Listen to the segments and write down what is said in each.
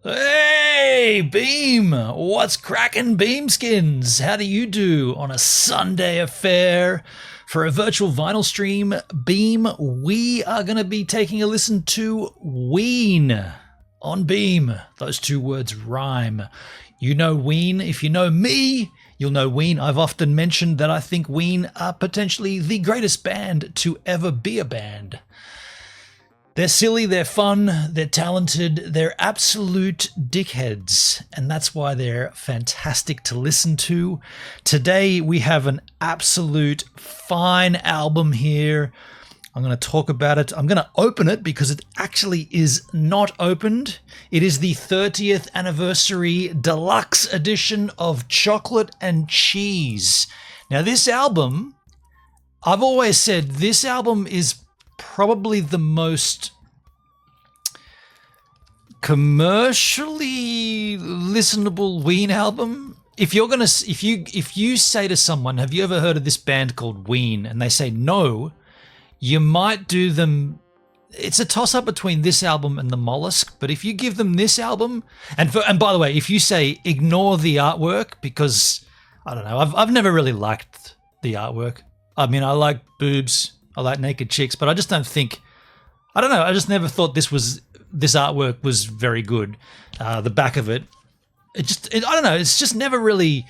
Hey, Beam! What's crackin', Beamskins? How do you do on a Sunday affair? For a virtual vinyl stream, Beam, we are going to be taking a listen to WEEN on Beam. Those two words rhyme. You know WEEN. If you know me, you'll know WEEN. I've often mentioned that I think WEEN are potentially the greatest band to ever be a band. They're silly, they're fun, they're talented, they're absolute dickheads, and that's why they're fantastic to listen to. Today we have an absolute fine album here. I'm going to talk about it. I'm going to open it because it actually is not opened. It is the 30th anniversary deluxe edition of Chocolate and Cheese. Now this album, I've always said this album is probably the most commercially listenable WEEN album. If you say to someone, have you ever heard of this band called WEEN? And they say no, you might do them. It's a toss up between this album and the Mollusk. But if you give them this album, and by the way, if you say ignore the artwork, because I don't know, I've never really liked the artwork. I mean, I like boobs. I like naked chicks, but I just don't think, I don't know, I just never thought this artwork was very good. The back of it, I don't know, it's just never really,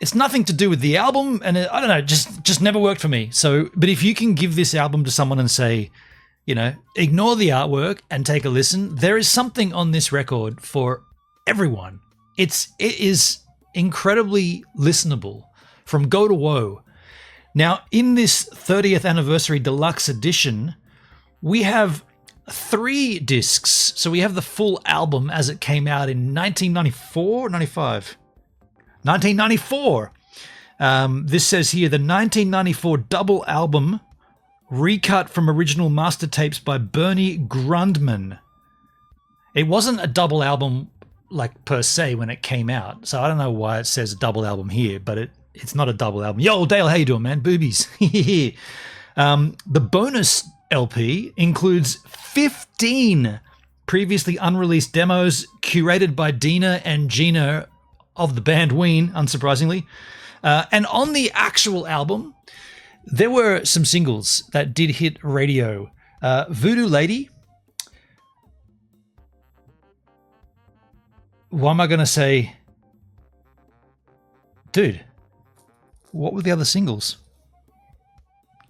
it's nothing to do with the album, and I don't know, just never worked for me. So, but if you can give this album to someone and say, you know, ignore the artwork and take a listen, there is something on this record for everyone. It is incredibly listenable from go to woe. Now, in this 30th anniversary deluxe edition, we have 3 discs. So we have the full album as it came out in 1994, 95? 1994. This says here, the 1994 double album, recut from original master tapes by Bernie Grundman. It wasn't a double album, like, per se when it came out. So I don't know why it says double album here, but it's not a double album. Yo, Dale, how you doing, man? Boobies. The bonus LP includes 15 previously unreleased demos curated by Dina and Gina of the band WEEN, unsurprisingly. And on the actual album, there were some singles that did hit radio. Voodoo Lady. Why am I going to say... Dude... What were the other singles?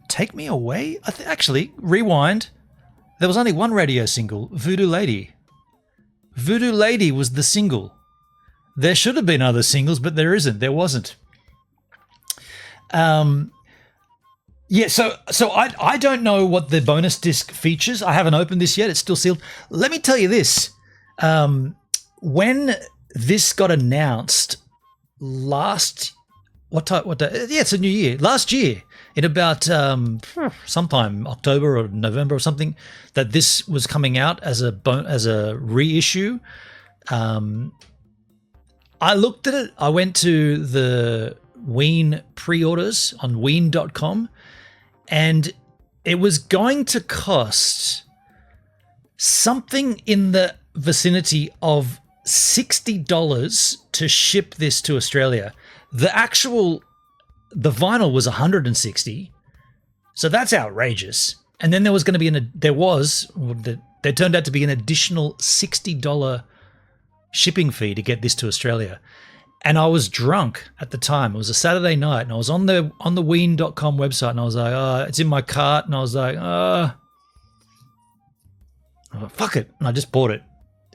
Take Me Away? Actually, rewind. There was only one radio single, Voodoo Lady. Voodoo Lady was the single. There should have been other singles, but there isn't. There wasn't. Yeah, so I don't know what the bonus disc features. I haven't opened this yet. It's still sealed. Let me tell you this. When this got announced last... What day? Yeah, it's a new year. Last year, in about sometime October or November or something, that this was coming out as a reissue. I looked at it. I went to the WEEN pre-orders on WEEN.com, and it was going to cost something in the vicinity of $60 to ship this to Australia. The vinyl was $160, so that's outrageous. And then there was going to be there turned out to be an additional $60 shipping fee to get this to Australia. And I was drunk at the time. It was a Saturday night, and I was on the WEEN.com website, and I was like, oh, it's in my cart, and I was like, fuck it, and I just bought it.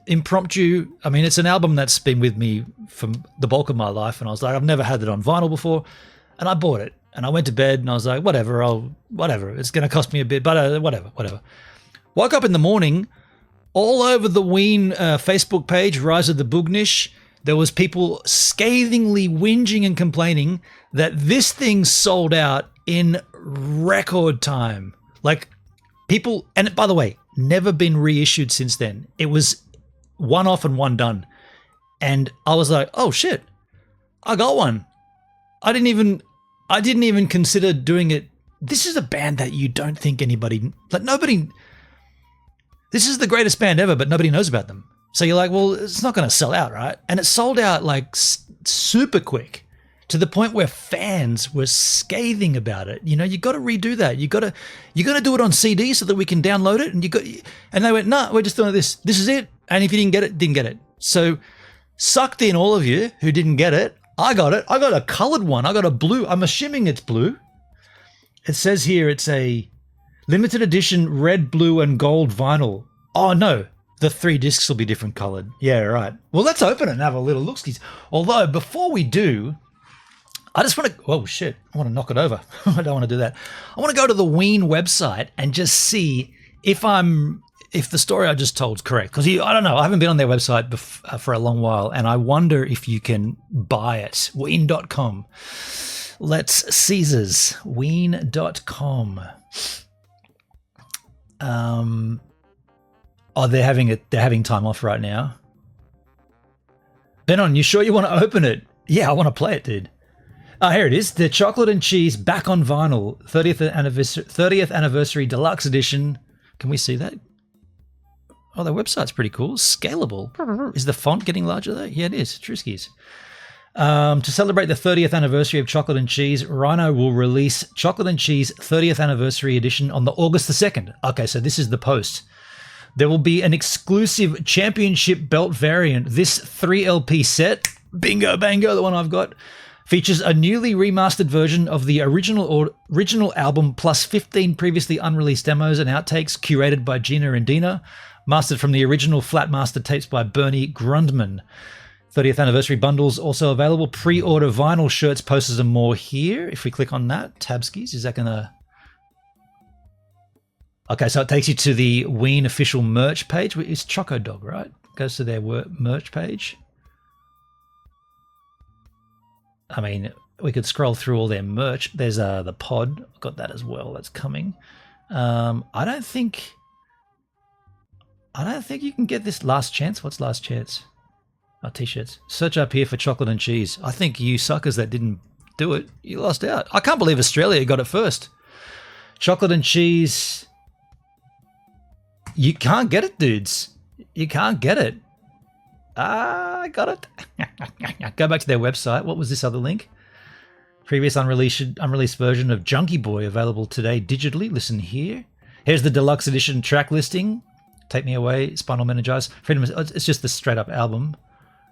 Impromptu. I mean, it's an album that's been with me for the bulk of my life, and I was like, I've never had it on vinyl before, and I bought it. And I went to bed and I was like, whatever, it's going to cost me a bit, but whatever. Woke up in the morning, all over the WEEN Facebook page, Rise of the Boognish, there was people scathingly whinging and complaining that this thing sold out in record time. Like people, and by the way, never been reissued since then. It was one off and one done. And I was like, oh shit, I got one. I didn't even consider doing it. This is a band that you don't think anybody, like nobody, this is the greatest band ever, but nobody knows about them. So you're like, well, it's not going to sell out, right? And it sold out like super quick to the point where fans were scathing about it. You know, you got to redo that. You got to do it on CD so that we can download it. And they went, no, we're just doing this. This is it. And if you didn't get it, didn't get it. So sucked in all of you who didn't get it. I got it. I got a colored one. I got a blue. I'm assuming it's blue. It says here it's a limited edition red, blue, and gold vinyl. Oh, no. The 3 discs will be different colored. Yeah, right. Well, let's open it and have a little look-skis. Although, before we do, I just want to... Oh, shit. I want to knock it over. I don't want to do that. I want to go to the WEEN website and just see if the story I just told is correct. Because I don't know. I haven't been on their website for a long while, and I wonder if you can buy it. WEEN.com. Let's Caesars. WEEN.com. Oh, they're having time off right now. Benon, you sure you want to open it? Yeah, I want to play it, dude. Oh, here it is. The Chocolate and Cheese back on vinyl, 30th anniversary deluxe edition. Can we see that? Oh, their website's pretty cool. Scalable. Is the font getting larger though? Yeah, it is. Triskies. To celebrate the 30th anniversary of Chocolate and Cheese, Rhino will release Chocolate and Cheese 30th anniversary edition on the August the 2nd. Okay, so this is the post. There will be an exclusive championship belt variant. This 3LP set, bingo bango, the one I've got, features a newly remastered version of the original album plus 15 previously unreleased demos and outtakes curated by Gina and Dina, mastered from the original flat master tapes by Bernie Grundman. 30th anniversary bundles also available. Pre-order vinyl shirts, posters, and more here. If we click on that, Tabskis, is that going to... Okay, so it takes you to the WEEN official merch page. It's Choco Dog, right? Goes to their merch page. I mean, we could scroll through all their merch. There's the pod. I've got that as well. That's coming. I don't think you can get this Last Chance. What's Last Chance? Oh, T-shirts. Search up here for Chocolate and Cheese. I think you suckers that didn't do it, you lost out. I can't believe Australia got it first. Chocolate and Cheese... You can't get it, dudes. You can't get it. I got it. Go back to their website. What was this other link? Previous unreleased version of Junkie Boy available today digitally. Listen here. Here's the deluxe edition track listing. Take Me Away, Spinal Meningitis, Freedom. It's just the straight up album.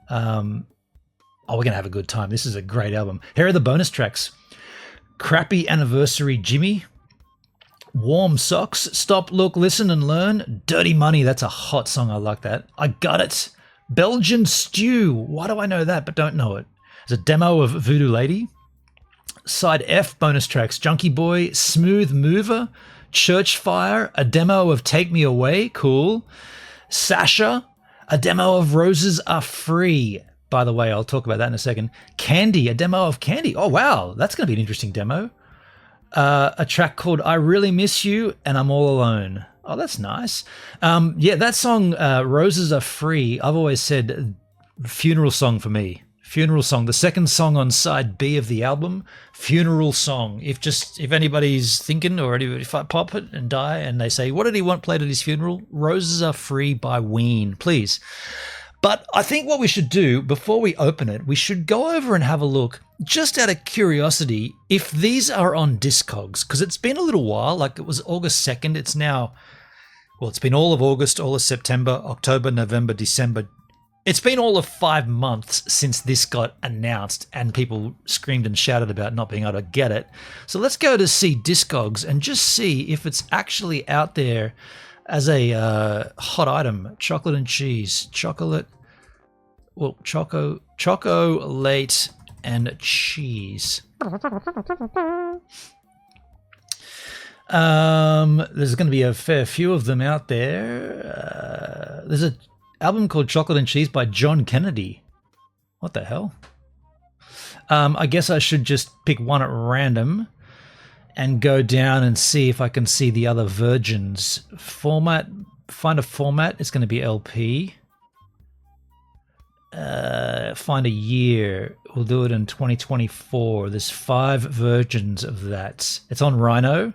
We're going to have a good time. This is a great album. Here are the bonus tracks. Crappy Anniversary Jimmy. Warm Socks, Stop, Look, Listen and Learn. Dirty Money, that's a hot song. I like that. I Got It. Belgian Stew. Why do I know that but don't know it? There's a demo of Voodoo Lady. Side F bonus tracks. Junkie Boy, Smooth Mover, Church Fire, a demo of Take Me Away. Cool. Sasha, a demo of Roses Are Free. By the way, I'll talk about that in a second. Candy, a demo of Candy. Oh, wow. That's going to be an interesting demo. A track called I Really Miss You and I'm All Alone. Oh, that's nice. Yeah, that song, Roses Are Free, I've always said funeral song for me. Funeral song. The second song on side B of the album, funeral song. If anybody's thinking or if I pop it and die and they say, what did he want played at his funeral? Roses Are Free by WEEN, please. But I think what we should do before we open it, we should go over and have a look, just out of curiosity, if these are on Discogs, because it's been a little while, like it was August 2nd. It's now, well, it's been all of August, all of September, October, November, December. It's been all of 5 months since this got announced and people screamed and shouted about not being able to get it. So let's go to see Discogs and just see if it's actually out there as a hot item. Chocolate and Cheese. Chocolate. Well, Choco Late and cheese. There's going to be a fair few of them out there. There's an album called Chocolate and Cheese by John Kennedy. What the hell? I guess I should just pick one at random and go down and see if I can see the other versions. Format, find a format. It's going to be LP. Find a year. We'll do it in 2024. There's 5 versions of that. It's on Rhino.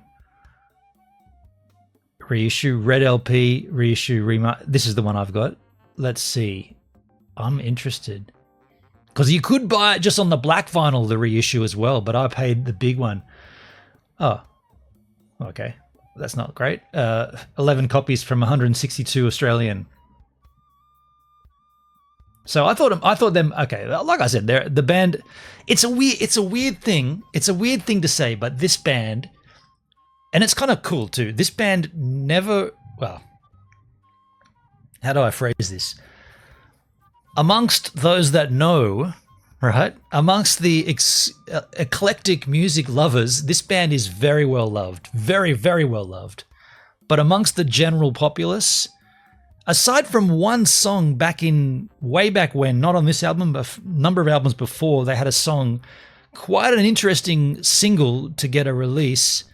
Reissue, red LP, reissue, this is the one I've got. Let's see. I'm interested. Because you could buy it just on the black vinyl, the reissue as well, but I paid the big one. Oh, okay. That's not great. 11 copies from 162 Australian. So I thought them, okay, like I said, the band, it's a weird thing. It's a weird thing to say, but this band, and it's kind of cool too. This band never, well, how do I phrase this? Amongst those that know, right? Amongst the eclectic music lovers, this band is very well loved. Very, very well loved. But amongst the general populace, aside from one song way back when, not on this album, but a number of albums before, they had a song, quite an interesting single to get a release,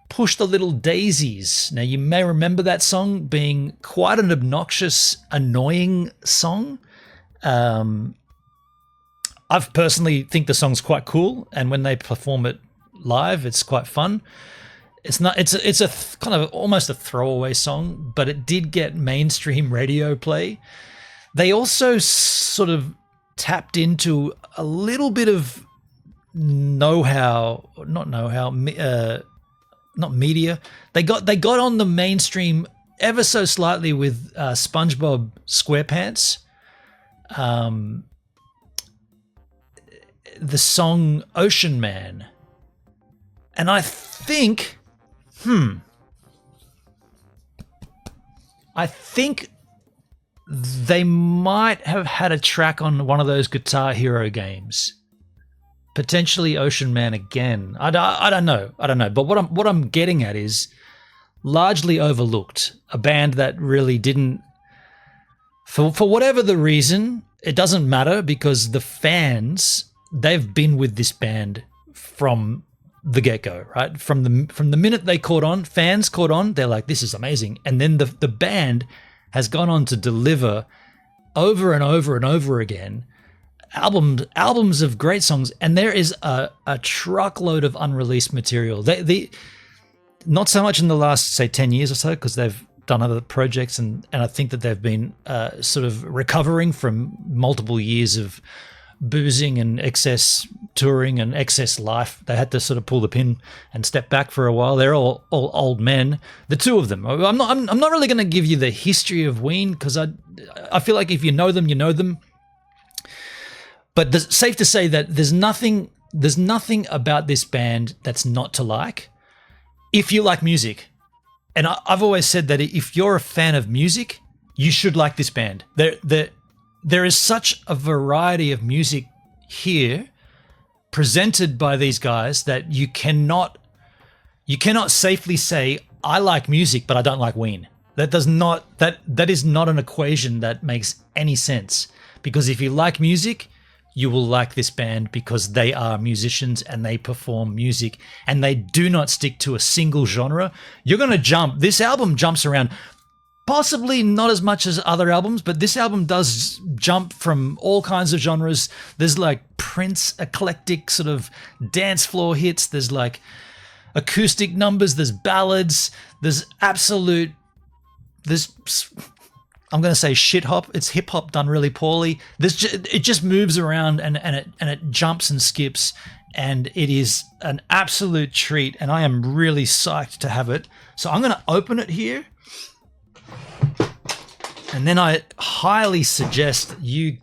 Push the Little Daisies. Now, you may remember that song being quite an obnoxious, annoying song. I personally think the song's quite cool, and when they perform it live, it's quite fun. It's a kind of almost a throwaway song, but it did get mainstream radio play. They also sort of tapped into a little bit of not media. They got on the mainstream ever so slightly with SpongeBob SquarePants. The song Ocean Man. And I think they might have had a track on one of those Guitar Hero games. Potentially Ocean Man again. I don't know. But what I'm getting at is largely overlooked. A band that really didn't, for whatever the reason, it doesn't matter, because the fans, they've been with this band from the get-go, right? From the minute they caught on, fans caught on, they're like, this is amazing. And then the band has gone on to deliver over and over and over again albums of great songs, and there is a truckload of unreleased material. They not so much in the last, say, 10 years or so, because they've done other projects, and I think that they've been sort of recovering from multiple years of boozing and excess touring and excess life. They had to sort of pull the pin and step back for a while. They're all old men, the two of them. I'm not really going to give you the history of WEEN, because I feel like if you know them, you know them. But it's safe to say that there's nothing about this band that's not to like if you like music. And I've always said that if you're a fan of music, you should like this band. There is such a variety of music here presented by these guys that you cannot safely say, I like music, but I don't like WEEN. That is not an equation that makes any sense. Because if you like music, you will like this band, because they are musicians and they perform music and they do not stick to a single genre. You're going to jump. This album jumps around, possibly not as much as other albums, but this album does jump from all kinds of genres. There's like Prince eclectic sort of dance floor hits. There's like acoustic numbers. There's ballads. I'm going to say shit hop. It's hip hop done really poorly. It just moves around and it jumps and skips, and it is an absolute treat, and I am really psyched to have it. So I'm going to open it here, and then I highly suggest you,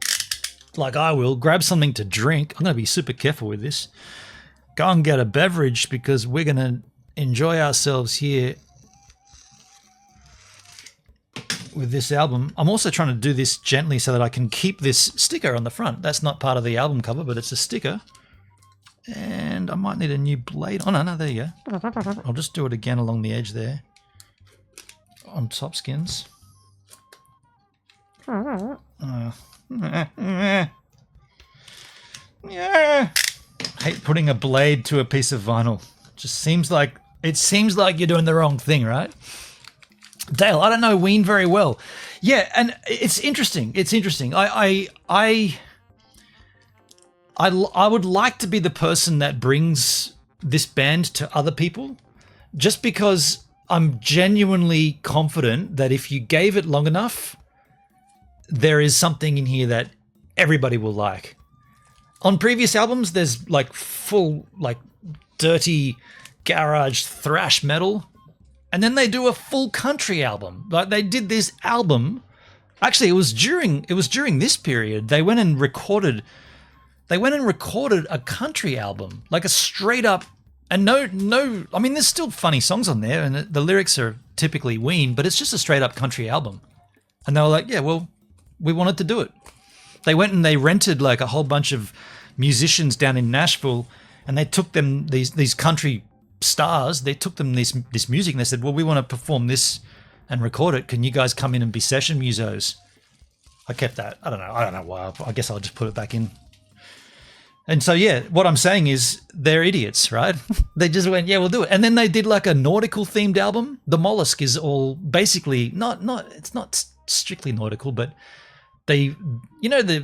like I will, grab something to drink. I'm going to be super careful with this. Go and get a beverage, because we're going to enjoy ourselves here. with this album. I'm also trying to do this gently so that I can keep this sticker on the front. That's not part of the album cover, but it's a sticker. And I might need a new blade. Oh, no, there you go. I'll just do it again along the edge there. On top skins. Yeah. Hate putting a blade to a piece of vinyl. Just seems like you're doing the wrong thing, right? Dale, I don't know WEEN very well. Yeah, and it's interesting. I would like to be the person that brings this band to other people, just because I'm genuinely confident that if you gave it long enough, there is something in here that everybody will like. On previous albums, there's like full, like dirty garage thrash metal, and then they do a full country album. Like they did this album. Actually, it was during this period they went and recorded a country album, like a straight up, and no. I mean, there's still funny songs on there, and the lyrics are typically WEEN, but it's just a straight up country album. And they were like, yeah, well, we wanted to do it. They went and they rented like a whole bunch of musicians down in Nashville, and they took them these country stars. They took them this music, and they said, well, we want to perform this and record it. Can you guys come in and be session musos? I kept that. I don't know why. I guess I'll just put it back in. And so, yeah, what I'm saying is they're idiots, right? They just went, yeah, we'll do it. And then they did like a nautical themed album. The Mollusk is all basically it's not strictly nautical, but they,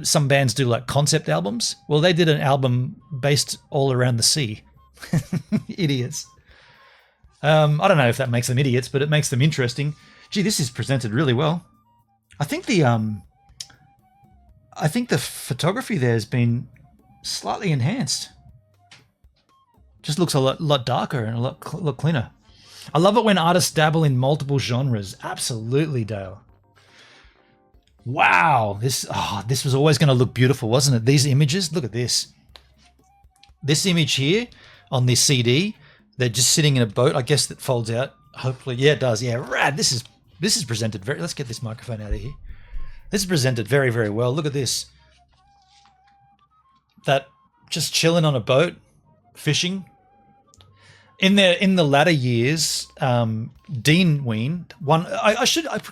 some bands do like concept albums. Well, they did an album based all around the sea. Idiots. I don't know if that makes them idiots, but it makes them interesting. Gee, this is presented really well. I think the photography there has been slightly enhanced. Just looks a lot darker and a lot cleaner. I love it when artists dabble in multiple genres. Absolutely, Dale. Wow, this was always going to look beautiful, wasn't it? These images, look at this. This image here on this CD, they're just sitting in a boat. I guess that folds out. Hopefully, yeah, it does. Yeah, rad. This is presented very. Let's get this microphone out of here. This is presented very, very well. Look at this. That just chilling on a boat, fishing. In the latter years, Dean WEEN, I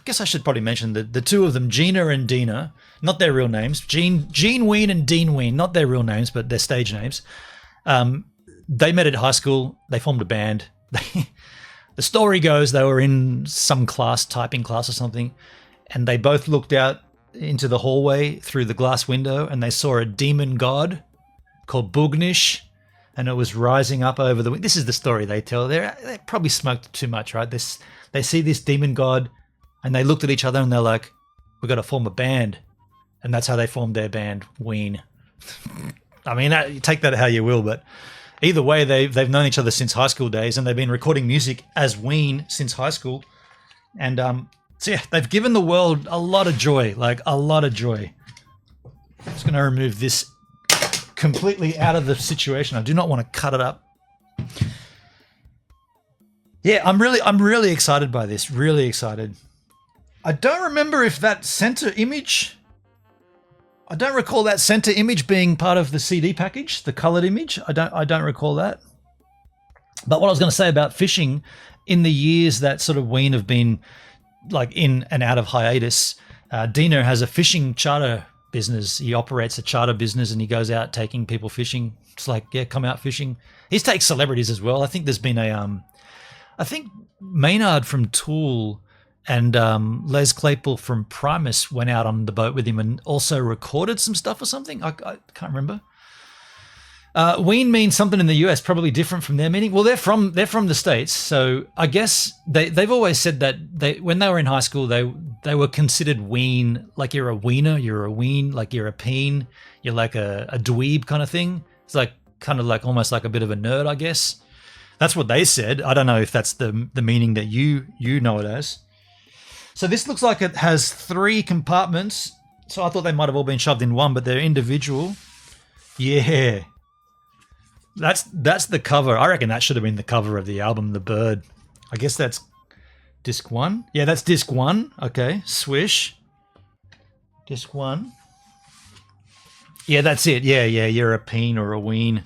guess I should probably mention the two of them, Gina and Dina, not their real names. Gene WEEN and Dean WEEN, not their real names, but their stage names. They met at high school. They formed a band. The story goes they were in some class, typing class or something, and they both looked out into the hallway through the glass window, and they saw a demon god called Bugnish, and it was rising up over the. This is the story they tell. They probably smoked too much, right? They see this demon god, and they looked at each other, and they're like, "We got to form a band," and that's how they formed their band, WEEN. I mean, you take that how you will, but either way, they've known each other since high school days, and they've been recording music as WEEN since high school, and so yeah, they've given the world a lot of joy, like a lot of joy. I'm just going to remove this completely out of the situation. I do not want to cut it up. Yeah, I'm really excited by this. Really excited. I don't remember if that center image. I don't recall that center image being part of the CD package, the colored image. I don't recall that. But what I was going to say about fishing, in the years that sort of WEEN have been like in and out of hiatus, Dino has a fishing charter business. He operates a charter business, and he goes out taking people fishing. It's like, yeah, come out fishing. He takes celebrities as well. I think there's been I think Maynard from Tool and Les Claypool from Primus went out on the boat with him and also recorded some stuff or something. I can't remember. WEEN means something in the US, probably different from their meaning. Well, they're from the States, so I guess they've always said that when they were in high school, they were considered WEEN, like you're a wiener, you're a ween, like you're a peen, you're like a dweeb kind of thing. It's like kind of like almost like a bit of a nerd, I guess. That's what they said. I don't know if that's the meaning that you know it as. So this looks like it has 3 compartments. So I thought they might have all been shoved in one, but they're individual. Yeah. That's the cover. I reckon that should have been the cover of the album, the bird. I guess that's Disc 1. Yeah, that's disc 1. Okay, swish. Disc 1. Yeah, that's it. Yeah, you're a peen or a ween.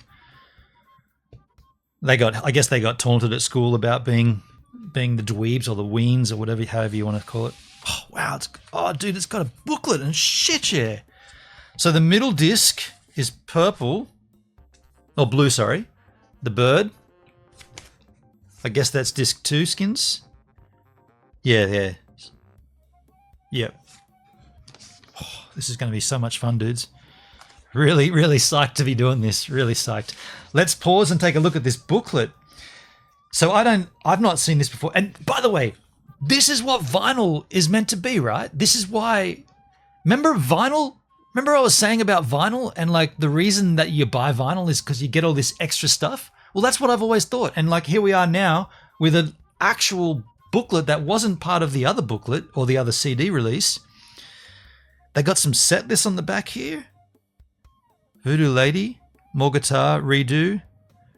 I guess they got taunted at school about being the dweebs or the weens or whatever, however you want to call it. Oh, wow. Dude, it's got a booklet and shit, yeah. So the middle disc is purple. Or blue, sorry. The bird. I guess that's disc 2 skins. Yeah. Yep. Oh, this is going to be so much fun, dudes. Really, really psyched to be doing this. Really psyched. Let's pause and take a look at this booklet. So I've not seen this before. And by the way, this is what vinyl is meant to be, right? This is why, remember vinyl? Remember I was saying about vinyl and like the reason that you buy vinyl is because you get all this extra stuff? Well, that's what I've always thought. And like here we are now with an actual booklet that wasn't part of the other booklet or the other CD release. They got some set lists on the back here. Voodoo Lady, more guitar, redo,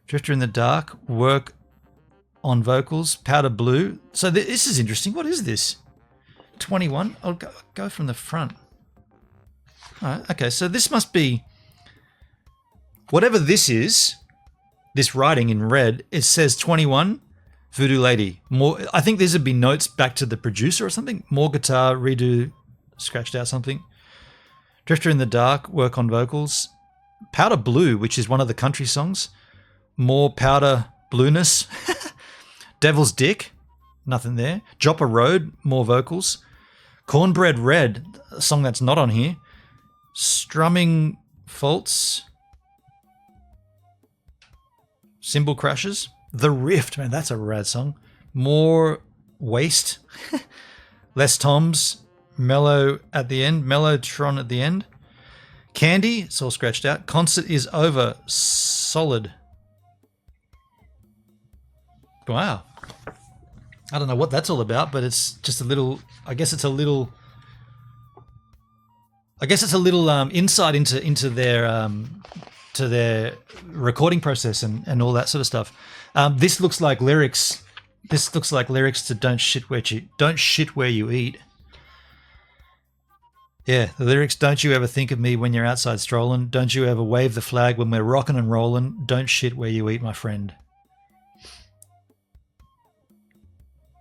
Drifter in the Dark, work on vocals, Powder Blue. So this is interesting. What is this? 21. I'll go from the front. All right, okay, so this must be whatever this is. This writing in red, it says 21, Voodoo Lady. More. I think these would be notes back to the producer or something. More guitar, redo, scratched out something. Drifter in the Dark, work on vocals. Powder Blue, which is one of the country songs. More powder blueness. Devil's Dick, nothing there. Joppa Road, more vocals. Cornbread Red, a song that's not on here. Strumming Faults. Cymbal Crashes. The Rift, man, that's a rad song. More Waste. Less Toms. Mellow at the end. Mellotron at the end. Candy, it's all scratched out. Concert is over. Solid. Wow. I don't know what that's all about, but it's just a little, I guess it's a little insight into their to their recording process and all that sort of stuff. This looks like lyrics. This looks like lyrics to "Don't shit where you eat." Yeah, the lyrics: "Don't you ever think of me when you're outside strolling. Don't you ever wave the flag when we're rocking and rolling. Don't shit where you eat, my friend."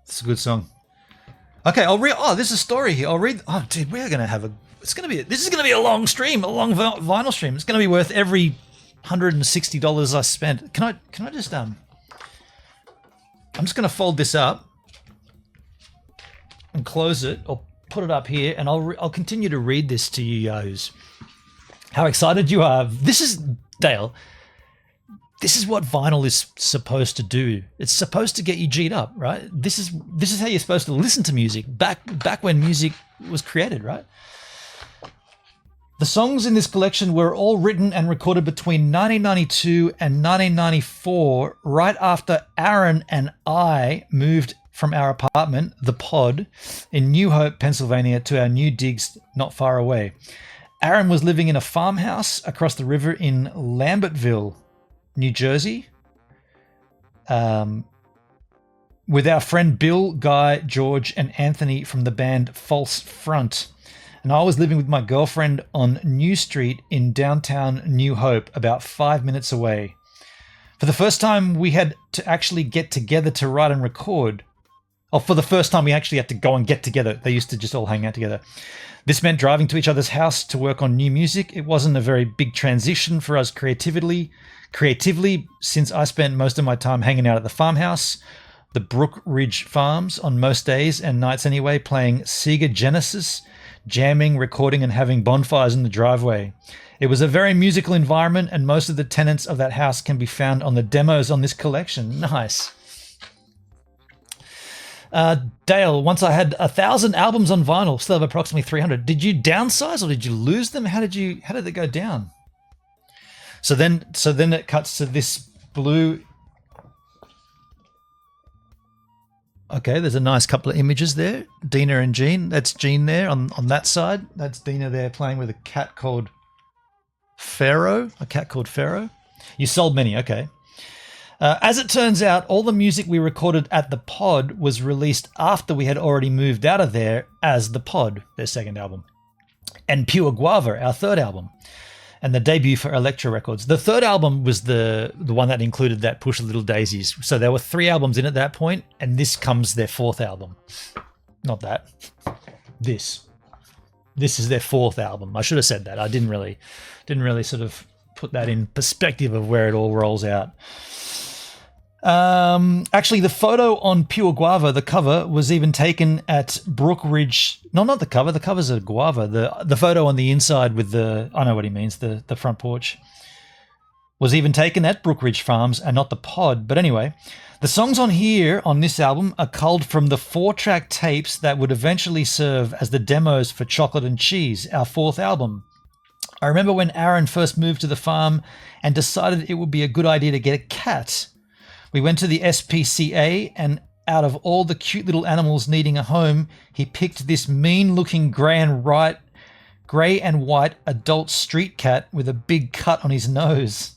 It's a good song. Okay, I'll read. Oh, there's a story here. I'll read. Oh, dude, we're gonna have a. It's gonna be. This is gonna be a long stream, a long vinyl stream. It's gonna be worth every $160 I spent. Can I just I'm just gonna fold this up and close it, or put it up here, and I'll continue to read this to you guys. How excited you are! This is Dale. This is what vinyl is supposed to do. It's supposed to get you G'd up, right? This is how you're supposed to listen to music back when music was created, right? The songs in this collection were all written and recorded between 1992 and 1994, right after Aaron and I moved from our apartment, The Pod, in New Hope, Pennsylvania, to our new digs not far away. Aaron was living in a farmhouse across the river in Lambertville, New Jersey, with our friend Bill, Guy, George, and Anthony from the band False Front. And I was living with my girlfriend on New Street in downtown New Hope, about 5 minutes away. For the first time, we had to actually get together to write and record. Oh, for the first time, we actually had to go and get together. They used to just all hang out together. This meant driving to each other's house to work on new music. It wasn't a very big transition for us creatively, since I spent most of my time hanging out at the farmhouse, the Brook Ridge Farms, on most days and nights anyway, playing Sega Genesis, jamming, recording, and having bonfires in the driveway. It was a very musical environment, and most of the tenants of that house can be found on the demos on this collection. Nice. Dale, once I had 1,000 albums on vinyl, still have approximately 300. Did you downsize or did you lose them? How did they go down? So then it cuts to this blue. Okay, there's a nice couple of images there. Dina and Jean. That's Jean there on that side. That's Dina there playing with a cat called Pharaoh. You sold many, okay. As it turns out, all the music we recorded at the Pod was released after we had already moved out of there as the Pod, their second album, and Pure Guava, our third album, and the debut for Elektra Records. The third album was the one that included that Push a Little Daisies. So there were 3 albums in at that point, and this comes their 4th album. Not that. This is their 4th album. I should have said that. I didn't really sort of put that in perspective of where it all rolls out. Actually, the photo on Pure Guava, the cover, was even taken at Brookridge. No, not the cover. The cover's a guava. The photo on the inside with the, I know what he means, the front porch, was even taken at Brookridge Farms and not the Pod. But anyway, the songs on here on this album are culled from the 4-track tapes that would eventually serve as the demos for Chocolate and Cheese, our 4th album. I remember when Aaron first moved to the farm and decided it would be a good idea to get a cat. We went to the SPCA, and out of all the cute little animals needing a home, he picked this mean-looking grey and white adult street cat with a big cut on his nose.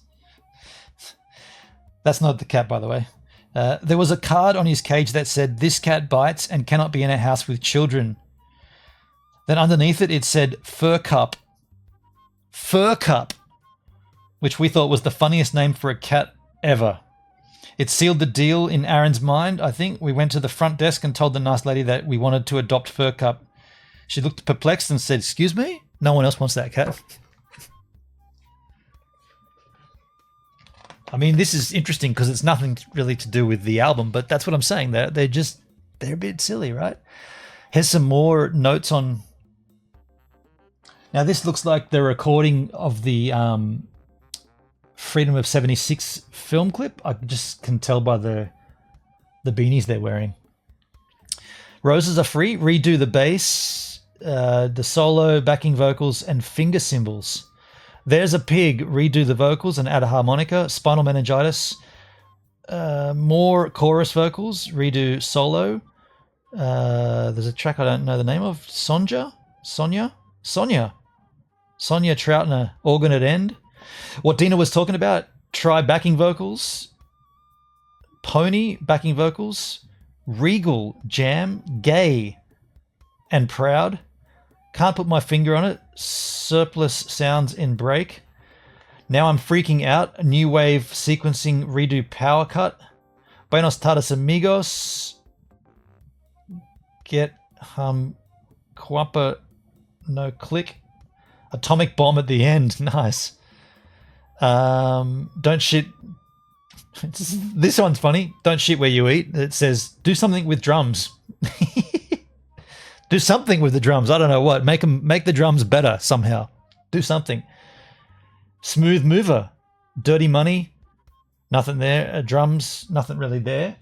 That's not the cat, by the way. There was a card on his cage that said, "This cat bites and cannot be in a house with children." Then underneath it said, "Fur Cup." Fur Cup, which we thought was the funniest name for a cat ever. It sealed the deal in Aaron's mind, I think. We went to the front desk and told the nice lady that we wanted to adopt Fur Cup. She looked perplexed and said, "Excuse me? No one else wants that cat." I mean, this is interesting because it's nothing really to do with the album, but that's what I'm saying. They're a bit silly, right? Here's some more notes on... Now, this looks like the recording of the... Freedom of 76 film clip. I just can tell by the beanies they're wearing. Roses Are Free, redo the bass, the solo, backing vocals, and finger cymbals. There's a Pig, redo the vocals and add a harmonica. Spinal Meningitis, more chorus vocals, redo solo. There's a track I don't know the name of. Sonia Troutner, organ at end. What Dina was talking about, try backing vocals, Pony backing vocals, Regal, Jam, Gay, and Proud. Can't put my finger on it. Surplus sounds in break. Now I'm freaking out. New wave sequencing, redo power cut. Buenos tardes amigos. Get Quappa, no click. Atomic bomb at the end. Nice. Don't shit. This one's funny. Don't shit where you eat. It says, do something with drums. Do something with the drums. I don't know what. Make the drums better somehow. Do something. Smooth Mover. Dirty Money. Nothing there. Drums. Nothing really there.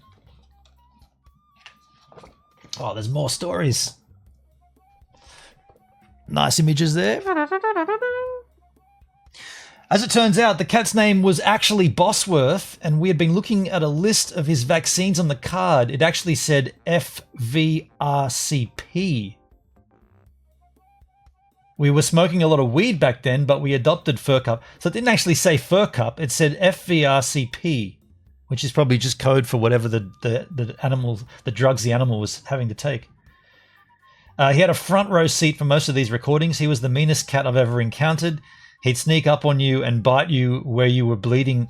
Oh, there's more stories. Nice images there. As it turns out, the cat's name was actually Bosworth, and we had been looking at a list of his vaccines on the card. It actually said FVRCP. We were smoking a lot of weed back then, but we adopted Fur Cup. So it didn't actually say Fur Cup, it said FVRCP, which is probably just code for whatever the drugs the animal was having to take. He had a front row seat for most of these recordings. He was the meanest cat I've ever encountered. He'd sneak up on you and bite you where you were bleeding.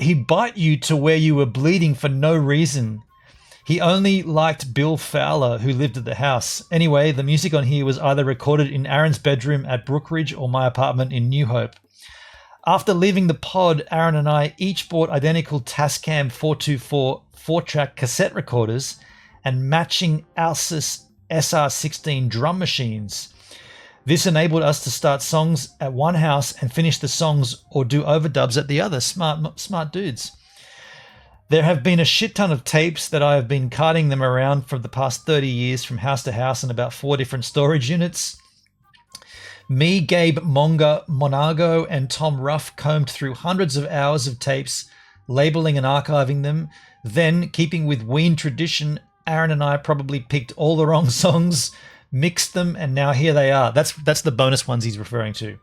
He'd bite you to where you were bleeding for no reason. He only liked Bill Fowler, who lived at the house. Anyway, the music on here was either recorded in Aaron's bedroom at Brookridge or my apartment in New Hope. After leaving the Pod, Aaron and I each bought identical Tascam 424 4-track cassette recorders and matching Alsys SR16 drum machines. This enabled us to start songs at one house and finish the songs or do overdubs at the other. Smart dudes. There have been a shit ton of tapes that I have been carting them around for the past 30 years from house to house in about 4 different storage units. Me, Gabe Monago, and Tom Ruff combed through hundreds of hours of tapes, labeling and archiving them. Then, keeping with WEEN tradition, Aaron and I probably picked all the wrong songs, mixed them, and now here they are. That's the bonus ones he's referring to.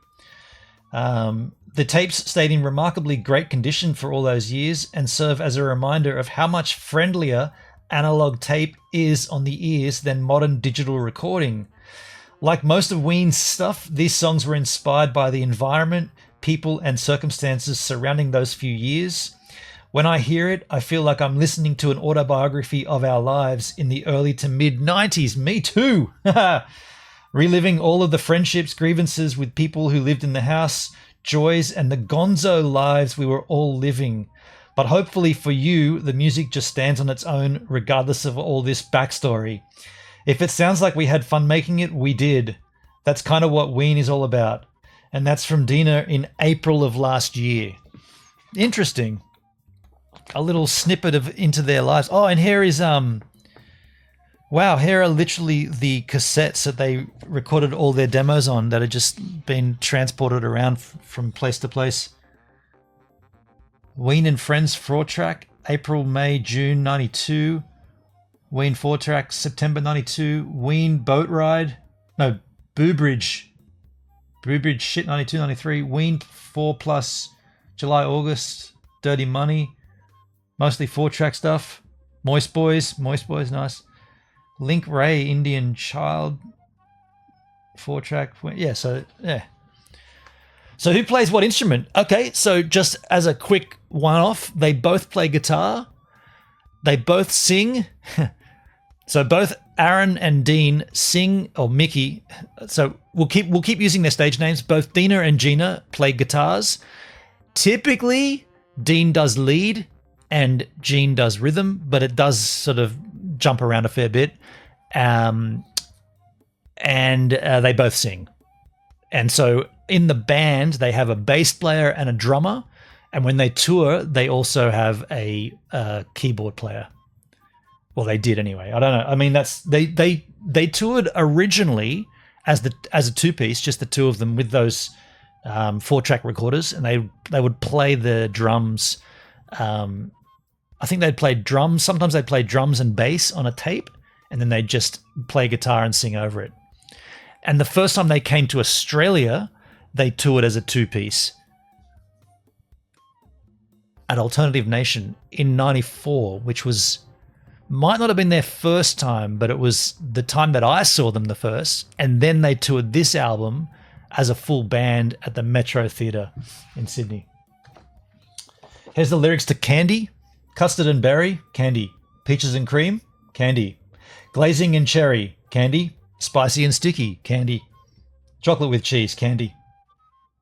The tapes stayed in remarkably great condition for all those years and serve as a reminder of how much friendlier analog tape is on the ears than modern digital recording. Like most of Ween's stuff, these songs were inspired by the environment, people, and circumstances surrounding those few years. When I hear it, I feel like I'm listening to an autobiography of our lives in the early to mid-90s. Me too! Reliving all of the friendships, grievances with people who lived in the house, joys, and the gonzo lives we were all living. But hopefully for you, the music just stands on its own regardless of all this backstory. If it sounds like we had fun making it, we did. That's kind of what Ween is all about. And that's from Dina in April of last year. Interesting. A little snippet of into their lives. Oh, and here is wow, here are literally the cassettes that they recorded all their demos on that had just been transported around from place to place. Ween and Friends 4-track, April, May, June 92. Ween 4-track, September 92. Ween Boat Ride. No, Boobridge Shit 92, 93. Ween 4+, July, August. Dirty Money. Mostly 4-track stuff. Moist Boys, nice. Link Ray, Indian Child, 4-track. Yeah, so, yeah. So who plays what instrument? Okay, so just as a quick one-off, they both play guitar. They both sing. So both Aaron and Dean sing, or Mickey. So we'll keep using their stage names. Both Dina and Gina play guitars. Typically, Dean does lead and Gene does rhythm, but it does sort of jump around a fair bit. And they both sing. And so in the band, they have a bass player and a drummer. And when they tour, they also have a keyboard player. Well, they did anyway. I don't know. I mean, that's they toured originally as a two-piece, just the two of them with those 4-track recorders, and they would play the drums. I think they'd play drums. Sometimes they'd play drums and bass on a tape, and then they'd just play guitar and sing over it. And the first time they came to Australia, they toured as a two-piece at Alternative Nation in '94, which might not have been their first time, but it was the time that I saw them the first. And then they toured this album as a full band at the Metro Theatre in Sydney. Here's the lyrics to Candy. Custard and berry, candy. Peaches and cream, candy. Glazing and cherry, candy. Spicy and sticky, candy. Chocolate with cheese, candy.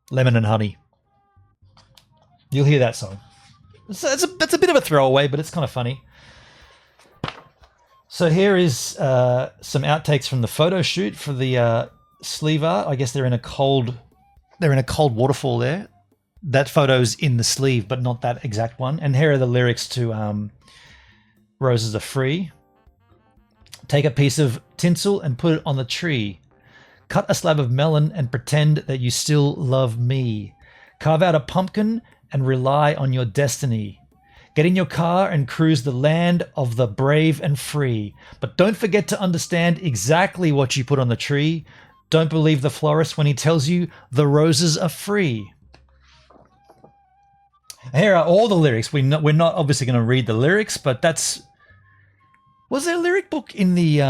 Lemon and honey. You'll hear that song. That's a bit of a throwaway, but it's kind of funny. So here is some outtakes from the photo shoot for the sleeve art. I guess they're in a cold waterfall there. That photo's in the sleeve, but not that exact one. And here are the lyrics to Roses Are Free. Take a piece of tinsel and put it on the tree. Cut a slab of melon and pretend that you still love me. Carve out a pumpkin and rely on your destiny. Get in your car and cruise the land of the brave and free. But don't forget to understand exactly what you put on the tree. Don't believe the florist when he tells you the roses are free. Here are all the lyrics. We're not obviously going to read the lyrics, but that's... Was there a lyric book in the...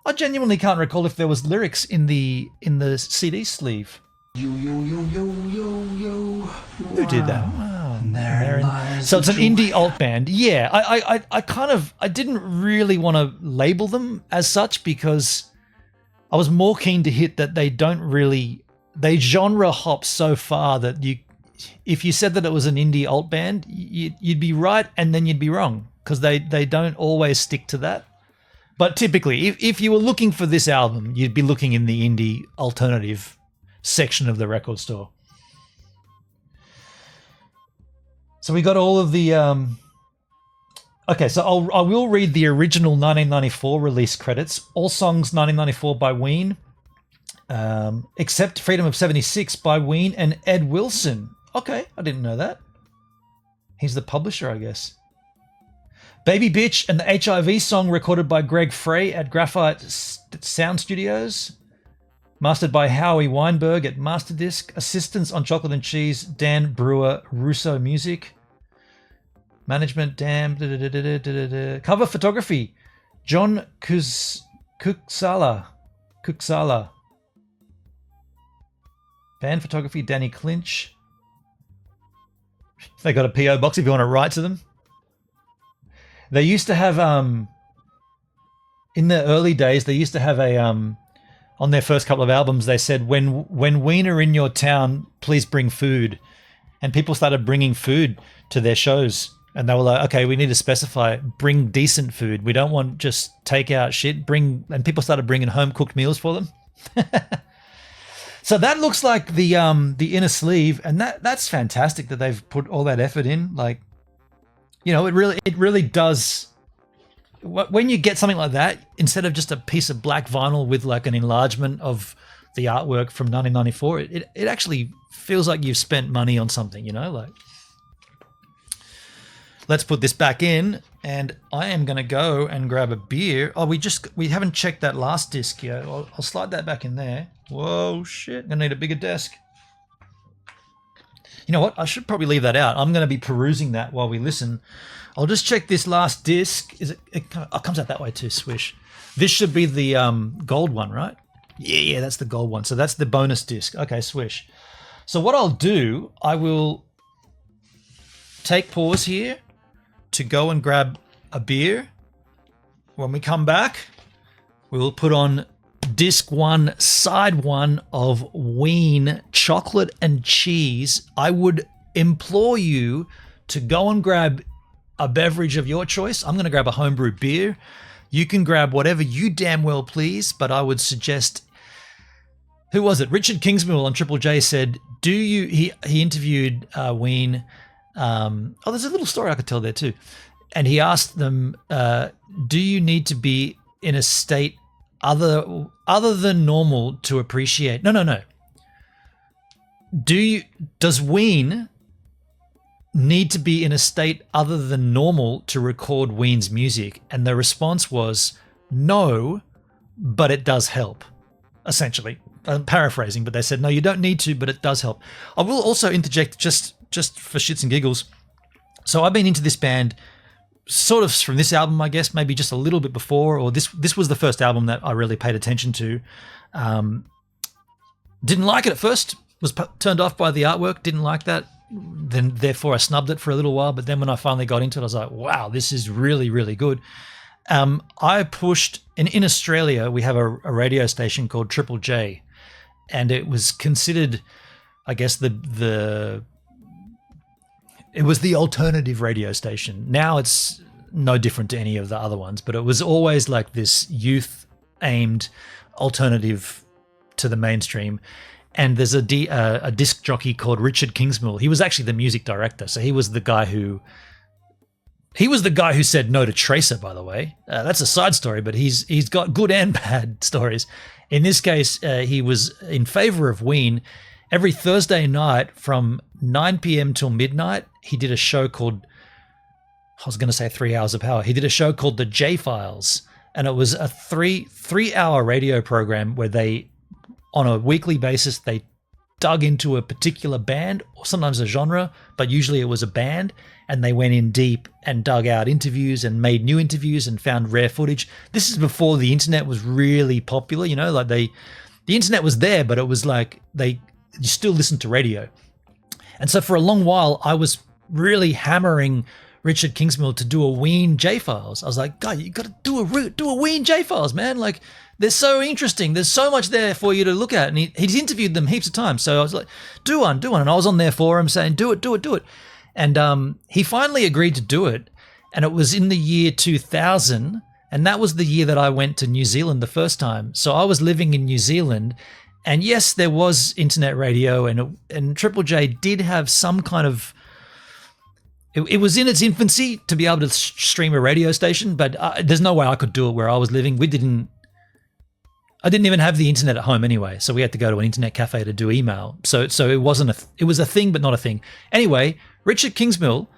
I genuinely can't recall if there was lyrics in the CD sleeve. Yo, yo, yo, yo, yo, yo. Who did that? Oh, so it's an indie alt band. Yeah, I didn't really want to label them as such because I was more keen to hit that they genre hop so far that if you said that it was an indie alt band, you'd be right and then you'd be wrong because they don't always stick to that. But typically, if you were looking for this album, you'd be looking in the indie alternative section of the record store. So we got all of the... Okay, so I will read the original 1994 release credits. All songs 1994 by Ween, except Freedom of 76 by Ween and Ed Wilson. Okay, I didn't know that. He's the publisher, I guess. Baby Bitch and the HIV song recorded by Greg Frey at Graphite Sound Studios. Mastered by Howie Weinberg at Masterdisc. Assistance on Chocolate and Cheese, Dan Brewer, Russo Music. Management, Dan. Cover photography, John Kuksala. Band photography, Danny Clinch. They got a PO box if you want to write to them. They used to have in the early days, they used to have a on their first couple of albums, they said, when WEEN are in your town, please bring food. And people started bringing food to their shows. And they were like, okay, we need to specify, bring decent food. We don't want just takeout shit. And people started bringing home cooked meals for them. So that looks like the inner sleeve, and that's fantastic that they've put all that effort in. Like, you know, it really does. When you get something like that, instead of just a piece of black vinyl with like an enlargement of the artwork from 1994, it actually feels like you've spent money on something, you know, like. Let's put this back in, and I am going to go and grab a beer. Oh, we haven't checked that last disc yet. I'll slide that back in there. Whoa, shit. Gonna need a bigger desk. You know what? I should probably leave that out. I'm going to be perusing that while we listen. I'll just check this last disc. It comes out that way too, swish. This should be the gold one, right? Yeah, that's the gold one. So that's the bonus disc. Okay, swish. So what I'll do, I will take pause here to go and grab a beer. When we come back, we will put on disc 1, side 1 of WEEN Chocolate and Cheese. I would implore you to go and grab a beverage of your choice. I'm going to grab a homebrew beer. You can grab whatever you damn well please, but I would suggest, who was it? Richard Kingsmill on Triple J said, he interviewed WEEN. There's a little story I could tell there too. And he asked them, do you need to be in a state other than normal to appreciate? No. Does WEEN need to be in a state other than normal to record WEEN's music? And the response was no, but it does help. Essentially, I'm paraphrasing, but they said no, you don't need to, but it does help. I will also interject just for shits and giggles. So I've been into this band sort of from this album, I guess, maybe just a little bit before, or this was the first album that I really paid attention to. Didn't like it at first, was turned off by the artwork, didn't like that. Then therefore I snubbed it for a little while, but then when I finally got into it, I was like, wow, this is really, really good. I pushed, in Australia, we have a radio station called Triple J, and it was considered, I guess, it was the alternative radio station. Now it's no different to any of the other ones, but it was always like this youth-aimed alternative to the mainstream. And there's a disc jockey called Richard Kingsmill. He was actually the music director, so he was the guy who said no to Tracer, by the way. That's a side story, but he's got good and bad stories. In this case, he was in favor of WEEN. Every Thursday night from 9 p.m. till midnight, he did a show called, I was going to say 3 Hours of Power. He did a show called The J-Files, and it was a three-hour radio program where they, on a weekly basis, they dug into a particular band, or sometimes a genre, but usually it was a band, and they went in deep and dug out interviews and made new interviews and found rare footage. This is before the internet was really popular, you know, like the internet was there, but it was like you still listened to radio. And so for a long while, I was really hammering Richard Kingsmill to do a WEEN J-Files. I was like, God, you got to do a WEEN J-Files, man. Like, they're so interesting. There's so much there for you to look at. And he's interviewed them heaps of times. So I was like, do one. And I was on their forum saying, do it. And he finally agreed to do it. And it was in the year 2000. And that was the year that I went to New Zealand the first time. So I was living in New Zealand. And yes, there was internet radio, and Triple J did have some kind of. It was in its infancy to be able to stream a radio station, but there's no way I could do it where I was living. I didn't even have the internet at home anyway, so we had to go to an internet cafe to do email. So it wasn't it was a thing, but not a thing. Anyway, Richard Kingsmill,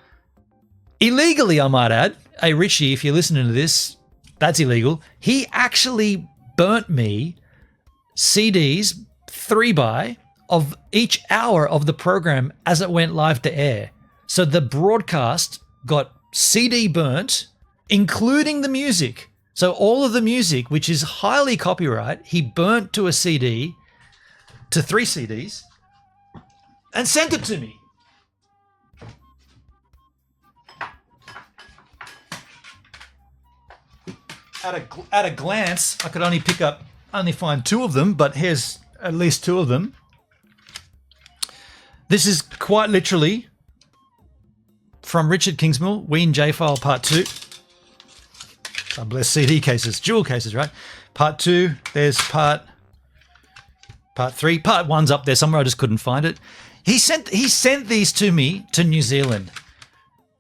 illegally, I might add. Hey, Richie, if you're listening to this, that's illegal. He actually burnt me CDs, 3x, of each hour of the program as it went live to air. So the broadcast got CD burnt, including the music. So all of the music, which is highly copyright, he burnt to a CD, to 3 CDs, and sent it to me. At a glance, I could only find 2 of them, but here's at least 2 of them. This is quite literally from Richard Kingsmill, WEEN J-File Part 2. God bless CD cases, jewel cases, right? Part 2, there's part 3. Part 1's up there somewhere, I just couldn't find it. He sent these to me to New Zealand.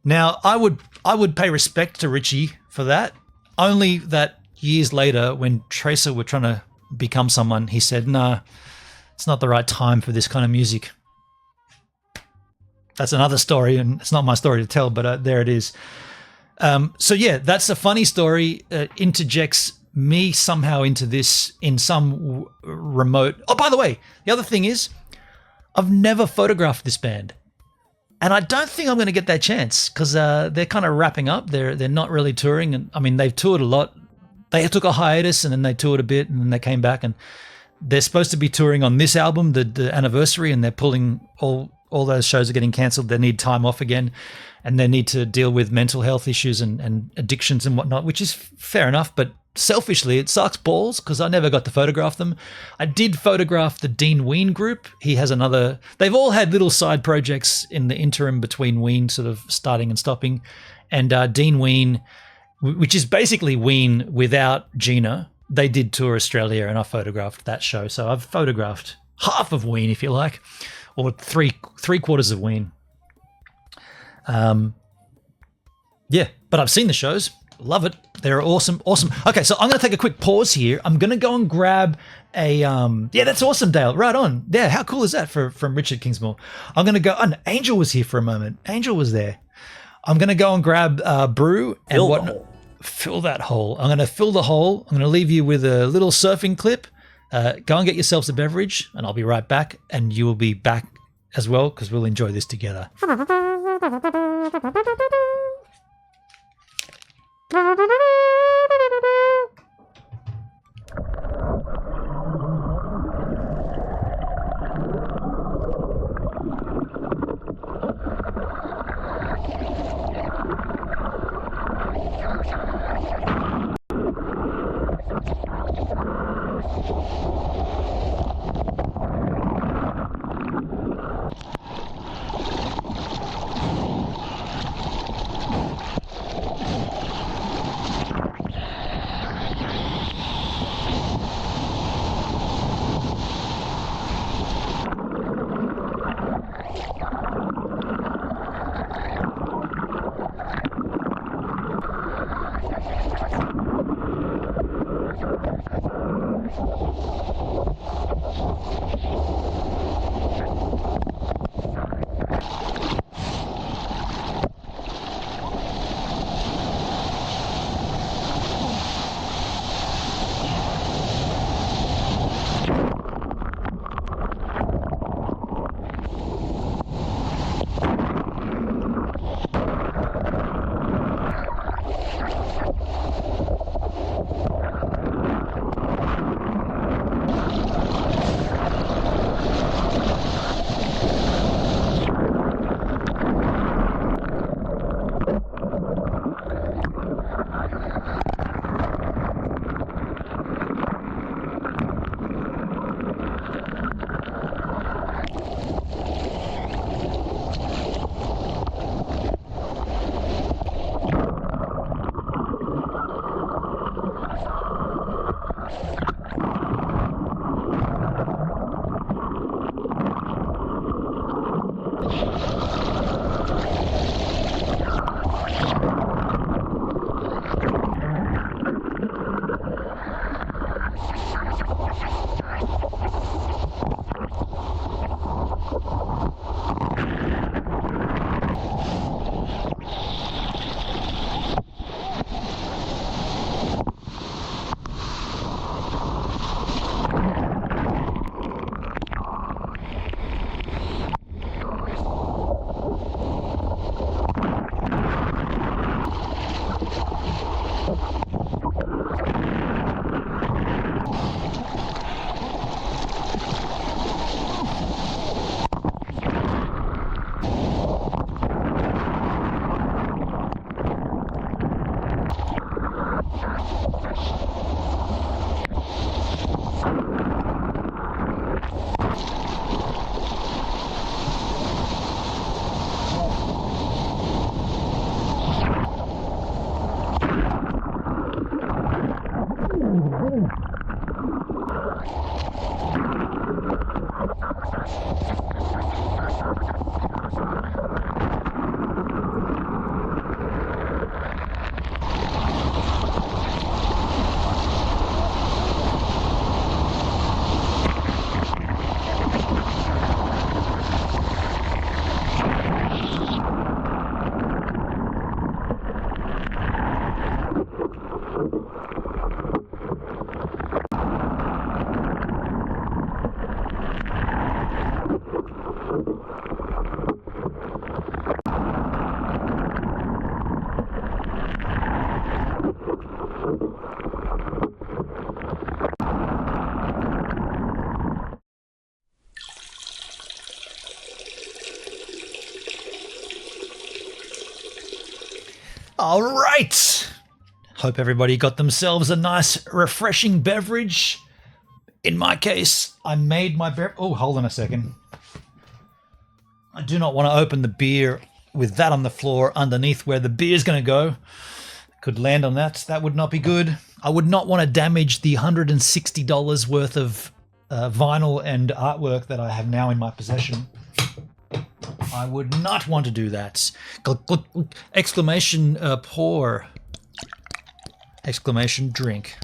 Now, I would pay respect to Richie for that. Only that years later, when Tracer were trying to become someone, he said, "Nah, it's not the right time for this kind of music." That's another story, and it's not my story to tell, but there it is. So yeah, that's a funny story. Interjects me somehow into this in some remote. Oh, by the way, the other thing is, I've never photographed this band. And I don't think I'm going to get that chance because they're kind of wrapping up. They're not really touring. And I mean, they've toured a lot. They took a hiatus and then they toured a bit and then they came back. And they're supposed to be touring on this album, the anniversary, and they're pulling all those shows are getting cancelled. They need time off again and they need to deal with mental health issues and addictions and whatnot, which is fair enough. But selfishly, it sucks balls because I never got to photograph them. I did photograph the Dean WEEN group. He has another. They've all had little side projects in the interim between WEEN sort of starting and stopping. And Dean WEEN, which is basically WEEN without Gina, they did tour Australia and I photographed that show. So I've photographed half of WEEN, if you like, or three quarters of WEEN. Yeah, but I've seen the shows. Love it. They're awesome. Okay, so I'm going to take a quick pause here. I'm going to go and grab a yeah, that's awesome, Dale. Right on. Yeah, how cool is that from Richard Kingsmill? I'm going to go. And Angel was here for a moment. Angel was there. I'm going to go and grab brew and fill that hole. I'm going to fill the hole. I'm going to leave you with a little surfing clip. Go and get yourselves a beverage, and I'll be right back. And you will be back as well because we'll enjoy this together. All right. Hope everybody got themselves a nice, refreshing beverage. In my case, I made my beverage. Oh, hold on a second. I do not want to open the beer with that on the floor underneath where the beer is going to go. Could land on that. That would not be good. I would not want to damage the $160 worth of vinyl and artwork that I have now in my possession. I would not want to do that. Exclamation pour. Exclamation drink.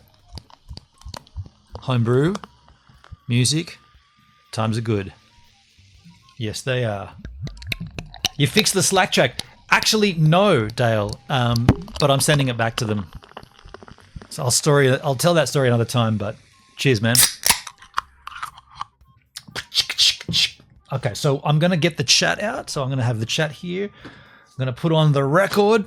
Homebrew. Music. Times are good. Yes, they are. You fixed the Slack track. Actually, no, Dale. But I'm sending it back to them. So I'll tell that story another time, but cheers, man. Okay, so I'm going to get the chat out. So I'm going to have the chat here. I'm going to put on the record.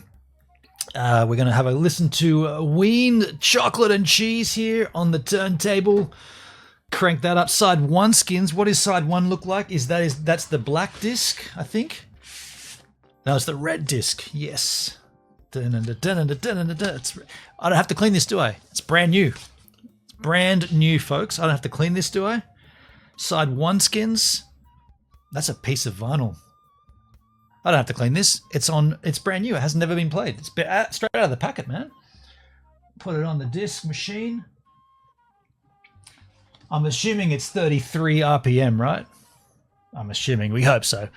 We're going to have a listen to WEEN chocolate and cheese here on the turntable. Crank that up. Side 1 skins. What does side 1 look like? That's the black disc, I think. No, it's the red disc. Yes. I don't have to clean this, do I? It's brand new. It's brand new, folks. I don't have to clean this, do I? Side 1 skins. That's a piece of vinyl. I don't have to clean this. It's brand new. It has never been played. It's straight out of the packet, man. Put it on the disc machine. I'm assuming it's 33 RPM, right? I'm assuming. We hope so.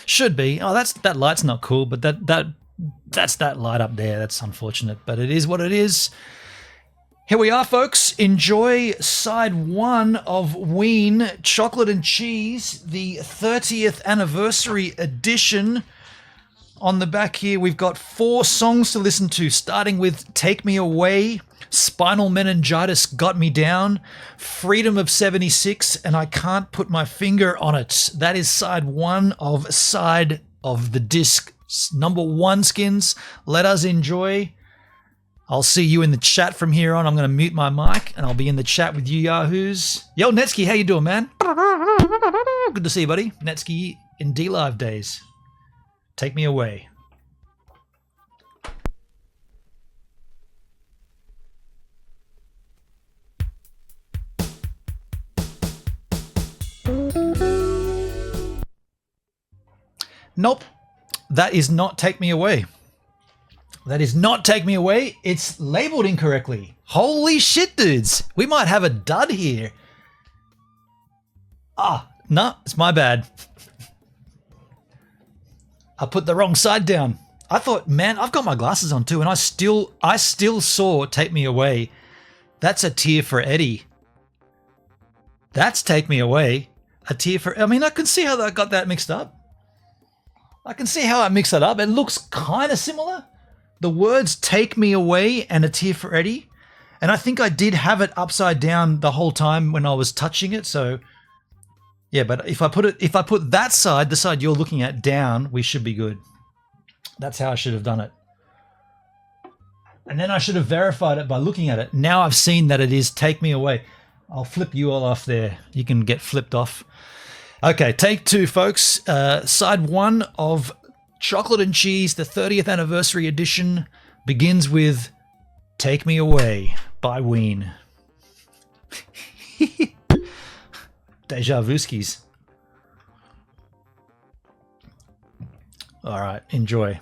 Should be. Oh, that light's not cool, but that's that light up there. That's unfortunate, but it is what it is. Here we are, folks. Enjoy side 1 of WEEN Chocolate and Cheese, the 30th anniversary edition. On the back here, we've got 4 songs to listen to, starting with Take Me Away, Spinal Meningitis Got Me Down, Freedom of 76, and I Can't Put My Finger on It. That is side 1 of the disc number 1 skins. Let us enjoy. I'll see you in the chat from here on. I'm going to mute my mic and I'll be in the chat with you yahoos. Yo, Netsky, how you doing, man? Good to see you, buddy. Netsky in D-Live days. Take me away. Nope. That is not Take Me Away. That is not Take Me Away. It's labeled incorrectly. Holy shit, dudes. We might have a dud here. No, it's my bad. I put the wrong side down. I thought, man, I've got my glasses on too, and I still saw Take Me Away. That's a tear for Eddie. That's Take Me Away. A tear for... I mean, I can see how I got that mixed up. I can see how I mixed that up. It looks kind of similar. The words Take Me Away and A Tear for Eddie. And I think I did have it upside down the whole time when I was touching it. So yeah, but if I put that side, the side you're looking at, down, we should be good. That's how I should have done it. And then I should have verified it by looking at it. Now I've seen that it is Take Me Away. I'll flip you all off there. You can get flipped off. Okay, take 2, folks. Side 1 of Chocolate and Cheese, the 30th anniversary edition, begins with Take Me Away by WEEN. Deja Vuskis. All right, enjoy.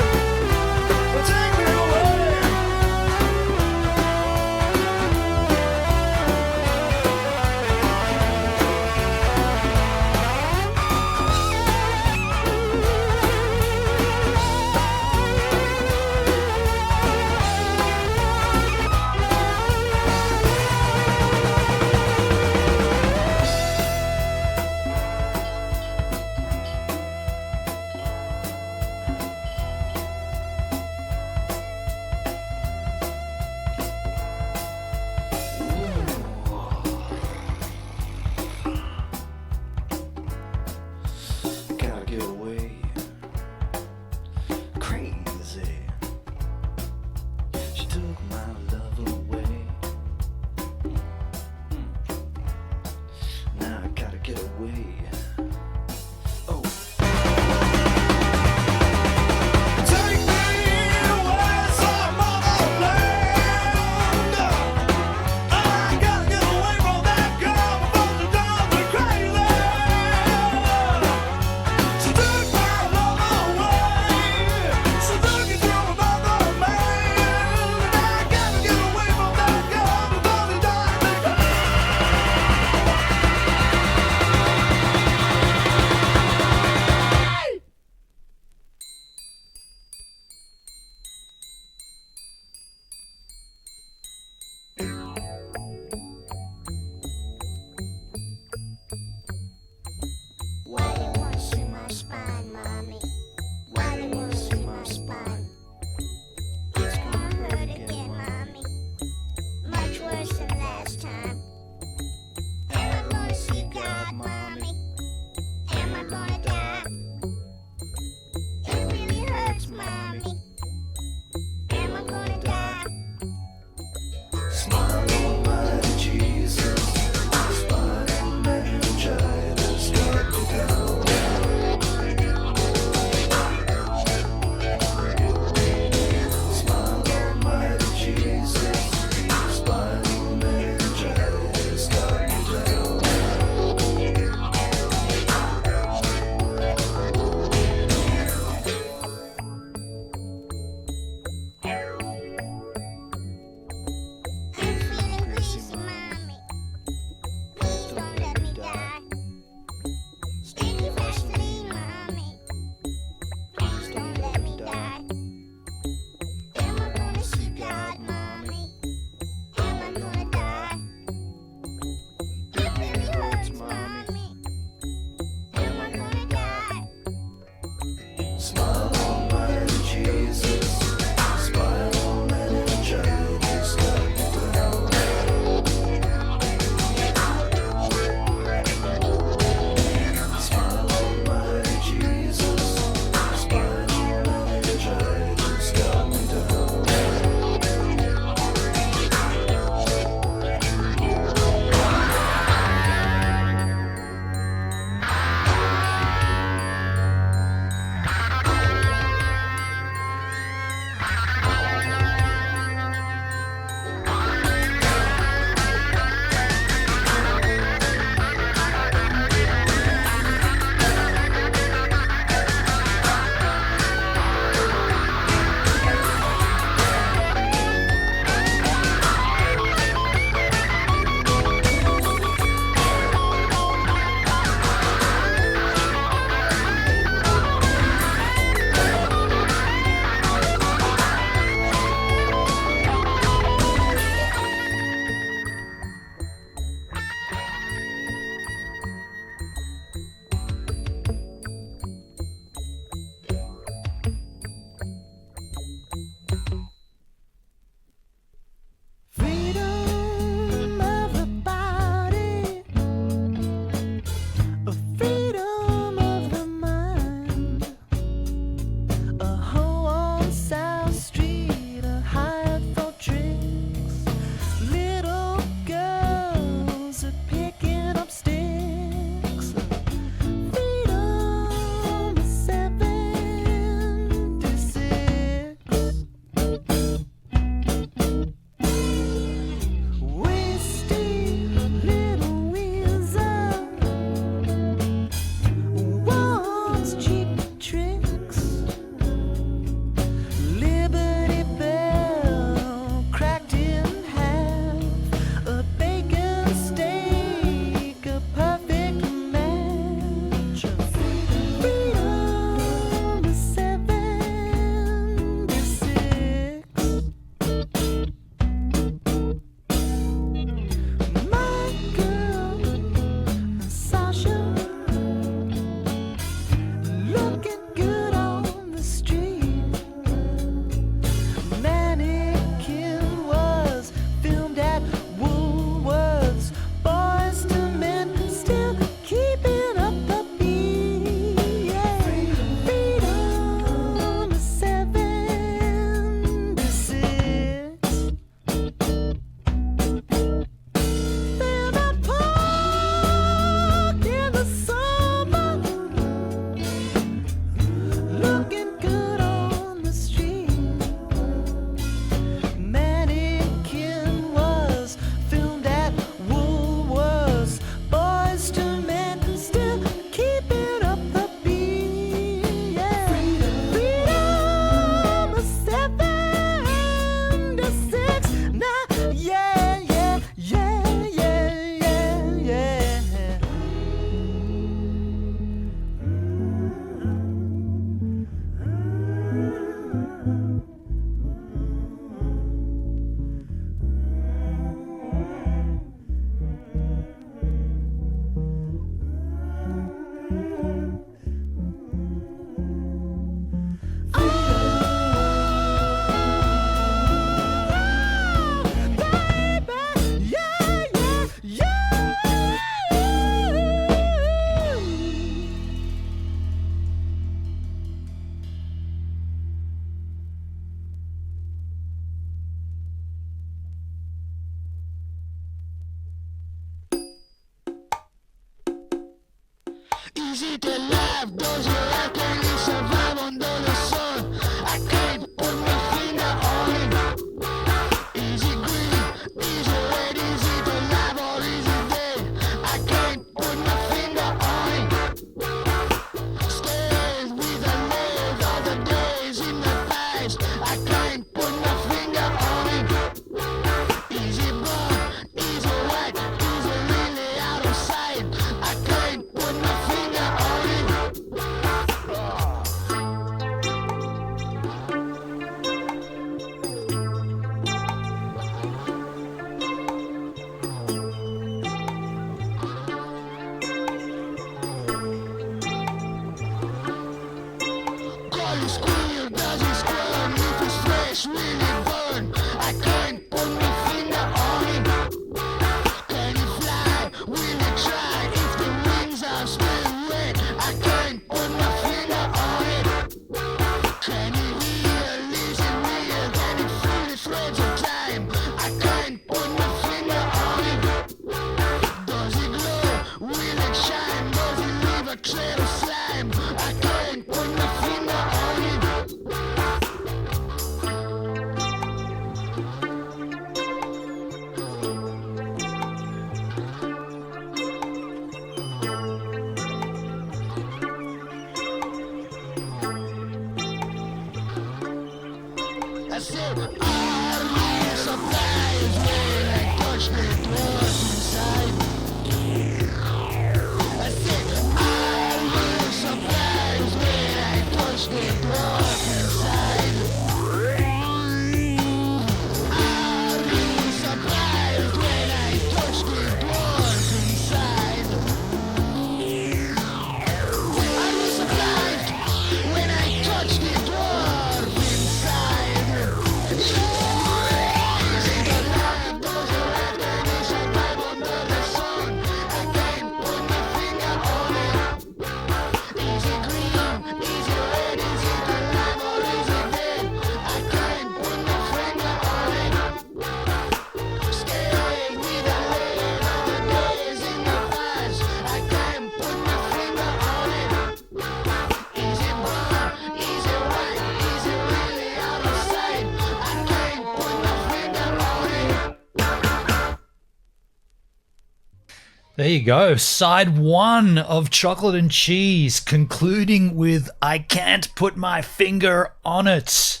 There you go. Side 1 of Chocolate and Cheese, concluding with I Can't Put My Finger on It.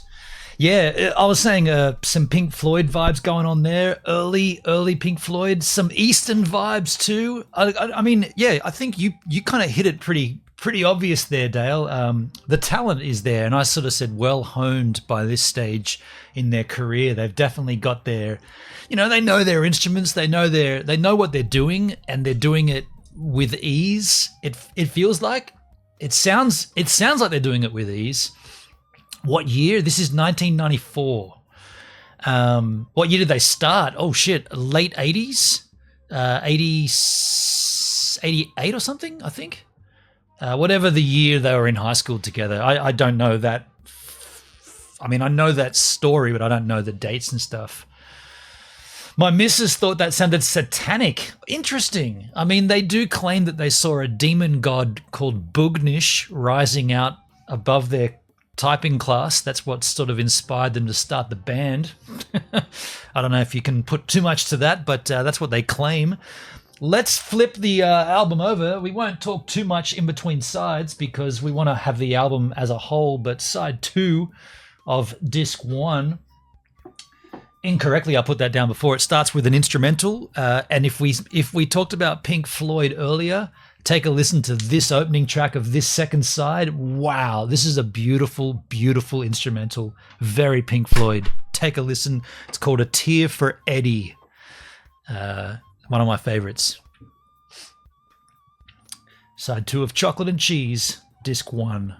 Yeah, I was saying some Pink Floyd vibes going on there. Early Pink Floyd. Some Eastern vibes too. I mean, yeah, I think you kind of hit it pretty obvious there, Dale. The talent is there, and I sort of said well honed by this stage in their career. They've definitely got their, they know their instruments, they know what they're doing, and they're doing it with ease. It feels like it sounds like they're doing it with ease. What year? This is 1994. What year did they start? Oh shit, late 80s, 88 or something, I think. Whatever the year they were in high school together. I don't know that. I mean, I know that story, but I don't know the dates and stuff. My missus thought that sounded satanic. Interesting. I mean, they do claim that they saw a demon god called Bugnish rising out above their typing class. That's what sort of inspired them to start the band. I don't know if you can put too much to that, but that's what they claim. Let's flip the album over. We won't talk too much in between sides because we want to have the album as a whole, but side 2 of disc 1, incorrectly I put that down before. It starts with an instrumental, and if we talked about Pink Floyd earlier, take a listen to this opening track of this second side. Wow, this is a beautiful, beautiful instrumental. Very Pink Floyd. Take a listen. It's called A Tear for Eddie. One of my favorites. Side 2 of Chocolate and Cheese, disc 1.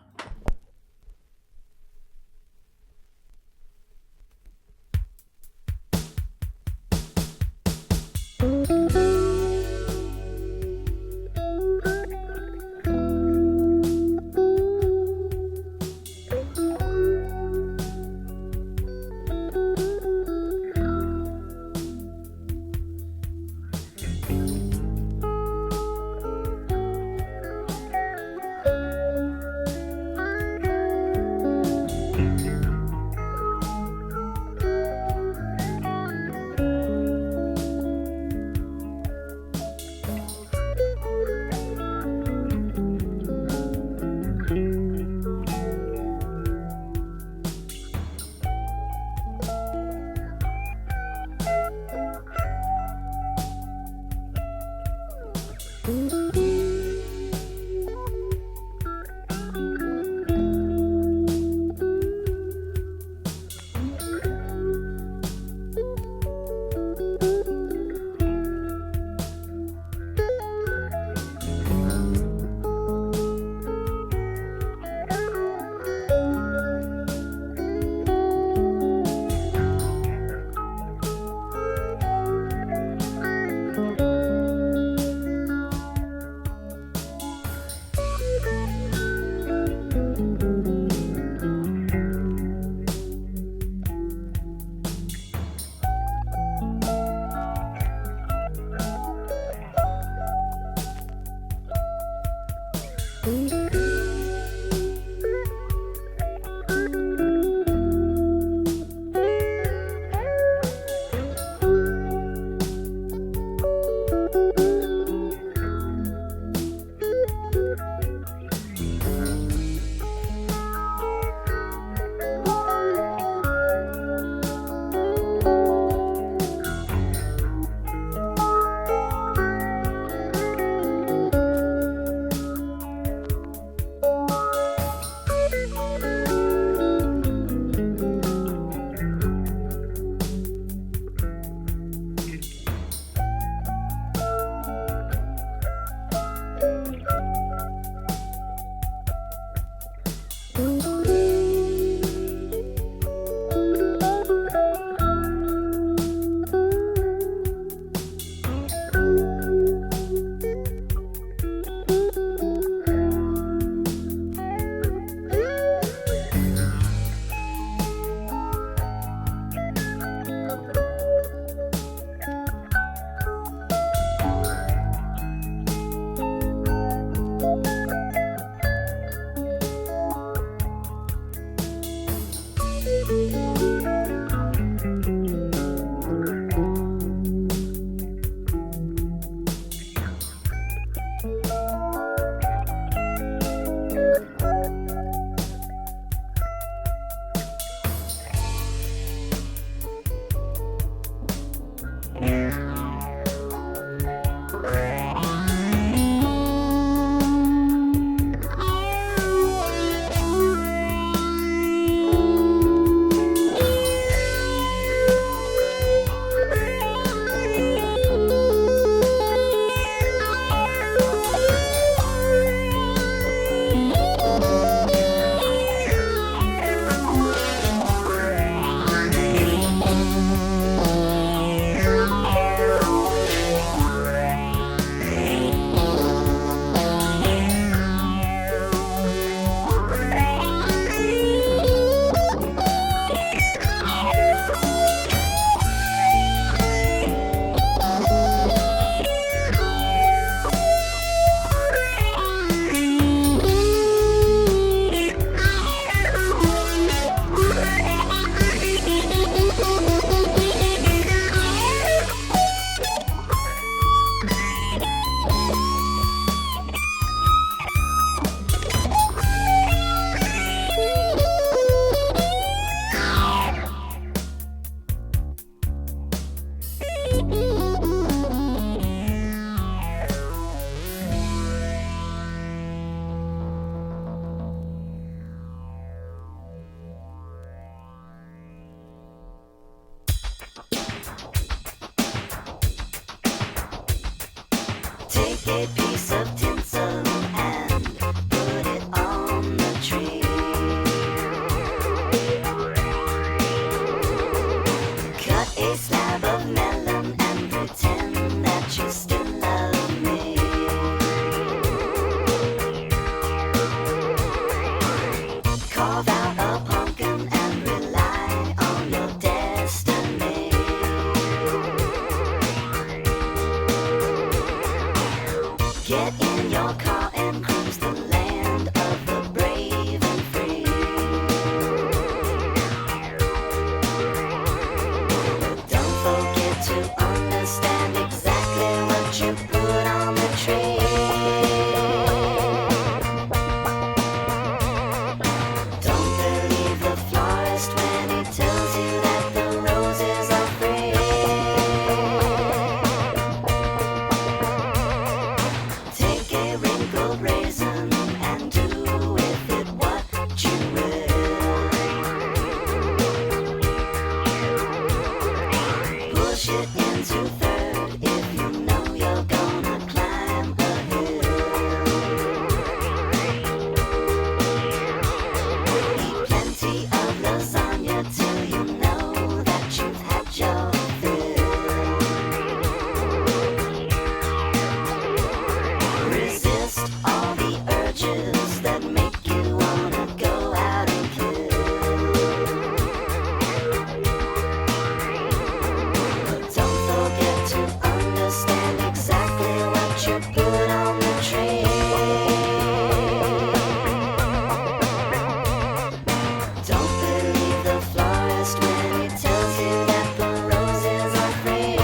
a piece of tinsel and put it on the tree. Cut a slab of melon and pretend that you still love me. Carve out a pumpkin and rely on your destiny. Get in your car and cruise the land of the brave and free. But don't forget to understand exactly what you put on the tree. Don't believe the florist when he tells you that the roses are free. Take a wrinkled raisin and do with it what you will. Push it into third if you know you're gonna climb a hill. Eat plenty of lasagna till you know that you've had your fill. Resist all the urges that make you wanna go out and kill. But don't forget to understand exactly what you put on the tree. Don't believe the florist when he tells you that the roses are free.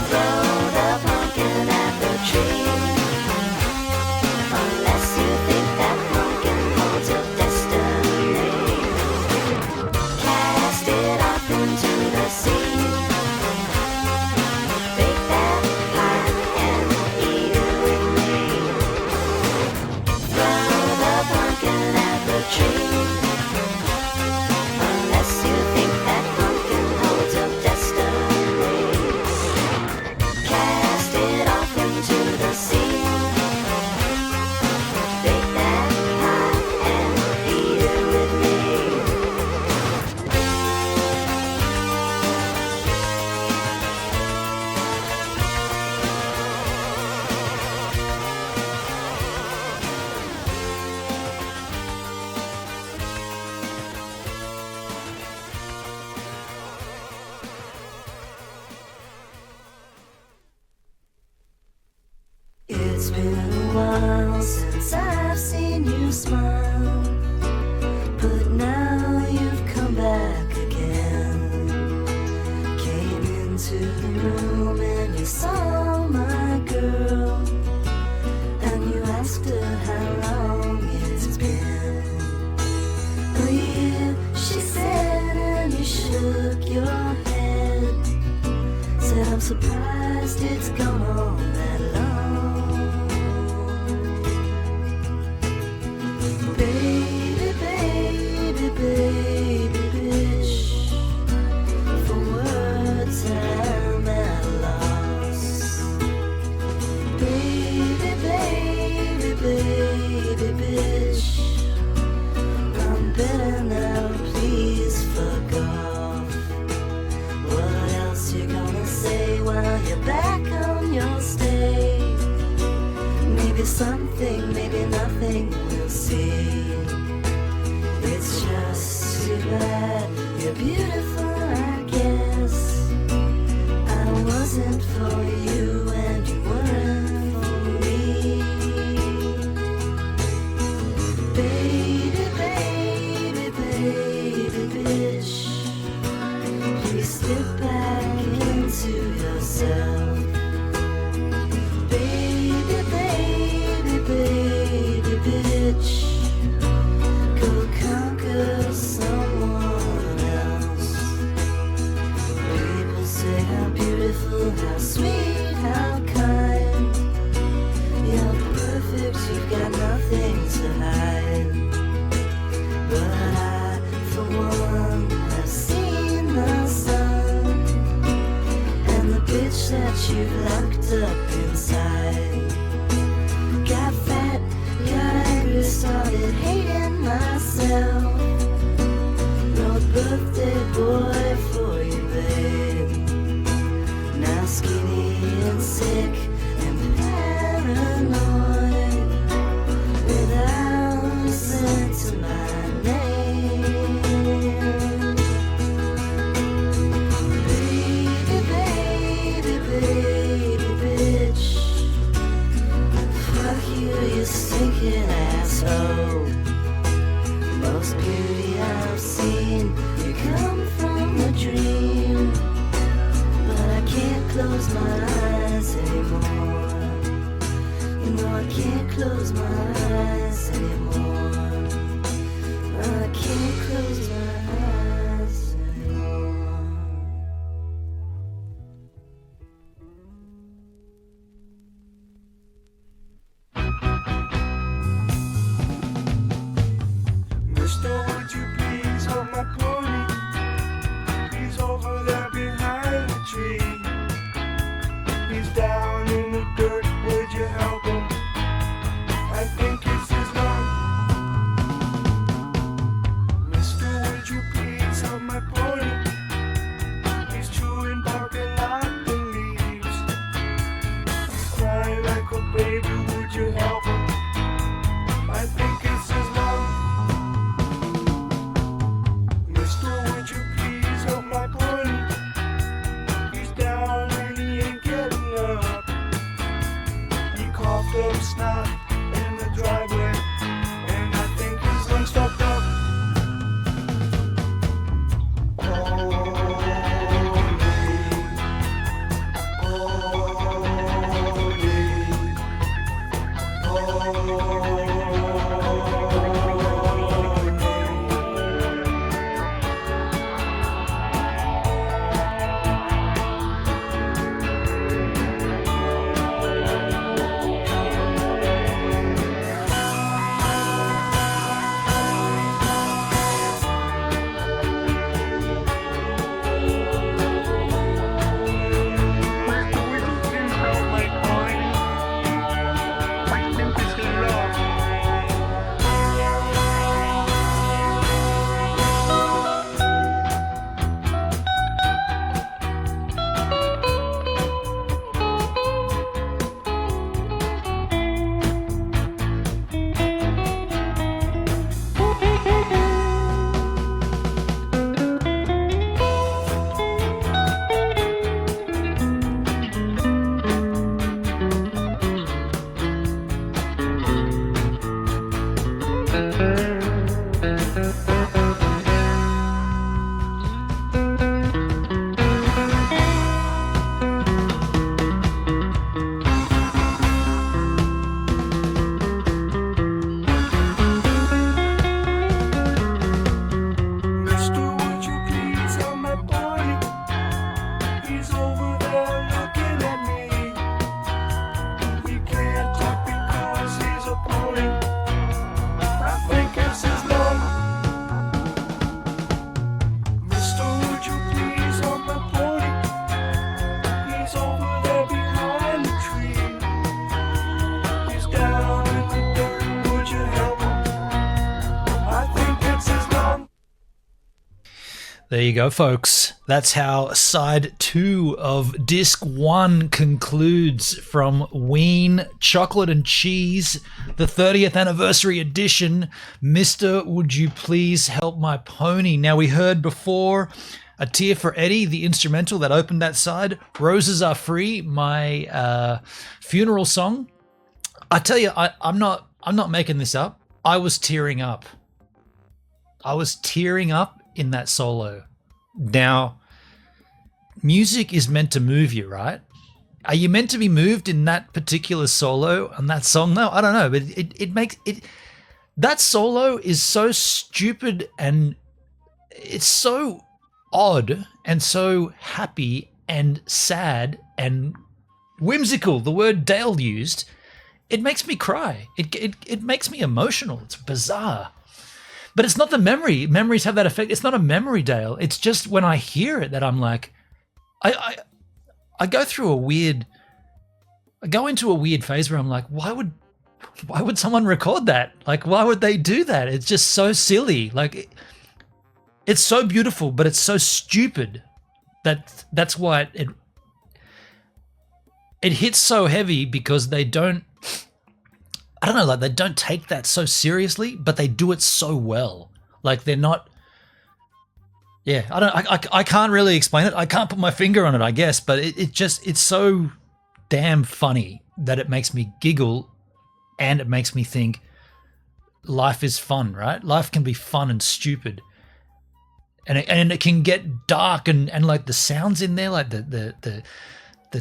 Throw the pumpkin at the tree. Unless you think that pumpkin holds your destiny. Cast it off into the sea. Bake that pie and eat it with me. Throw the pumpkin at the tree. Unless you think that pumpkin holds your destiny. Cast it off into the sea. Bake that pie and eat it with me. It's been a while since I've seen you smile, but now you've come back again. Came into the room and you saw my girl, and you asked her how long it's been. A year, she said, and you shook your head. Said, I'm surprised it's gone on that long. Baby, baby bitch. For words I'm at a loss. Baby, baby, baby bitch. I'm better now, please fuck off. What else you gonna say while you're back on your stay? Maybe something, maybe nothing, we'll see. It's just too bad you're beautiful, I guess. I wasn't for you and you weren't for me. Baby, baby, baby bitch. Please slip back into yourself. Baby, baby, baby bitch. Go conquer someone else. People say how beautiful, how sweet, how kind. You're perfect, you've got nothing to hide. But I, for one, have seen the sun and the bitch that you've locked up inside. Got fat, got angry, started hating myself. Wrote birthday boy for you, babe. Now skinny and sick and paranoid, without a cent to my name. Baby, baby, baby bitch. Fuck you, you stinking asshole. Most beauty I've seen, you come from a dream. But I can't close my eyes anymore. No, I can't close my eyes anymore. I can't close my eyes anymore. Mister, would you please hold my pony? He's over there behind the tree. He's down in the dirt, would you help him? I think it's his love. Mister, would you please hold my pony? He's chewing bark and lopping leaves. He's crying like a baby, would you help him? I think it's his love. Mister, would you please help my pony? He's down and he ain't getting up. He coughed up snot in the driveway, and I think his lungs stopped up. There you go, folks. That's how side 2 of disc 1 concludes from WEEN Chocolate and Cheese, the 30th anniversary edition. Mr. Would You Please Help My Pony? Now, we heard before A Tear for Eddie, the instrumental that opened that side. Roses Are Free, my funeral song. I tell you, I'm not making this up. I was tearing up. I was tearing up in that solo. Now, music is meant to move you, right? Are you meant to be moved in that particular solo on that song? No, I don't know, but it makes it. That solo is so stupid and it's so odd and so happy and sad and whimsical. The word Dale used, it makes me cry. It makes me emotional. It's bizarre. But it's not the memory. Memories have that effect. It's not a memory, Dale. It's just when I hear it that I'm like, I go through a weird, I go into a weird phase where I'm like, why would someone record that? Like, why would they do that? It's just so silly. Like, it's so beautiful, but it's so stupid. That's why it hits so heavy, because they don't. I don't know, like they don't take that so seriously, but they do it so well. Like they're not. Yeah, I can't really explain it. I can't put my finger on it, I guess, but it's so damn funny that it makes me giggle, and it makes me think life is fun, right? Life can be fun and stupid. And it can get dark and like the sounds in there, like the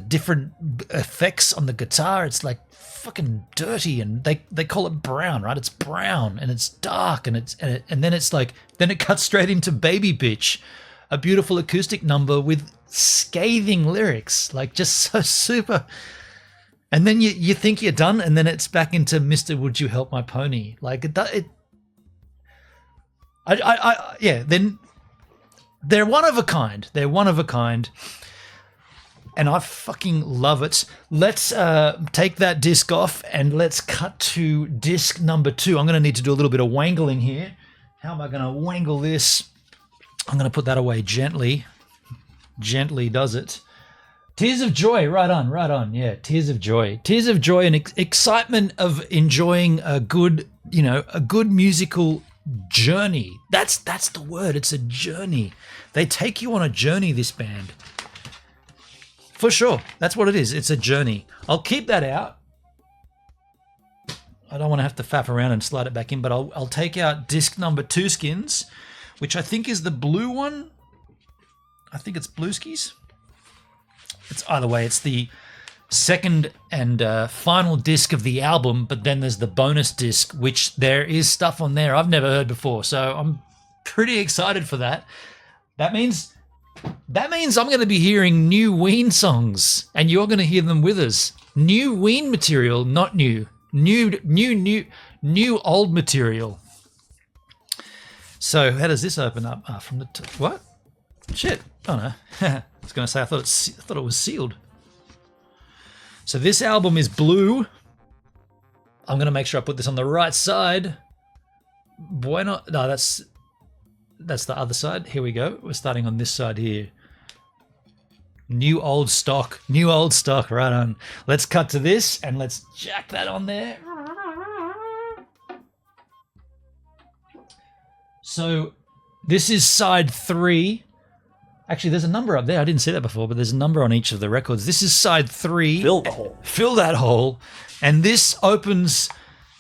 different effects on the guitar, it's like fucking dirty, and they call it brown, right? It's brown and it's dark, and then it's like, then it cuts straight into Baby Bitch, a beautiful acoustic number with scathing lyrics, like just so super. And then you think you're done, and then it's back into Mr. Would You Help My Pony? Like yeah. Then they're one of a kind. They're one of a kind. And I fucking love it. Let's take that disc off and let's cut to disc number 2. I'm going to need to do a little bit of wangling here. How am I going to wangle this? I'm going to put that away gently. Gently does it. Tears of Joy, right on. Yeah, Tears of Joy. Tears of Joy and excitement of enjoying a good, a good musical journey. That's the word. It's a journey. They take you on a journey, this band. For sure. That's what it is. It's a journey. I'll keep that out. I don't want to have to faff around and slide it back in, but I'll take out disc number 2 skins, which I think is the blue one. I think it's Blue Skis. It's either way. It's the second and final disc of the album, but then there's the bonus disc, which there is stuff on there I've never heard before. So I'm pretty excited for that. That means I'm going to be hearing new WEEN songs, and you're going to hear them with us. New WEEN material, not new. New old material. So how does this open up? From the what? Shit. Oh no. I was going to say I thought it was sealed. So this album is blue. I'm going to make sure I put this on the right side. No, that's the other side. Here we go. We're starting on this side here. New old stock, right on. Let's cut to this and let's jack that on there. So this is side 3. Actually, there's a number up there. I didn't see that before, but there's a number on each of the records. This is side 3. Fill the hole. Fill that hole. And this opens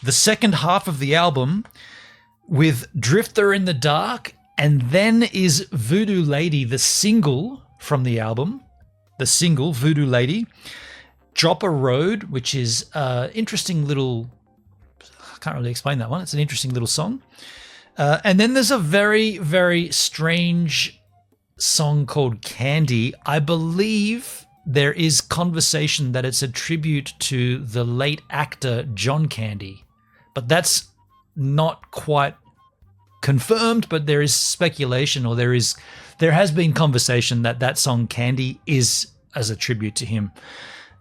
the second half of the album with Drifter in the Dark, and then is Voodoo Lady, the single from the album. The single, Voodoo Lady. Drop a Road, which is an interesting little... I can't really explain that one. It's an interesting little song. And then there's a very, very strange song called Candy. I believe there is conversation that it's a tribute to the late actor John Candy. But that's not quite confirmed, but there is speculation, or there has been conversation that song Candy is as a tribute to him.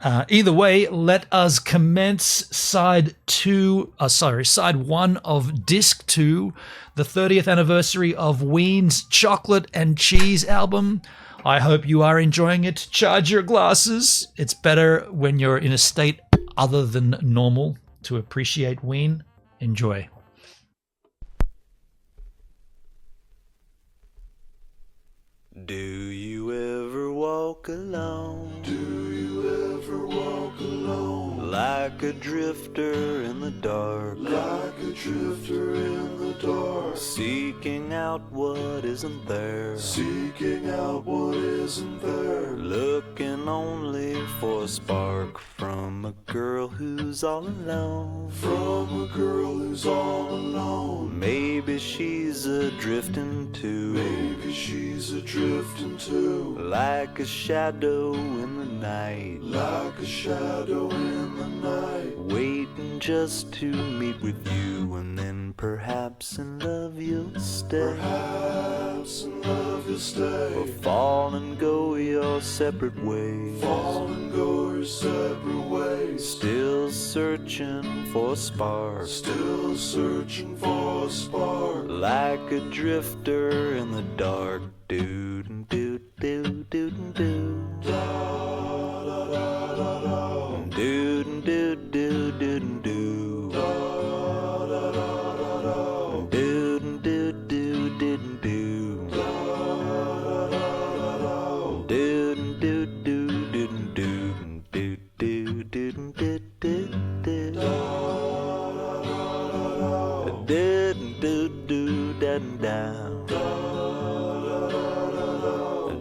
Either way, let us commence side 1 of disc 2, the 30th anniversary of Ween's Chocolate and Cheese album. I hope you are enjoying it. Charge your glasses. It's better when you're in a state other than normal to appreciate Ween. Enjoy. Do you ever walk alone? Do you ever walk alone? Like a drifter in the dark, Like a drifter in the dark, seeking out what isn't there, seeking out what isn't there, looking only for a spark from a girl who's all alone. from a girl who's all alone. Maybe she's a drifting too, Maybe she's a drifting too, like a shadow in the night, like a shadow in the night, waiting just to meet with you, and then perhaps in love you'll stay. perhaps in love you'll Or stay, fall and go your separate ways, fall and go your separate ways, still searching for a spark, still searching for a spark, like a drifter in the dark. Doo doo doo doo doo. da da da da da, Doo doo doo doo doo. da da da da da, Doo doo doo doo doo. da da da da, Doo doo doo doo doo. Doo doo doo doo doo doo. Doo doo doo da da.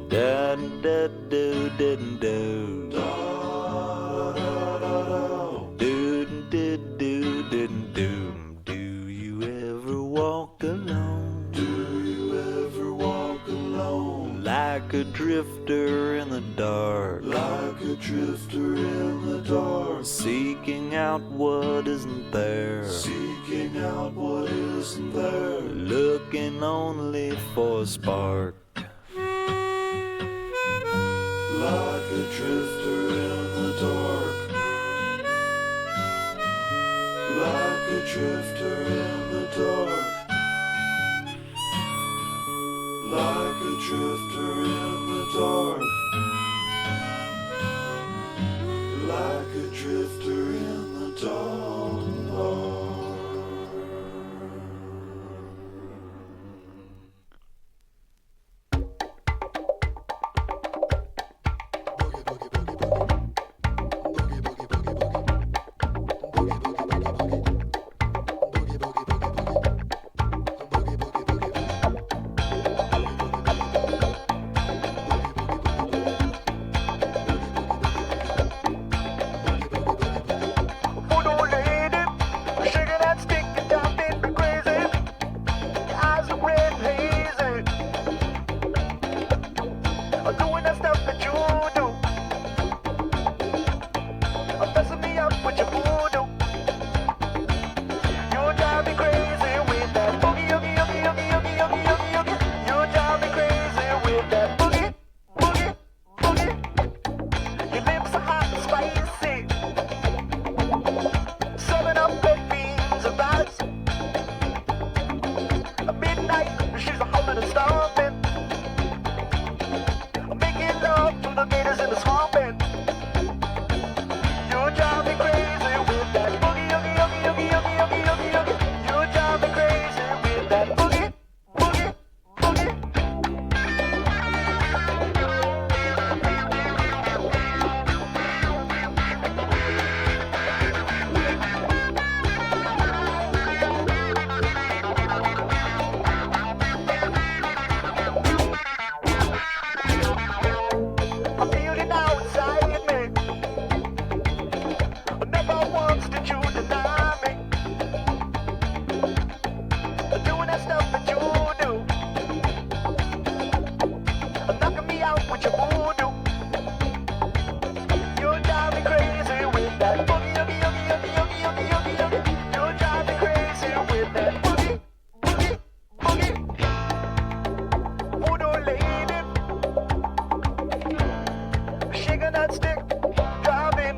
Da da do do do. Do do do do do. Do you ever walk alone? Do you ever walk alone? Like a drifter in the dark, Like a drifter in the dark, seeking out what isn't there, seeking out what isn't there, looking only for a spark. like a drifter in the dark, like a drifter in the dark, like a drifter in the dark, like a drifter in the dark. That stick, driving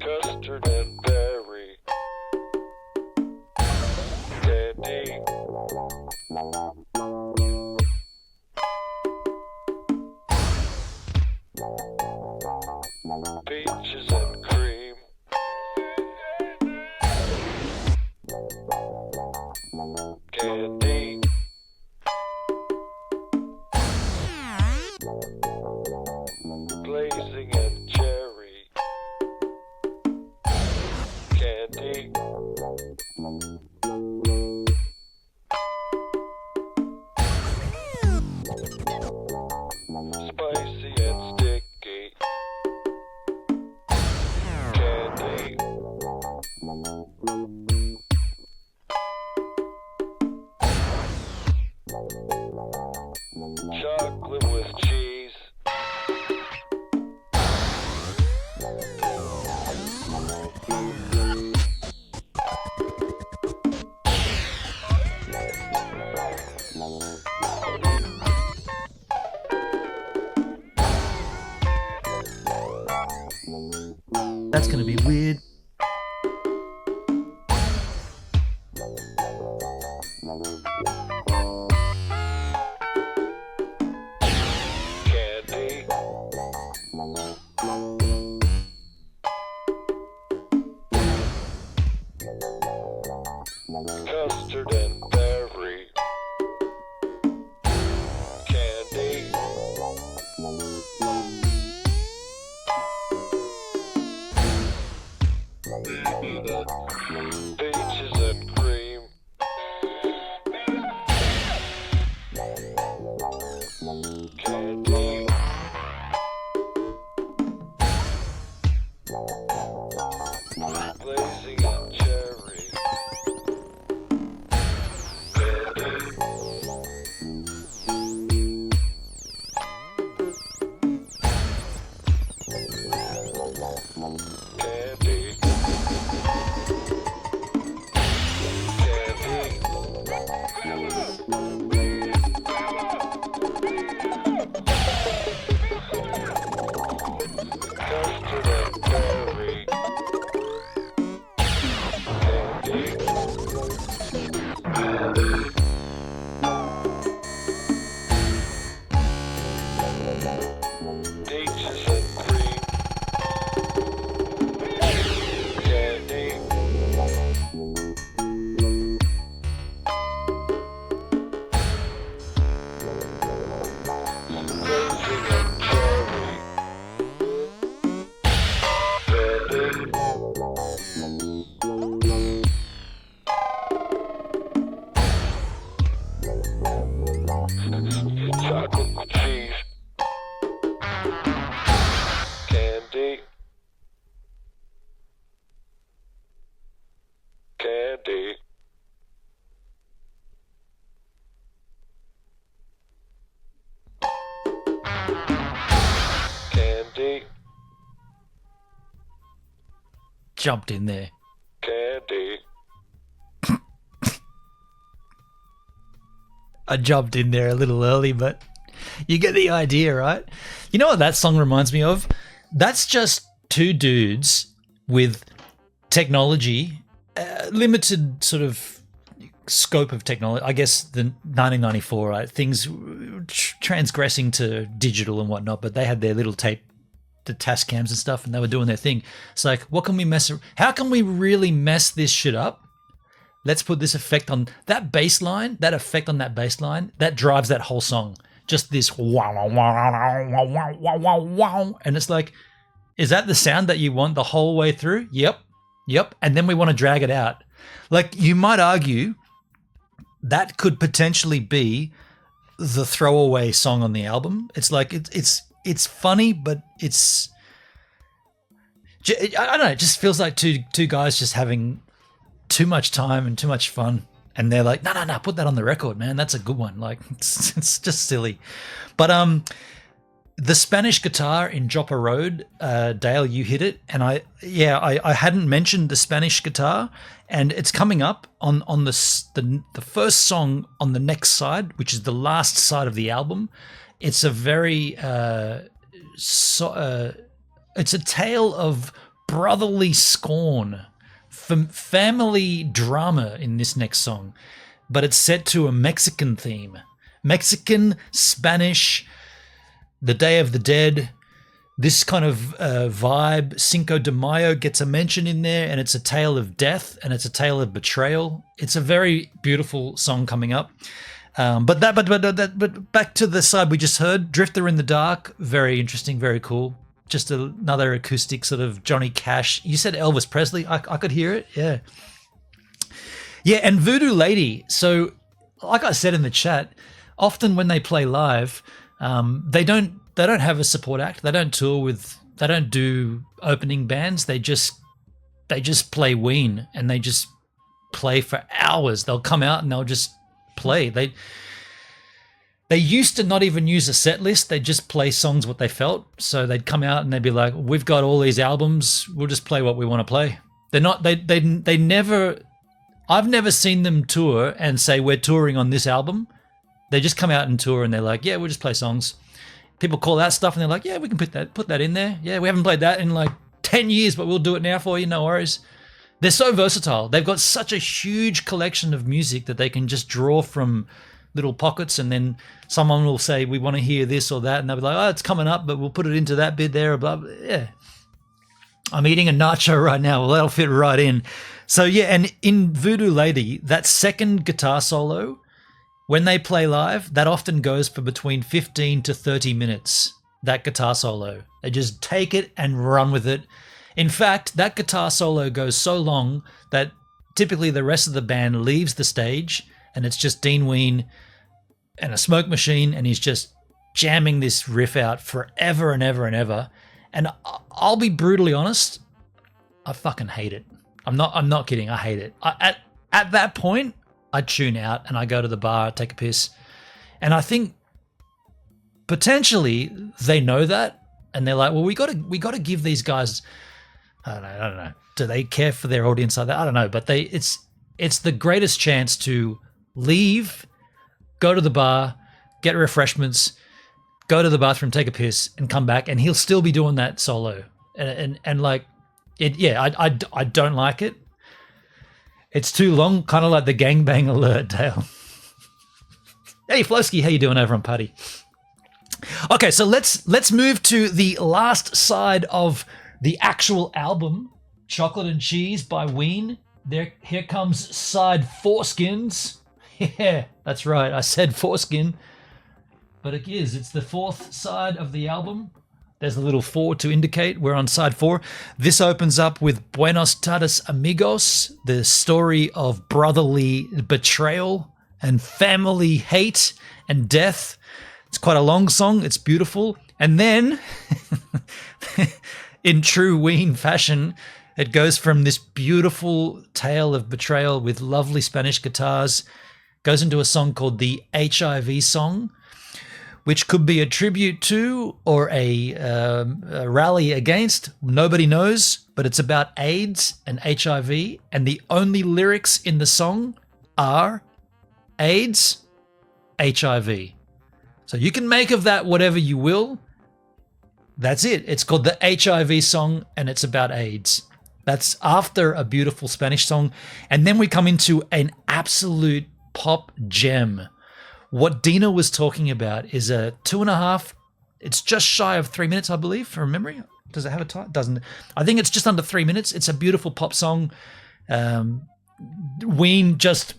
Custard and berry. Candy. Peaches and cream. Candy. Glazing and cherry. Candy. Spicy and sticky. Candy. Chocolate with cheese. That's going to be weird. Candy. Custard and berry. Candy. Peaches and cream. Candy. Glazing and cherry. Candy. Custard and berry. Peaches and cream. Candy. Glazing and cherry. Candy. Chocolate with cheese. Candy. Candy. Candy. Jumped in there. Candy. I jumped in there a little early, but you get the idea, right? You know what that song reminds me of? That's just two dudes with technology, limited sort of scope of technology. I guess the 1994, right? Things transgressing to digital and whatnot, but they had their little tape, the task cams and stuff, and they were doing their thing. It's like, what can we how can we really mess this shit up? Let's put this effect on that bass line, that effect on that bass line, that drives that whole song. Just this wow, wow, wow, wow, wow, wow, wow, wow. And it's like, is that the sound that you want the whole way through? Yep. And then we want to drag it out. Like, you might argue that could potentially be the throwaway song on the album. It's like, it's funny, but it's, I don't know, it just feels like two guys just having too much time and too much fun, and they're like, no, put that on the record, man, that's a good one. Like, it's just silly. But the Spanish guitar in Joppa Road, Dale, you hit it, and I hadn't mentioned the Spanish guitar, and it's coming up on the first song on the next side, which is the last side of the album. It's a very It's a tale of brotherly scorn, family drama in this next song, but it's set to a Mexican theme. Mexican, Spanish, the Day of the Dead, this kind of vibe. Cinco de Mayo gets a mention in there, and it's a tale of death and it's a tale of betrayal. It's a very beautiful song coming up. But back to the side we just heard, Drifter in the Dark, very interesting, very cool. Just another acoustic sort of Johnny Cash. You said Elvis Presley. I could hear it. Yeah. Yeah, and Voodoo Lady. So, like I said in the chat, often when they play live, they don't have a support act. They don't tour with. They don't do opening bands. They just play WEEN, and they just play for hours. They'll come out and they'll just play. They used to not even use a set list. They'd just play songs what they felt. So they'd come out and they'd be like, "We've got all these albums. We'll just play what we want to play." They're not. They never. I've never seen them tour and say we're touring on this album. They just come out and tour and they're like, "Yeah, we'll just play songs." People call that stuff and they're like, "Yeah, we can put that in there. Yeah, we haven't played that in like 10 years, but we'll do it now for you. No worries." They're so versatile. They've got such a huge collection of music that they can just draw from little pockets, and then someone will say, "We want to hear this or that," and they'll be like, "Oh, it's coming up, but we'll put it into that bit there," blah, blah. Yeah. I'm eating a nacho right now. Well, that'll fit right in. So yeah, and in Voodoo Lady, that second guitar solo, when they play live, that often goes for between 15 to 30 minutes, that guitar solo. They just take it and run with it. In fact, that guitar solo goes so long that typically the rest of the band leaves the stage and it's just Dean Ween and a smoke machine, and he's just jamming this riff out forever and ever and ever. And I'll be brutally honest, I fucking hate it. I'm not kidding. I hate it. At that point, I tune out and I go to the bar, take a piss. And I think potentially they know that, and they're like, "Well, we got to give these guys." I don't know. Do they care for their audience like that? I don't know. But it's the greatest chance to leave, go to the bar, get refreshments, go to the bathroom, take a piss, and come back, and he'll still be doing that solo. And like it, yeah, I don't like it. It's too long, kind of like the gangbang alert, Dale. Hey, Flosky, how you doing over on Putty? Okay, so let's move to the last side of the actual album, Chocolate and Cheese by WEEN. Here comes side Foreskins. Yeah, that's right. I said foreskin. But it is. It's the fourth side of the album. There's a little 4 to indicate we're on side 4. This opens up with Buenos Tardes Amigos, the story of brotherly betrayal and family hate and death. It's quite a long song. It's beautiful. And then, in true WEEN fashion, it goes from this beautiful tale of betrayal with lovely Spanish guitars, goes into a song called the HIV Song, which could be a tribute to or a rally against. Nobody knows, but it's about AIDS and HIV, and the only lyrics in the song are AIDS, HIV. So you can make of that whatever you will. That's it. It's called the HIV Song, and it's about AIDS. That's after a beautiful Spanish song. And then we come into an absolute pop gem. What Dina was talking about is a 2.5, it's just shy of 3 minutes, I believe, from memory. Does it have a time? Doesn't. I think it's just under 3 minutes. It's a beautiful pop song. WEEN just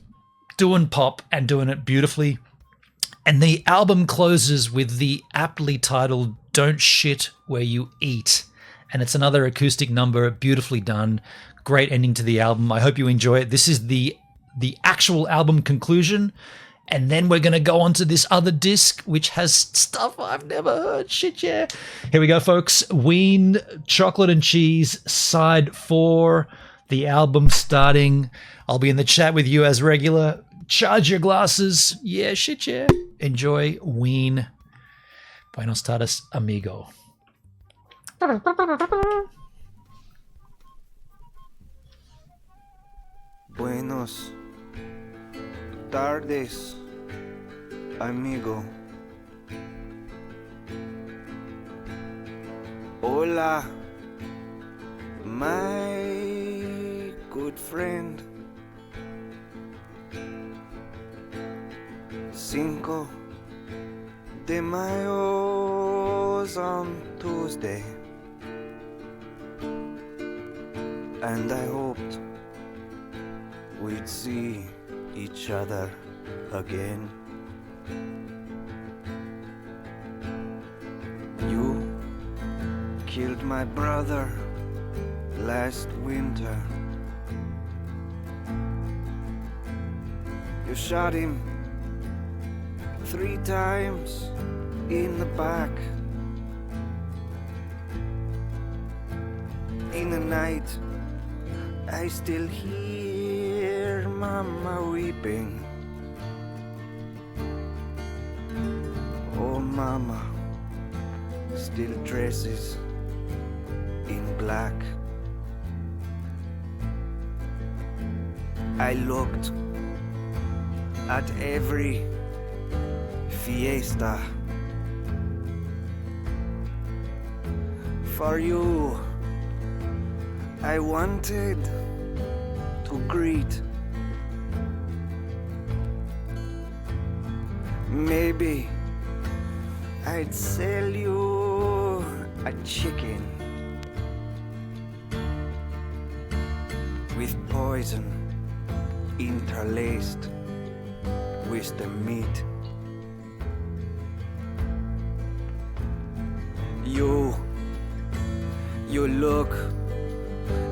doing pop and doing it beautifully. And the album closes with the aptly titled Don't Shit Where You Eat. And it's another acoustic number, beautifully done. Great ending to the album. I hope you enjoy it. This is the actual album conclusion. And then we're going to go on to this other disc, which has stuff I've never heard. Shit, yeah. Here we go, folks. WEEN, Chocolate and Cheese, side 4. The album starting. I'll be in the chat with you as regular. Charge your glasses. Yeah, shit, yeah. Enjoy WEEN. Buenos tardes, amigo. Buenos tardes, amigo. Hola, my good friend. Cinco de Mayo's on Tuesday, and I hoped we'd see each other again. You killed my brother last winter. You shot him 3 times in the back. In the night, I still hear Mama weeping. Oh, Mama still dresses in black. I looked at every fiesta for you. I wanted to greet. Maybe I'd sell you a chicken with poison interlaced with the meat. You look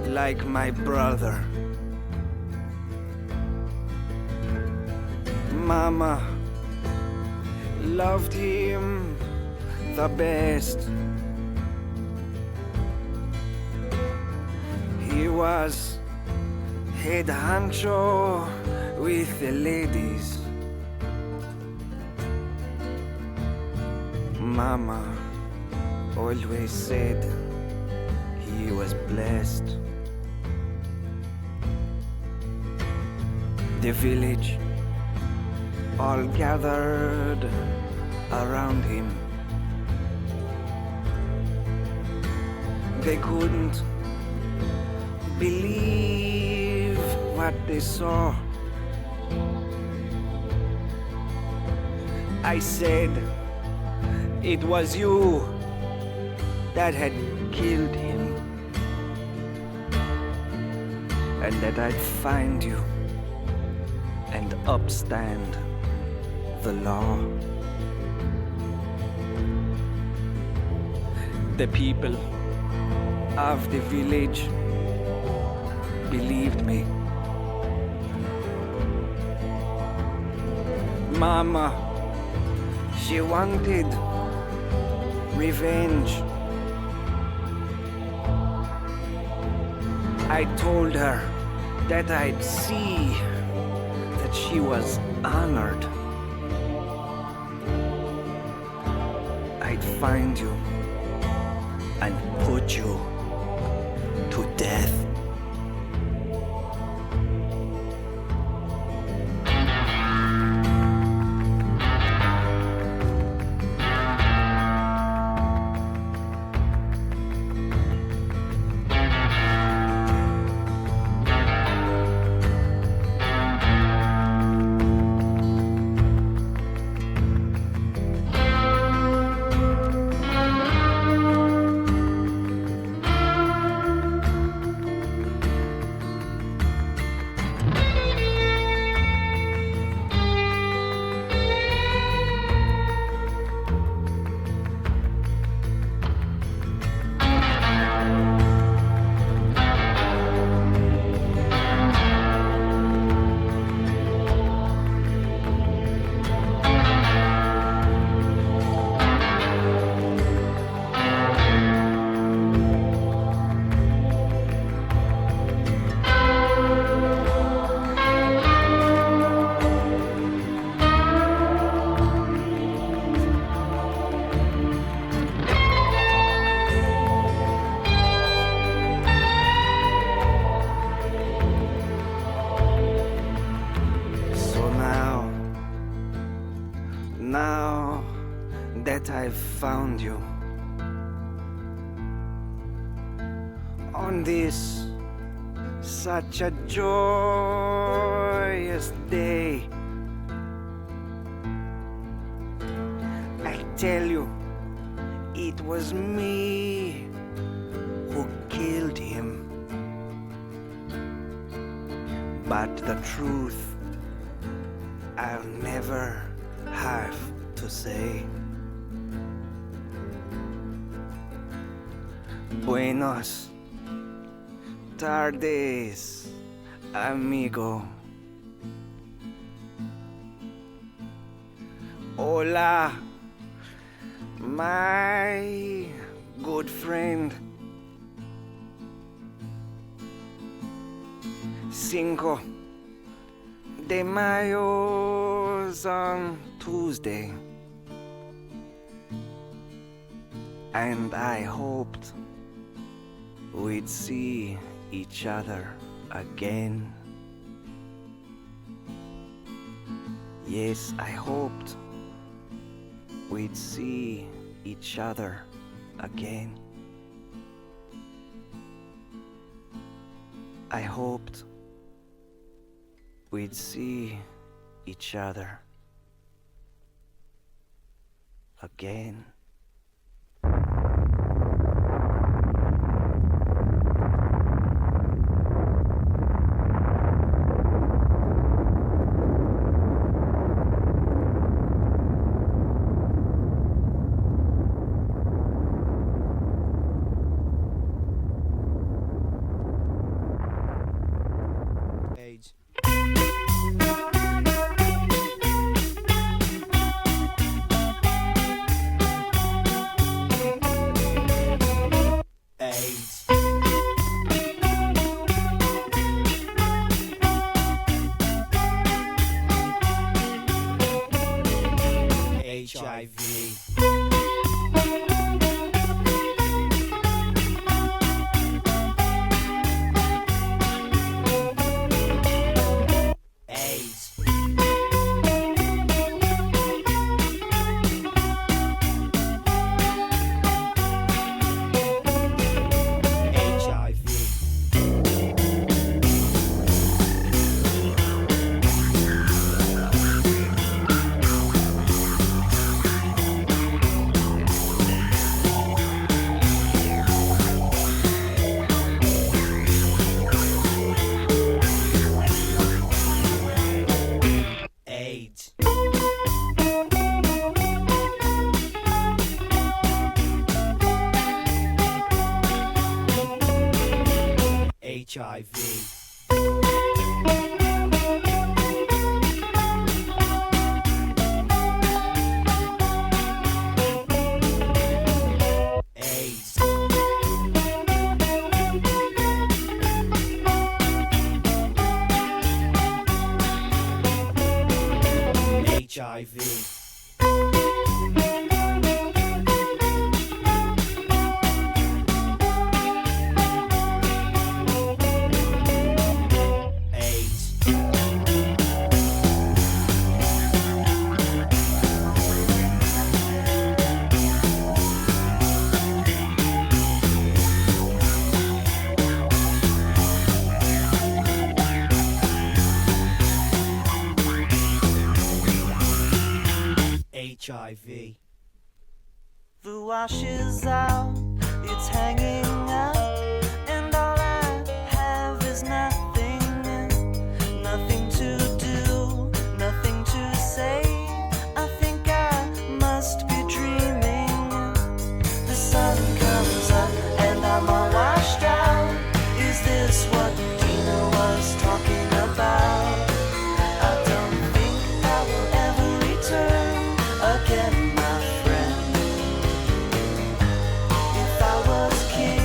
like my brother. Mama loved him the best. He was head honcho with the ladies. Mama always said he was blessed. The village all gathered around him. They couldn't believe what they saw. I said it was you that had killed him, and that I'd find you and upstand the law. The people of the village believed me. Mama, she wanted revenge. I told her that I'd see that she was honored. I'd find you and put you to death. On this such a joyous day, I tell you, it was me who killed him. But the truth I'll never have to say. Buenos tardes, amigo. Hola, my good friend. Cinco de Mayo's on Tuesday, and I hoped we'd see each other again. Yes, I hoped we'd see each other again. I hoped we'd see each other again. HIV. The wash is out, it's hanging out, and all I have is nothing, nothing to do, nothing to say. I think I must be dreaming. The sun comes up and I'm all washed out. Is this what Dina was talking about? I don't think I will ever return again, my friend. If I was king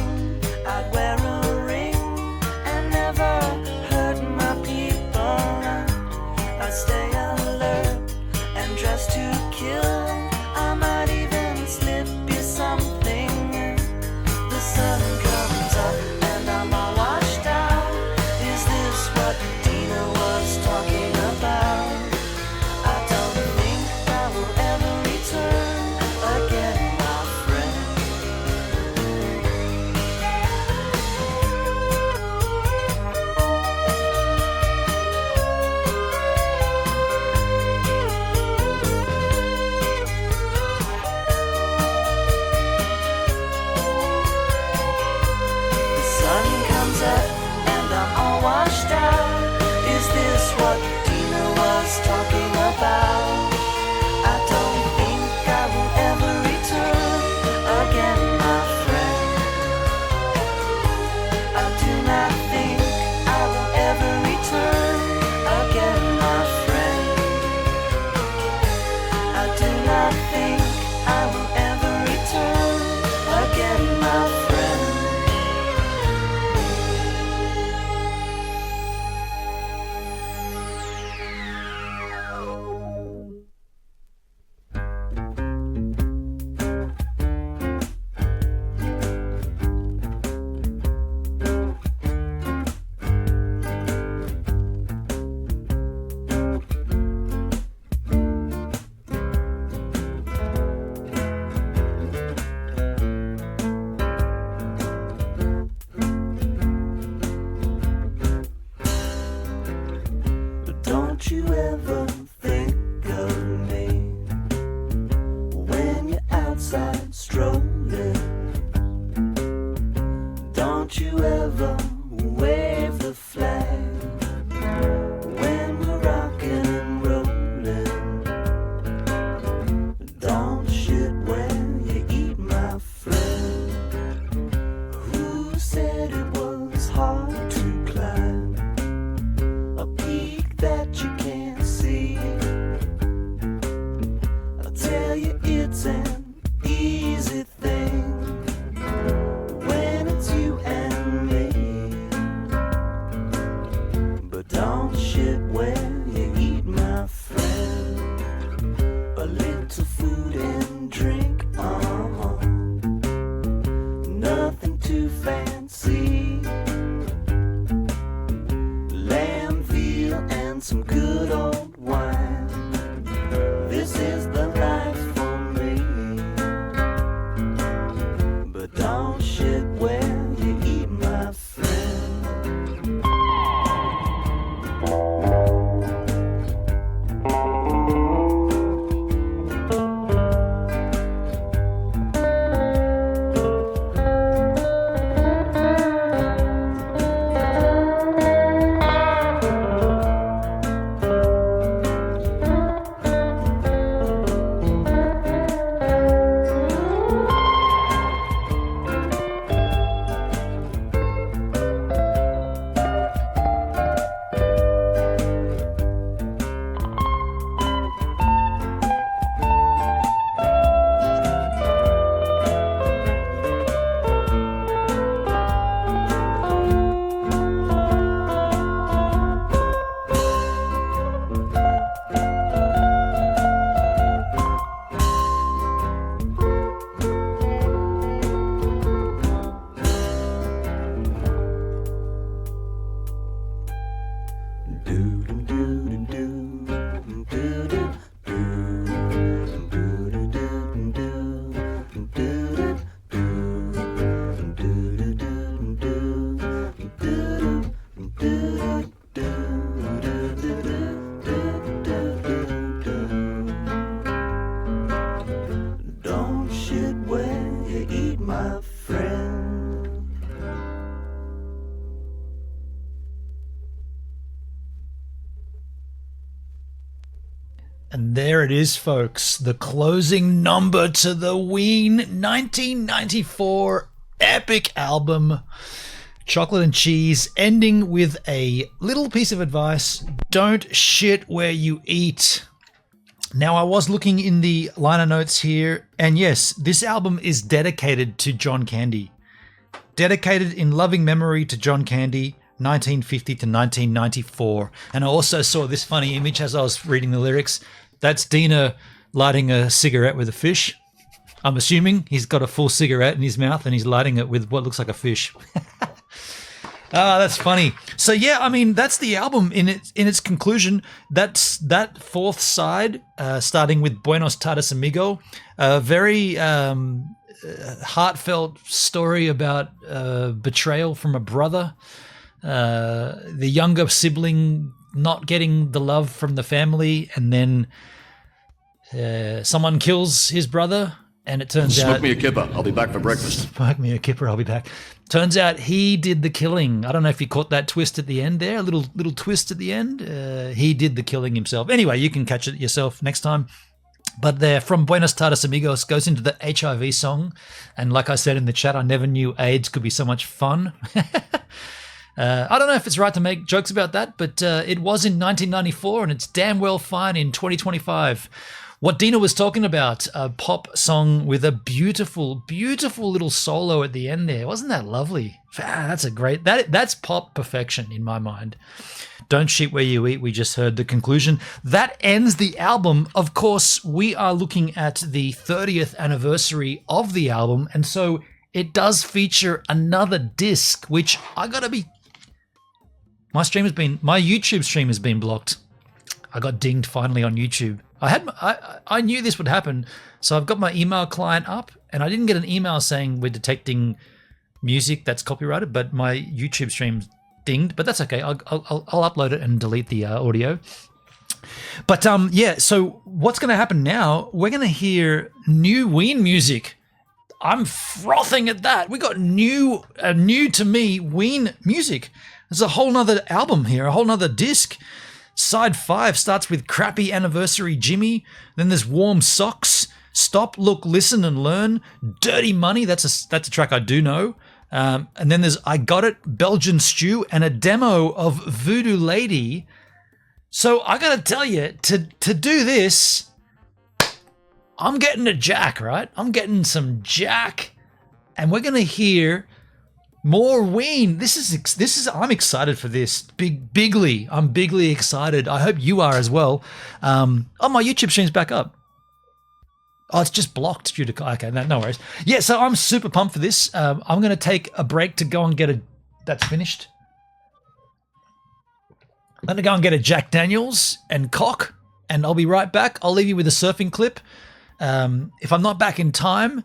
I do not think I will ever return again, my friend. I do not think I will ever return again, my friend. Don't you ever think of me when you're outside strolling. Don't you ever wave the flag when we're rocking and rolling. Don't shit when you eat, my friend. Who said it was hard to climb a peak that you can't see? I'll tell you it's an easy thing when it's you and me. But don't shit where you eat, my friend. A little food and drink, nothing too fancy. Lamb, veal, and some good old wine. This is the life for me. But don't shit where you eat, my friend. Don't shit where you eat, my friend. And there it is, folks. The closing number to the WEEN 1994 epic album, Chocolate and Cheese, ending with a little piece of advice: don't shit where you eat. Now, I was looking in the liner notes here, and yes, this album is dedicated to John Candy. Dedicated in loving memory to John Candy, 1950 to 1994. And I also saw this funny image as I was reading the lyrics. That's Dina lighting a cigarette with a fish. I'm assuming he's got a full cigarette in his mouth and he's lighting it with what looks like a fish. Ah, that's funny. So yeah, I mean, that's the album in its conclusion. That's that fourth side, starting with Buenos Tardes Amigo, a very heartfelt story about betrayal from a brother, the younger sibling not getting the love from the family, and then someone kills his brother, and it turns out... Smoke me a kippa. I'll be back for breakfast. Smoke me a kipper, I'll be back. Turns out he did the killing. I don't know if you caught that twist at the end there, a little twist at the end. He did the killing himself. Anyway, you can catch it yourself next time. But there, from Buenos Tardes Amigos, goes into the HIV song. And like I said in the chat, I never knew AIDS could be so much fun. I don't know if it's right to make jokes about that, but it was in 1994 and it's damn well fine in 2025. What Dina was talking about, a pop song with a beautiful, beautiful little solo at the end there. Wasn't that lovely? That's a great, that's pop perfection in my mind. Don't Shoot Where You Eat, we just heard the conclusion. That ends the album. Of course, we are looking at the 30th anniversary of the album, and so it does feature another disc, which I gotta be... my YouTube stream has been blocked. I got dinged finally on YouTube. I knew this would happen, so I've got my email client up, and I didn't get an email saying we're detecting music that's copyrighted, but my YouTube stream's dinged. But that's okay. I'll upload it and delete the audio. But yeah. So what's going to happen now? We're going to hear new WEEN music. I'm frothing at that. We got new to me WEEN music. There's a whole nother album here, a whole nother disc. Side 5 starts with Crappy Anniversary Jimmy. Then there's Warm Socks, Stop, Look, Listen and Learn, Dirty Money. That's a track I do know. And then there's I Got It, Belgian Stew, and a demo of Voodoo Lady. So I gotta tell you, to do this, I'm getting a Jack, right? I'm getting some Jack, and we're gonna hear more WEEN. This is. I'm excited for this. Bigly. I'm bigly excited. I hope you are as well. Oh, my YouTube stream's back up. Oh, it's just blocked due to... okay, no worries. Yeah, so I'm super pumped for this. I'm going to take a break to go and get a... that's finished. I'm going to go and get a Jack Daniels and cock, and I'll be right back. I'll leave you with a surfing clip. If I'm not back in time,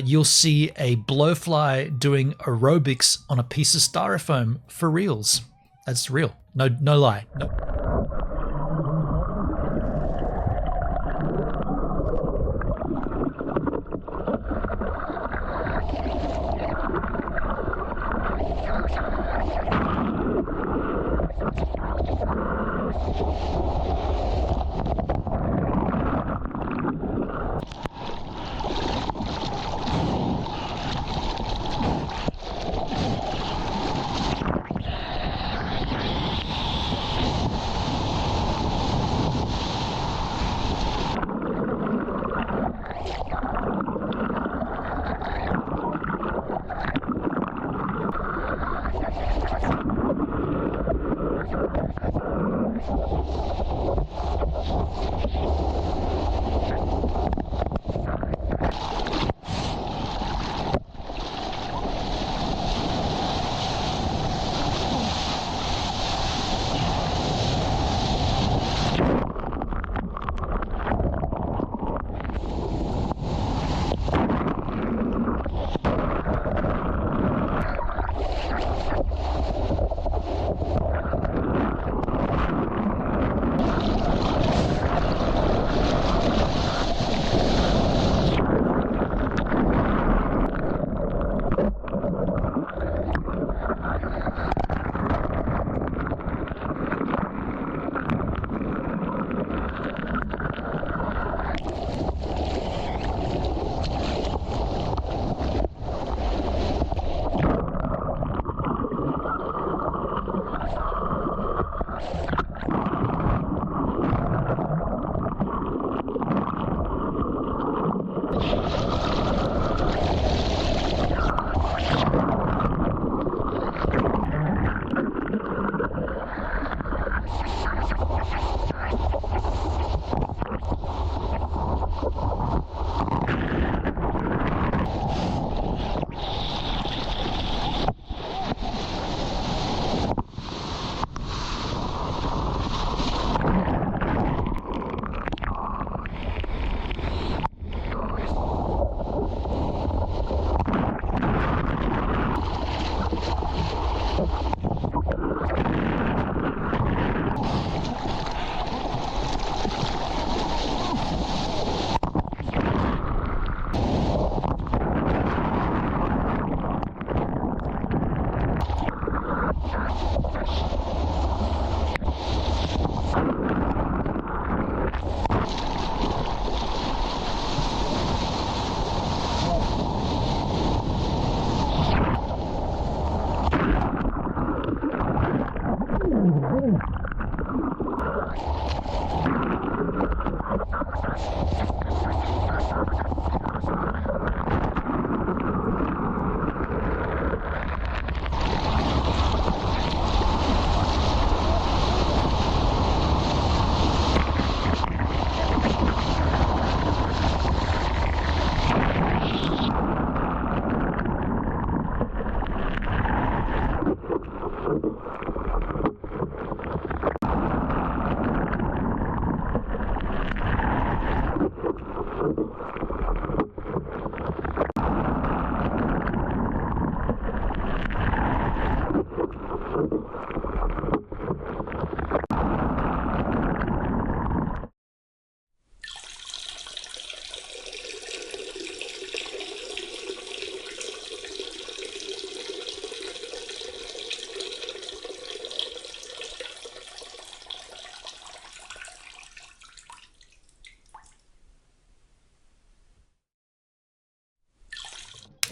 you'll see a blowfly doing aerobics on a piece of styrofoam for reals. That's real. No lie. No.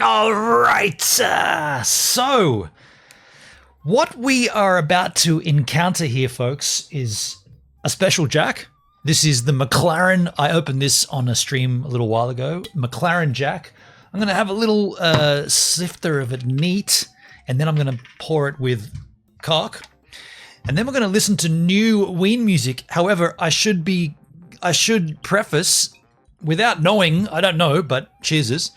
All right. So, what we are about to encounter here, folks, is a special jack. This is the McLaren. I opened this on a stream a little while ago. McLaren jack. I'm going to have a little sifter of it neat, and then I'm going to pour it with cock. And then we're going to listen to new WEEN music. However, I should preface, without knowing, I don't know, but cheers.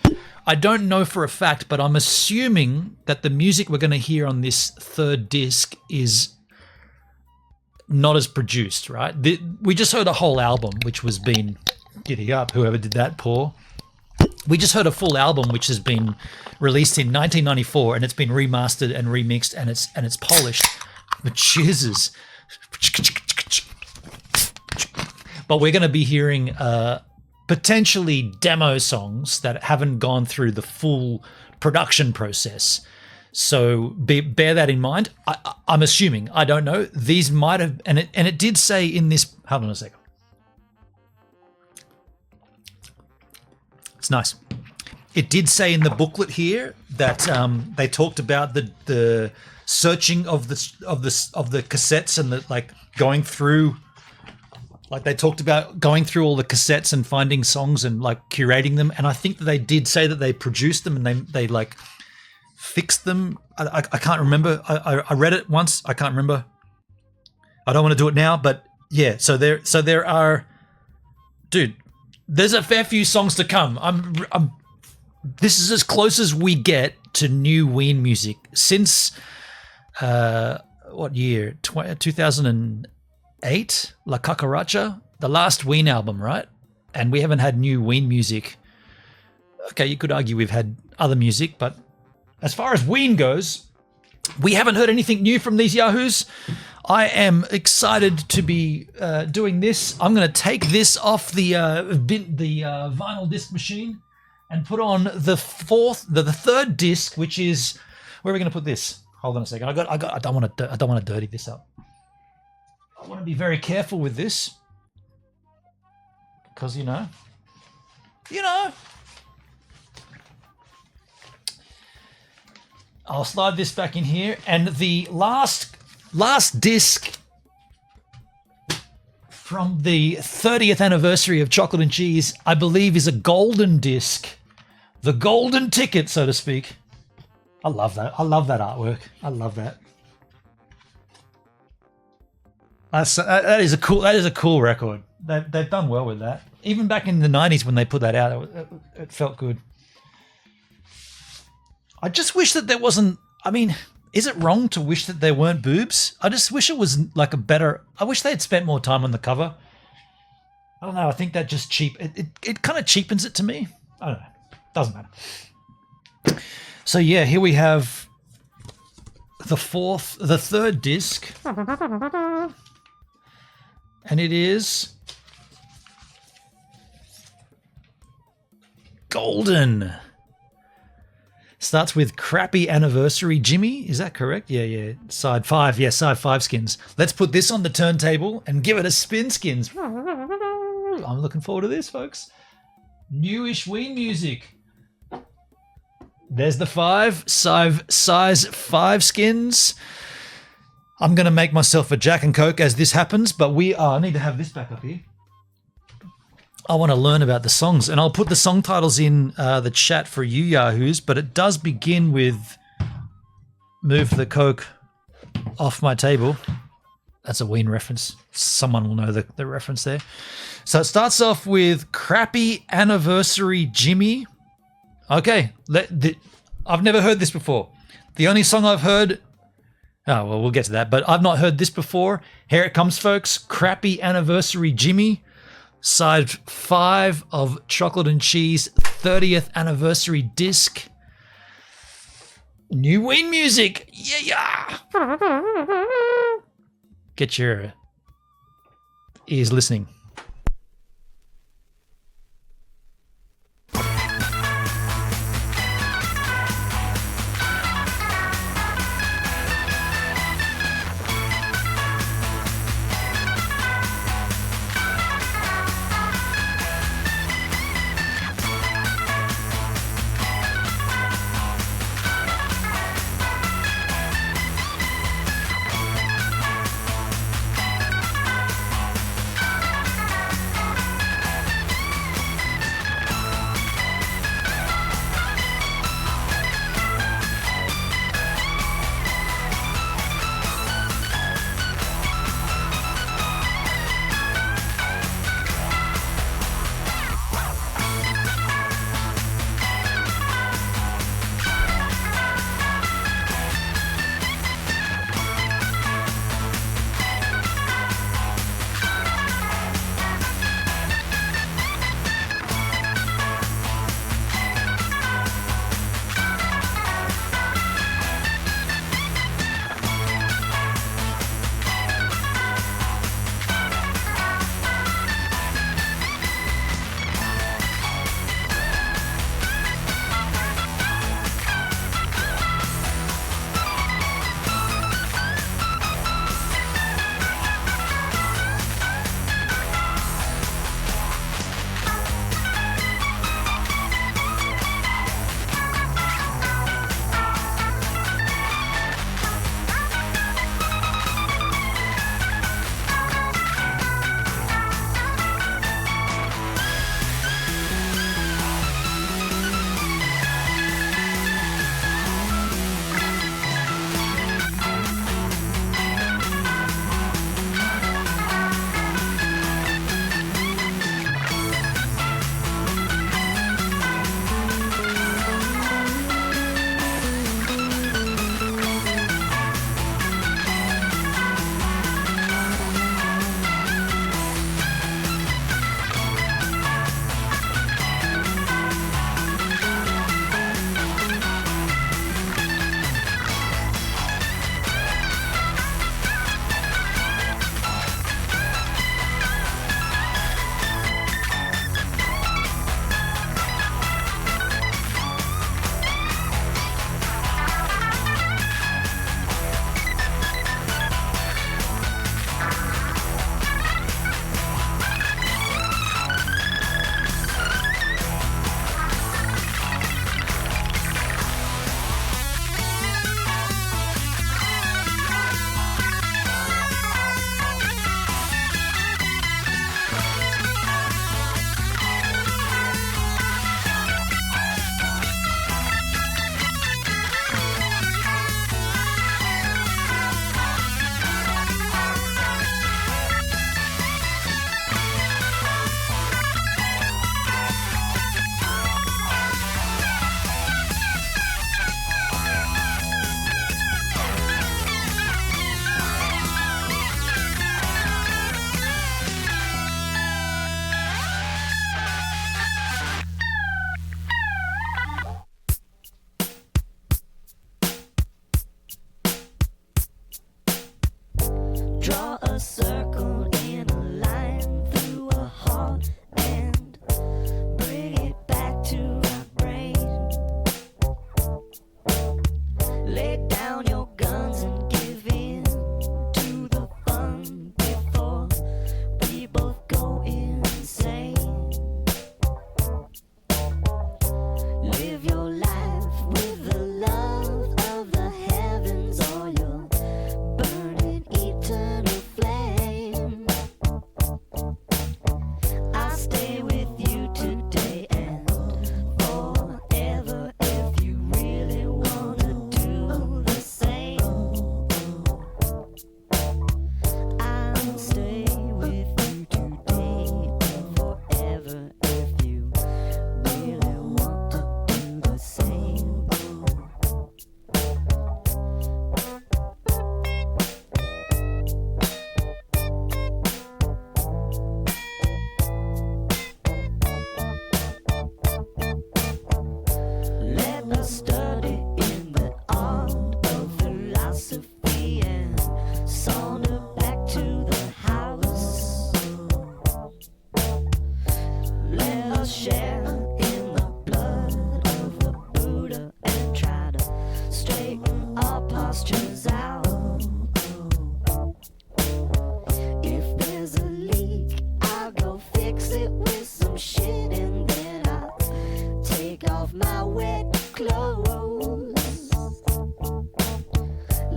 I don't know for a fact, but I'm assuming that the music we're going to hear on this third disc is not as produced, right? We just heard a whole album, which was been giddy up, whoever did that, Paul. We just heard a full album, which has been released in 1994, and it's been remastered and remixed, and it's polished. But cheers. But we're going to be hearing potentially demo songs that haven't gone through the full production process. So bear that in mind. I'm assuming, I don't know. These might have, and it did say in this, hold on a second. It's nice. It did say in the booklet here that they talked about the searching of the cassettes and the like going through. Like they talked about going through all the cassettes and finding songs and like curating them. And I think that they did say that they produced them and they like fixed them. I can't remember. I read it once. I can't remember. I don't want to do it now, but yeah. So there are, dude, there's a fair few songs to come. This is as close as we get to new WEEN music since, what year? 2008? La Cucaracha, the last WEEN album, right? And we haven't had new WEEN music. Okay, you could argue we've had other music, but as far as WEEN goes, we haven't heard anything new from these yahoos. I am excited to be doing this. I'm going to take this off the vinyl disc machine and put on the third disc, which is, where are we going to put this? Hold on a second. I don't want to dirty this up. I want to be very careful with this because, you know, I'll slide this back in here. And the last disc from the 30th anniversary of Chocolate and Cheese, I believe, is a golden disc, the golden ticket, so to speak. I love that. I love that artwork. I love that. That is a cool record. They've done well with that. Even back in the 90s when they put that out, it felt good. I just wish that there wasn't, I mean, is it wrong to wish that there weren't boobs? I just wish it was like I wish they had spent more time on the cover. I don't know, I think that just it kind of cheapens it to me. I don't know. Doesn't matter. So yeah, here we have the third disc. And it is golden. Starts with Crappy Anniversary Jimmy. Is that correct? Yeah. Side 5. Yeah, side 5 skins. Let's put this on the turntable and give it a spin, skins. I'm looking forward to this, folks. Newish WEEN music. There's the 5. Size 5 skins. I'm going to make myself a Jack and Coke as this happens, but I need to have this back up here. I want to learn about the songs, and I'll put the song titles in the chat for you yahoos, but it does begin with Move the Coke Off My Table. That's a WEEN reference. Someone will know the reference there. So it starts off with Crappy Anniversary Jimmy. Okay, I've never heard this before. The only song I've heard... Oh, well, we'll get to that, but I've not heard this before. Here it comes, folks. Crappy Anniversary Jimmy. Side 5 of Chocolate and Cheese 30th Anniversary disc. New WEEN music. Yeah. Get your ears listening.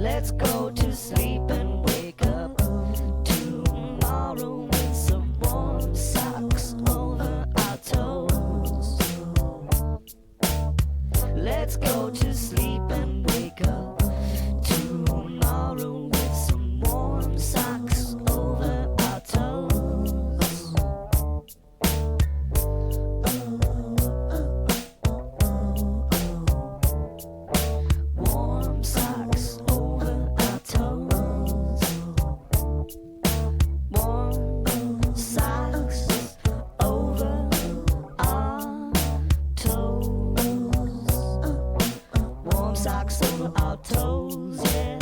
Let's go to sleep and wake up tomorrow with some warm socks over our toes. Let's go to sleep and wake up tomorrow with some warm socks over our toes. Warm socks over our toes. Warm socks over our toes. Warm socks over our toes, yeah.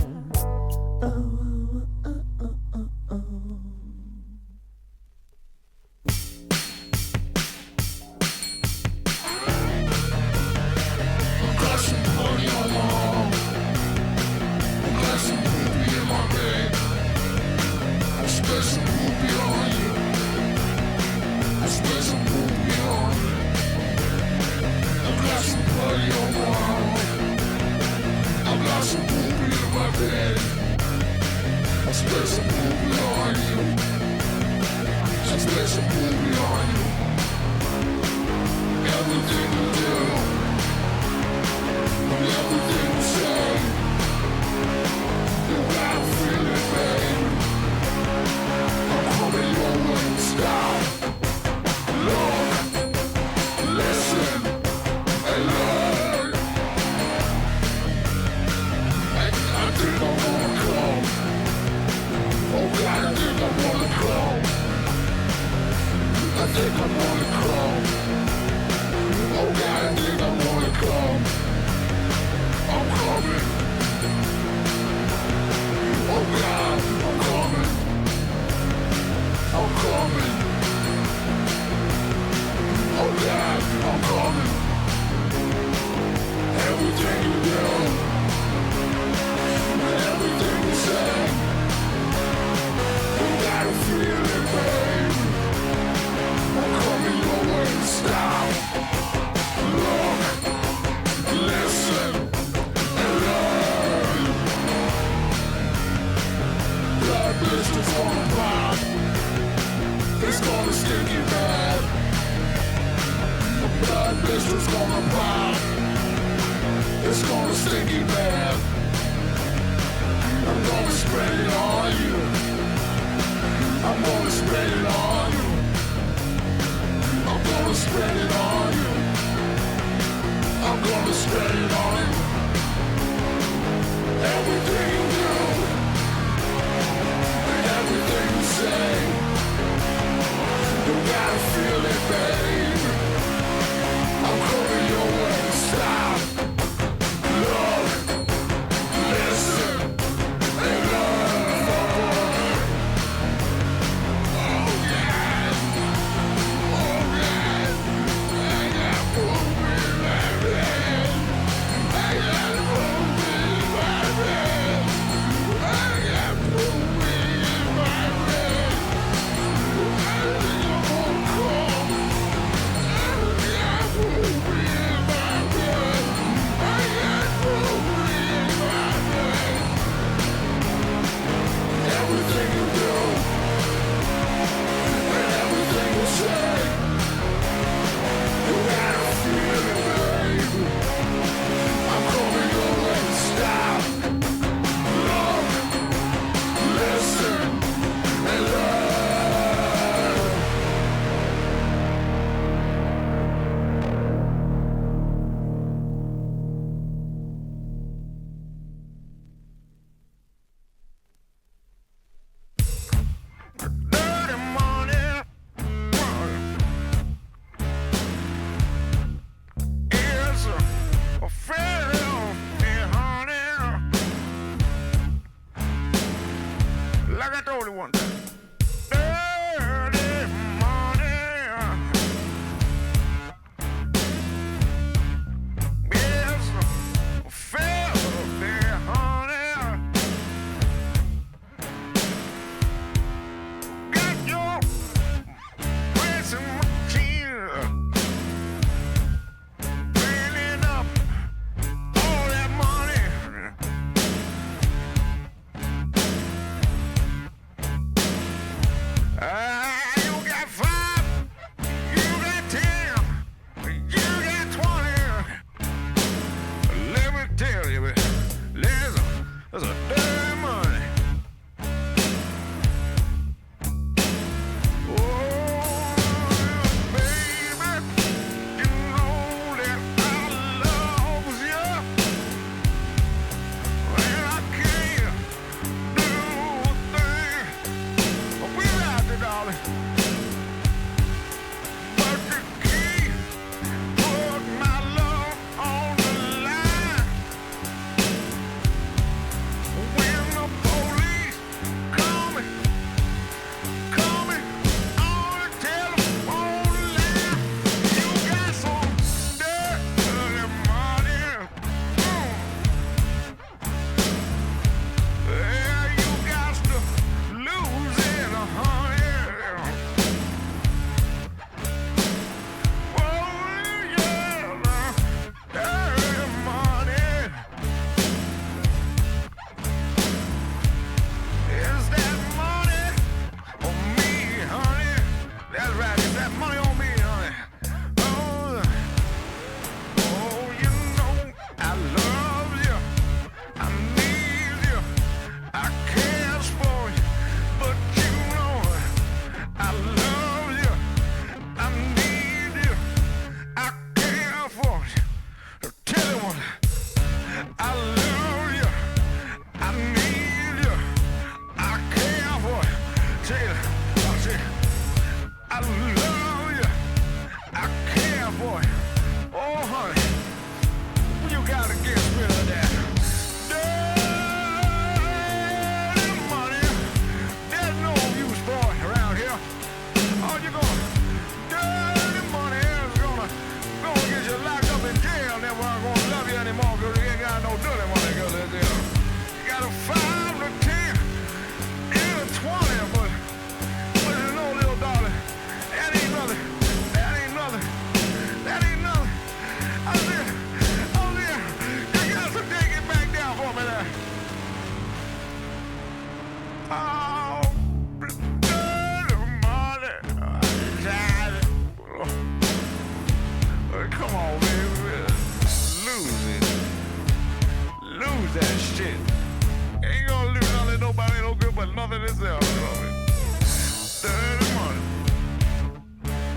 yourself, Chloe. Dirty money.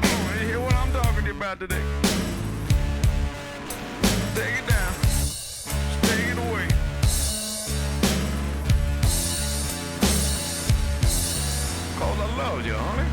Oh, you hear what I'm talking to you about today? Take it down. Take it away. Cause I love you, honey.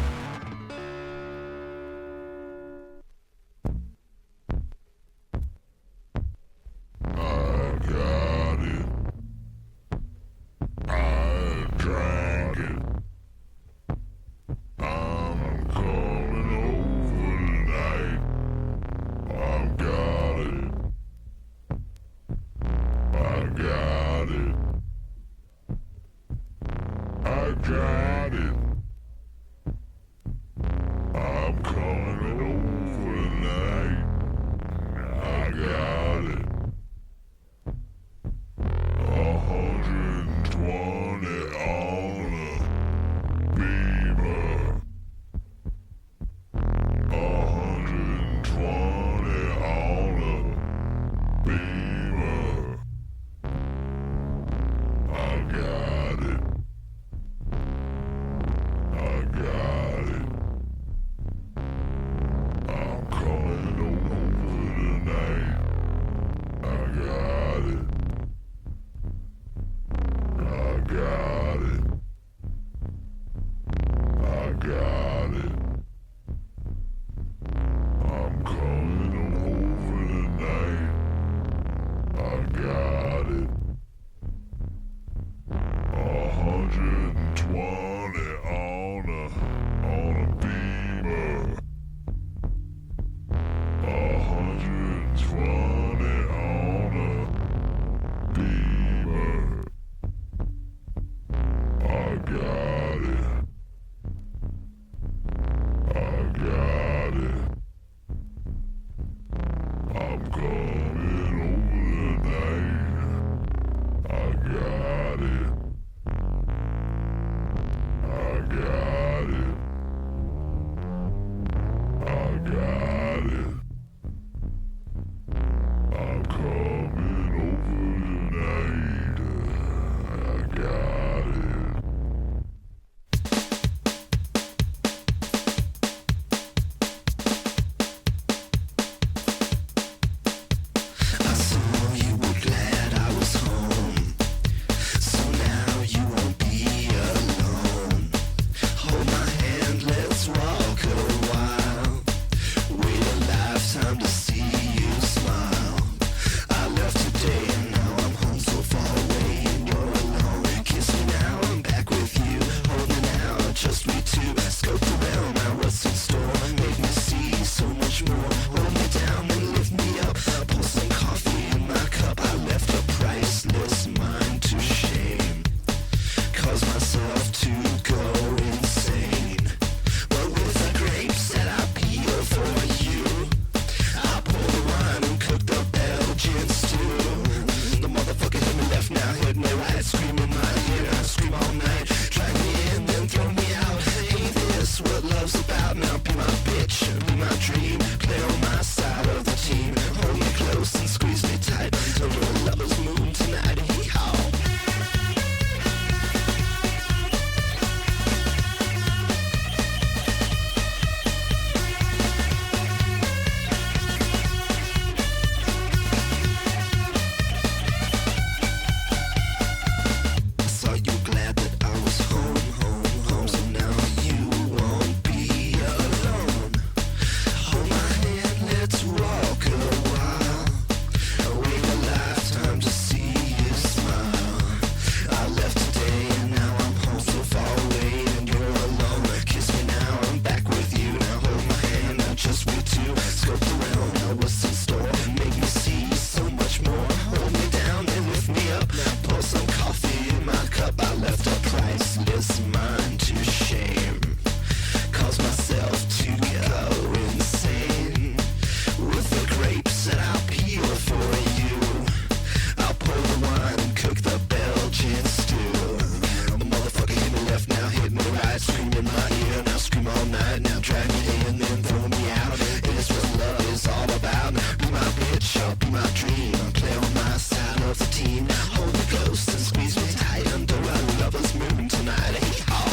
Hold me close and squeeze me tight under our lover's moon tonight. Hey,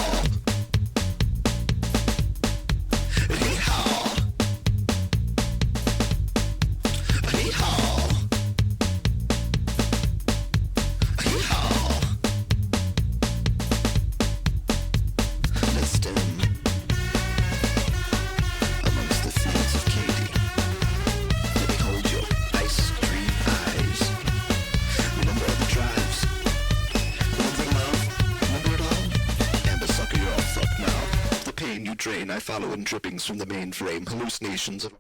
train, I follow in drippings from the mainframe, hallucinations of...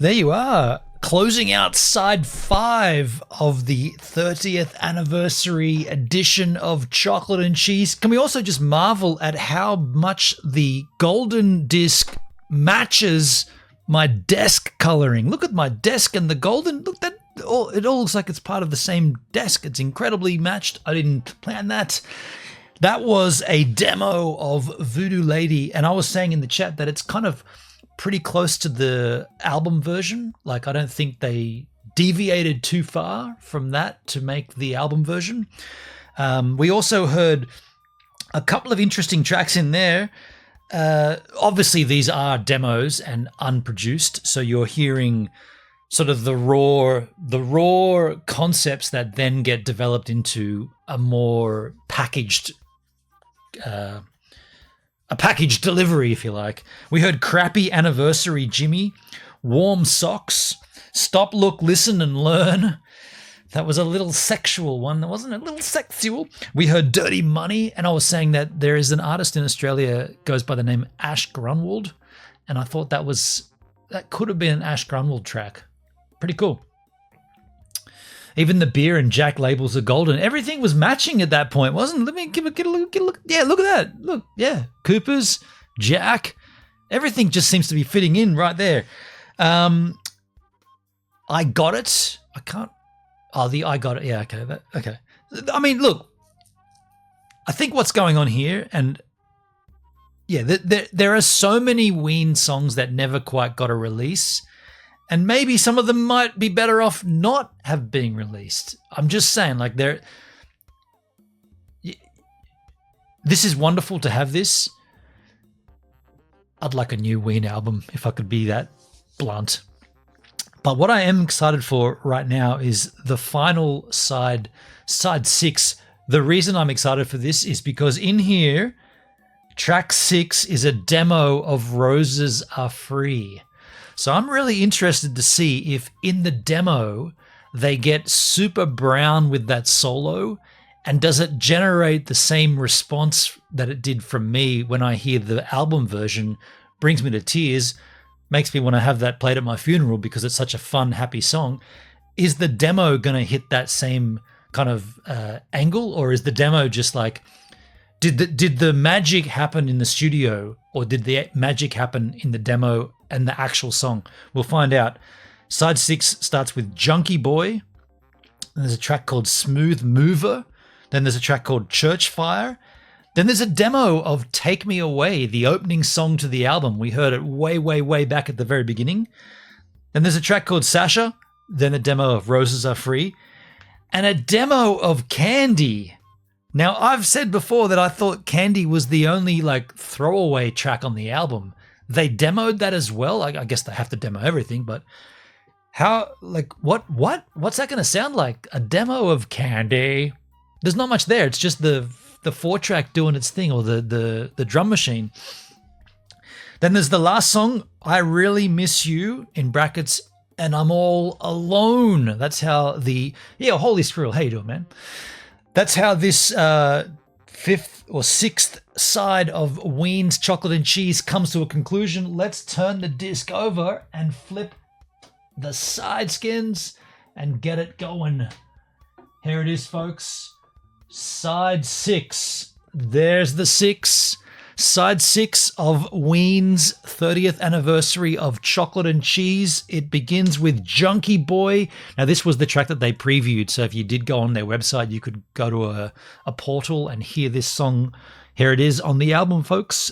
There you are, closing out side 5 of the 30th anniversary edition of Chocolate and Cheese. Can we also just marvel at how much the golden disc matches my desk coloring? Look at my desk and the golden. Look, that it all looks like it's part of the same desk. It's incredibly matched. I didn't plan that. That was a demo of Voodoo Lady, and I was saying in the chat that it's kind of pretty close to the album version. Like, I don't think they deviated too far from that to make the album version. We also heard a couple of interesting tracks in there. Obviously, these are demos and unproduced, so you're hearing sort of the raw concepts that then get developed into a more packaged delivery, if you like. We heard Crappy Anniversary Jimmy, Warm Socks, Stop, Look, Listen and Learn. That was a little sexual one, wasn't it? A little sexual. We heard Dirty Money, and I was saying that there is an artist in Australia goes by the name Ash Grunwald, and I thought that could have been an Ash Grunwald track. Pretty cool. Even the beer and Jack labels are golden. Everything was matching at that point, wasn't it? Let me get a look. Yeah, look at that. Look, yeah. Cooper's, Jack. Everything just seems to be fitting in right there. I got it. I can't. Oh, I got it. Yeah, okay. Okay. I mean, look, I think what's going on here, and yeah, there are so many WEEN songs that never quite got a release, and maybe some of them might be better off not have been released. I'm just saying, like, this is wonderful to have this. I'd like a new WEEN album if I could be that blunt. But what I am excited for right now is the final side 6. The reason I'm excited for this is because in here, track 6 is a demo of Roses Are Free. So I'm really interested to see if in the demo they get super brown with that solo, and does it generate the same response that it did from me when I hear the album version, brings me to tears, makes me want to have that played at my funeral because it's such a fun, happy song. Is the demo going to hit that same kind of angle, or is the demo just like, did the magic happen in the studio, or did the magic happen in the demo and the actual song? We'll find out. Side 6 starts with Junkie Boy. And there's a track called Smooth Mover. Then there's a track called Church Fire. Then there's a demo of Take Me Away, the opening song to the album. We heard it way, way, way back at the very beginning. Then there's a track called Sasha. Then a demo of Roses Are Free. And a demo of Candy. Now, I've said before that I thought Candy was the only like throwaway track on the album. They demoed that as well. I guess they have to demo everything, but how, like, what's that going to sound like? A demo of Candy? There's not much there. It's just the 4-track doing its thing, or the drum machine. Then there's the last song, I Really Miss You, in brackets, and I'm All Alone. That's how Holy Squirrel, how you doing, man? That's how this 5th or 6th side of WEEN's Chocolate and Cheese comes to a conclusion. Let's turn the disc over and flip the side skins and get it going. Here it is, folks. Side 6. There's the 6. Side 6 of WEEN's 30th anniversary of Chocolate and Cheese. It begins with Junkie Boy. Now, this was the track that they previewed, so if you did go on their website, you could go to a portal and hear this song. Here it is on the album, folks.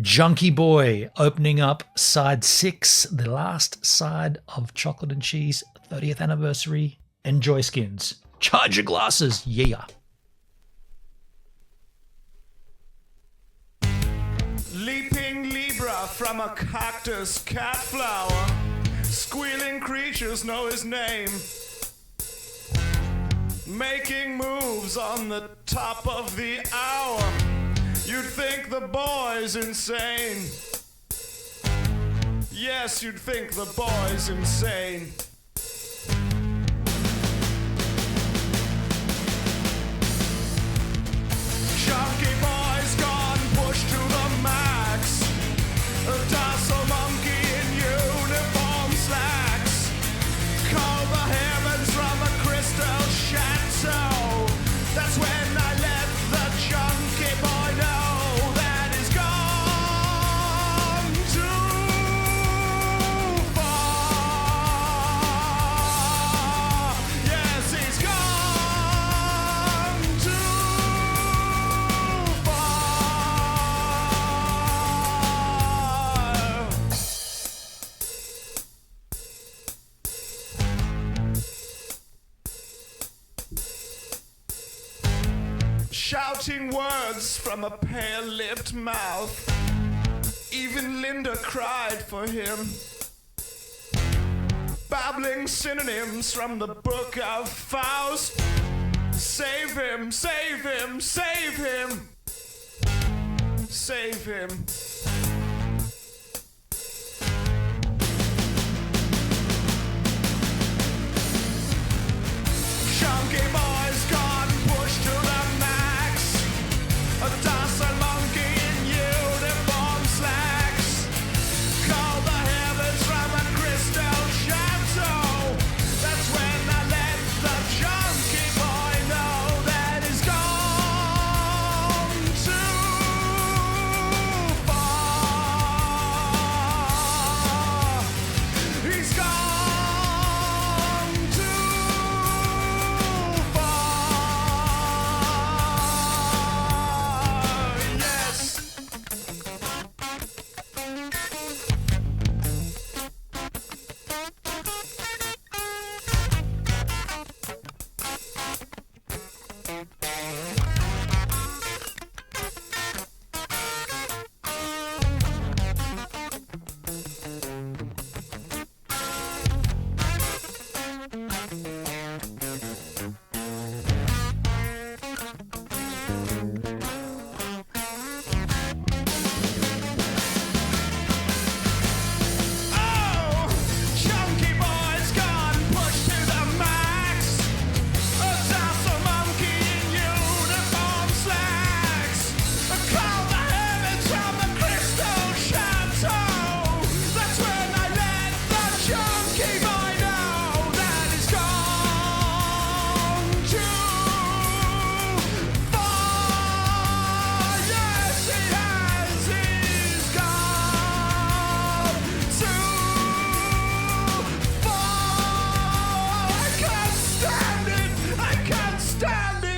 Junkie Boy, opening up side 6, the last side of Chocolate and Cheese 30th anniversary. Enjoy, skins. Charge your glasses, yeah. Leaping Libra from a cactus cat flower. Squealing creatures know his name. Making moves on the top of the hour. You'd think the boy's insane. Yes, you'd think the boy's insane. Junkie Boy's gone pushed to the max. A docile monkey in uniform slacks. Call the heavens from a crystal chateau. That's when I let the junkie boy know that he's gone too far. shouting words from a pale-lipped mouth. Even Linda cried for him, babbling synonyms from the book of Faust. Save him, save him, save him, save him. Chunky boys gone pushed to the max. A docile monkey in uniform slacks. Call the heavens from a crystal chateau. That's when I let the chunky boy know that he's gone too far. He's gone too far. Yes. Oh, chunky boys gone pushed to the max. A docile monkey in uniform slacks. Call the heavens from the crystal chateau. That's when I let the chunky boy know that he's gone too far. Yes, he has. He's gone too far. I can't stand it. I can't stand it.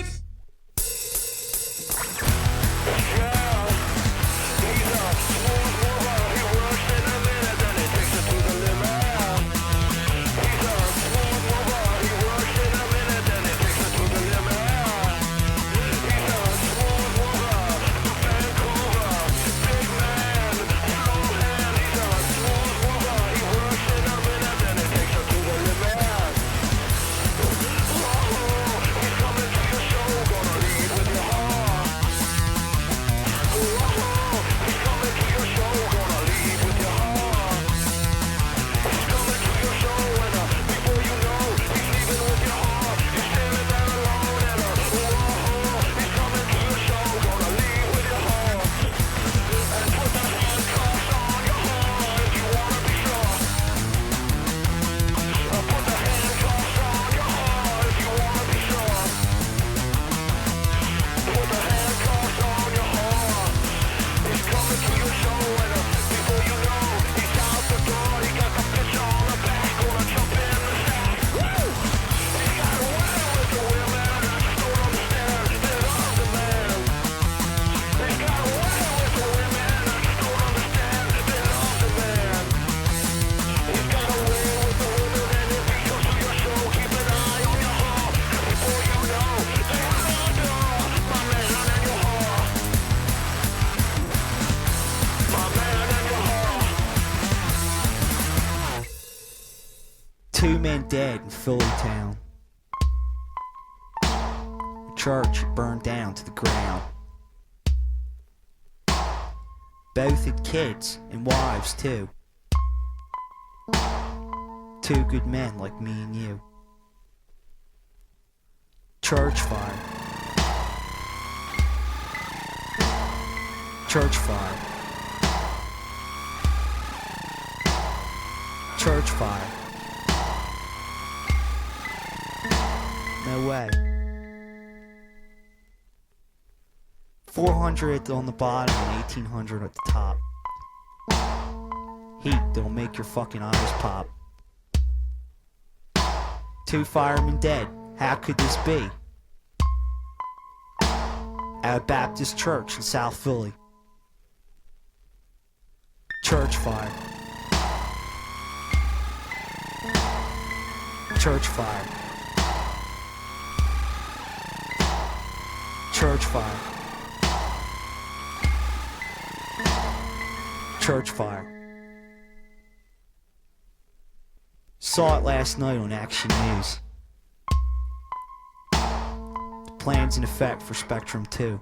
Two men dead in Philly town. The church burned down to the ground. Both had kids and wives too. Two good men like me and you. Church fire. Church fire. Church fire. No way. 400 on the bottom and 1800 at the top. Heat that'll make your fucking eyes pop. Two firemen dead. How could this be? At a Baptist church in South Philly. Church fire. Church fire. Church fire. Church fire. Saw it last night on Action News. The plan's in effect for Spectrum 2.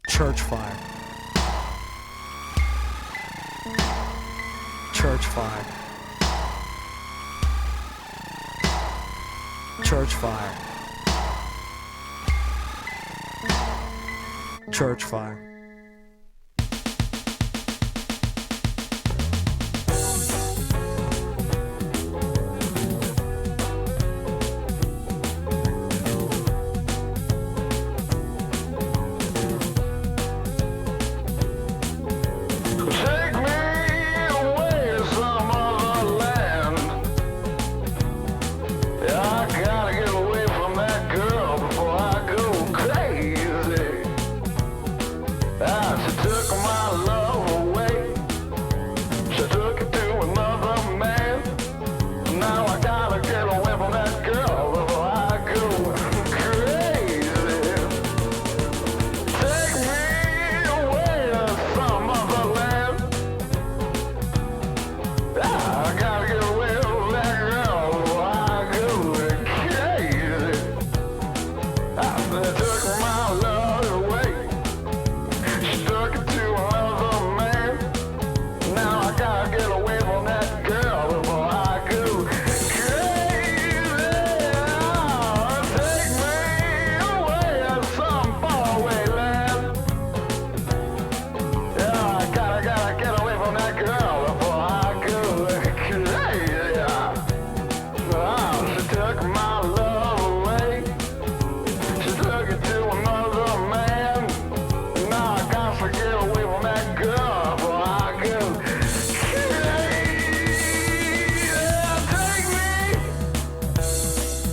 Church fire. Church fire. Church fire. Church fire. Take me away to some other land. Yeah, I gotta get away from that girl before I go crazy. Ah, she took my love away. She took it to another man. Now I gotta get away from that girl before I go crazy. Take me away to some other land. Ah, I gotta get away from that girl before I go crazy. Ah, they took my love away. She took it to another man. Now I gotta get away from that girl before I go crazy. Ah, take me away to some faraway land. Yeah, I gotta get away from that girl before I go crazy. Ah, she took my love away. She took it to another man. Now I gotta get away from that girl before I go crazy.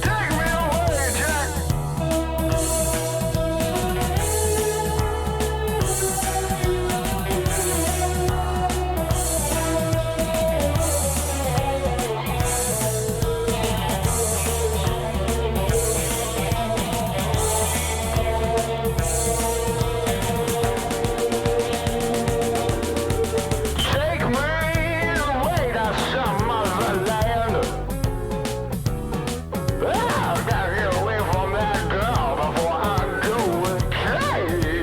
Take me away, Jack. Take me away to some other land. I gotta get away from that girl before I go crazy.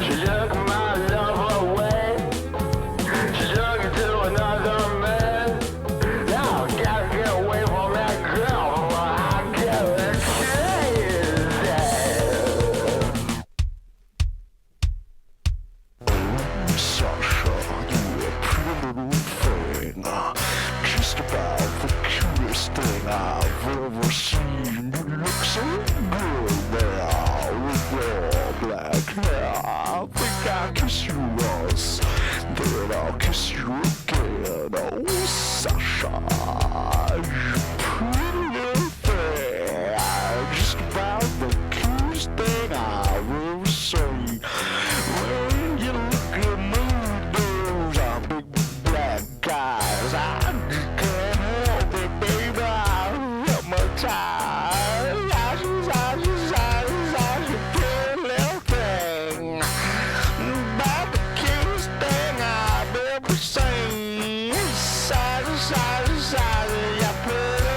She took my love away. She took it to another man. Now I gotta get away from that girl before I go crazy. Sasha, you a pretty little thing. Just about the cutest thing I've ever seen. You look so good there with your black hair. I think I'll kiss you once, then I'll kiss you again. Oh, Sasha, you pretty little thing. Just about the cutest thing I've ever seen. When you look at me, those are big black guys. I just can't help it, baby. I hypnotized. Sasha, pretty little thing. About the cutest thing I've ever seen. Sasha, you pretty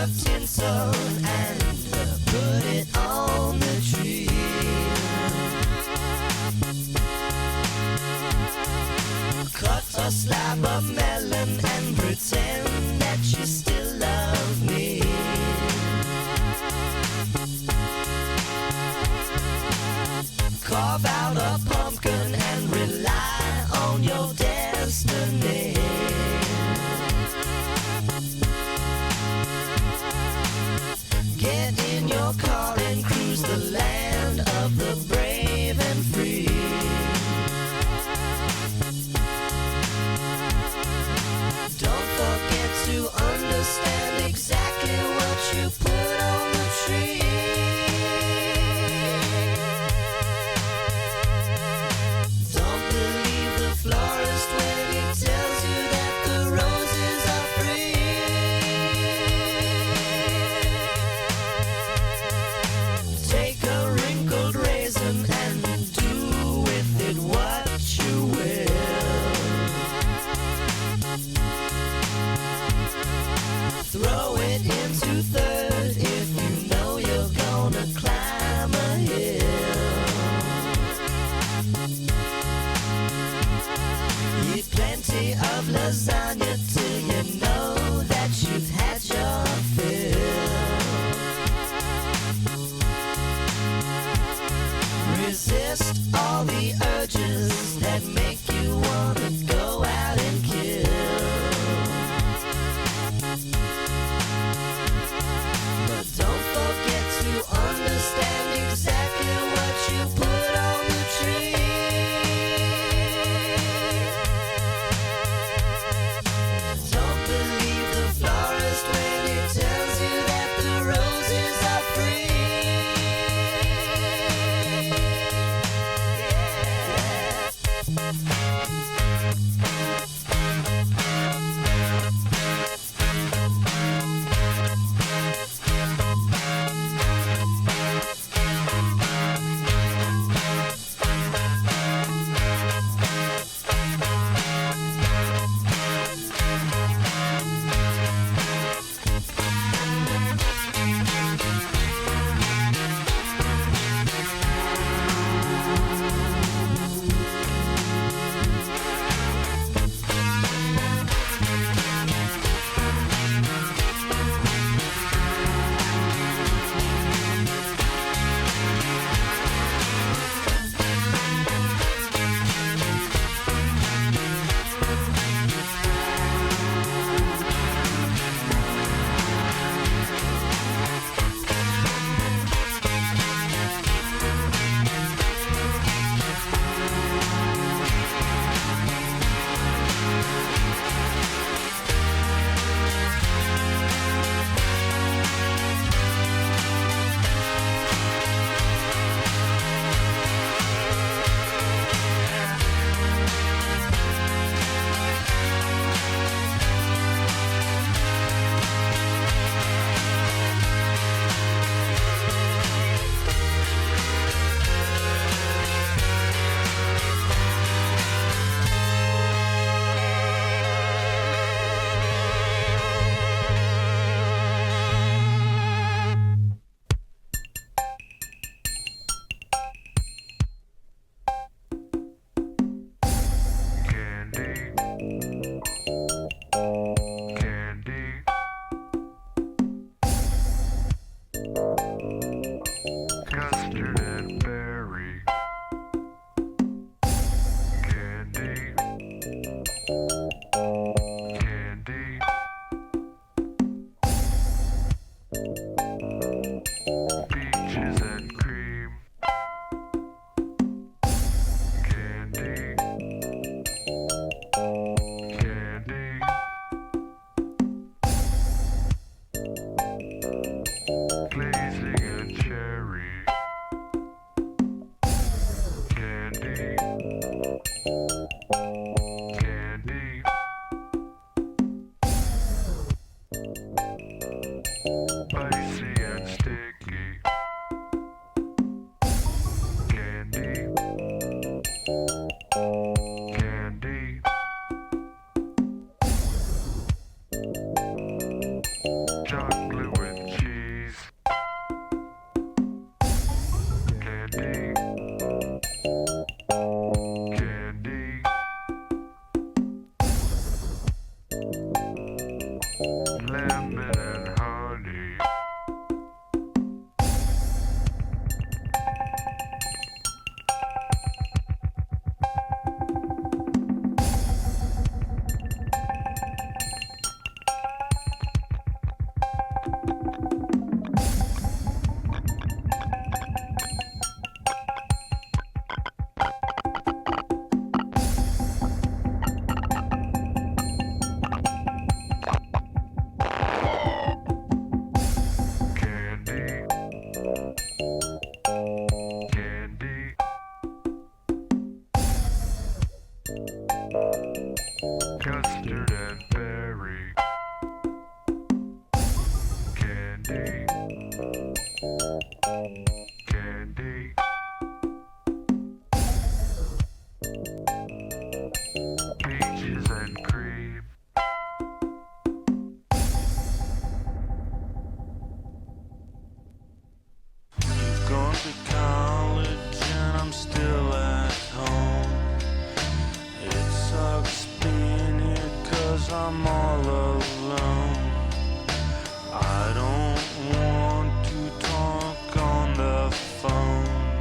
of tinsel and put it on the tree. Cut a slab of melon and pretend that you still love me. Carve out a pumpkin and rely on your destiny. Get in your car and cruise the land of the brave and free. Don't forget to understand exactly what you put on the tree. Don't believe the florist when he tells you that the roses are free. Take a wrinkled raisin and do with it what you will. Throw it into third if you know you're gonna climb a hill. Eat plenty of lasagna till you know that you've had your fill. Resist all the urges that make you wanna go out and kill. But don't forget to understand exactly what you put on the tree. Don't believe the florist when he tells you that the roses are free. Custard and berry. Candy. Candy. Peaches and cream. You've gone to college and I'm still at home. It sucks being here 'cause I'm all alone. I don't want to talk on the phone.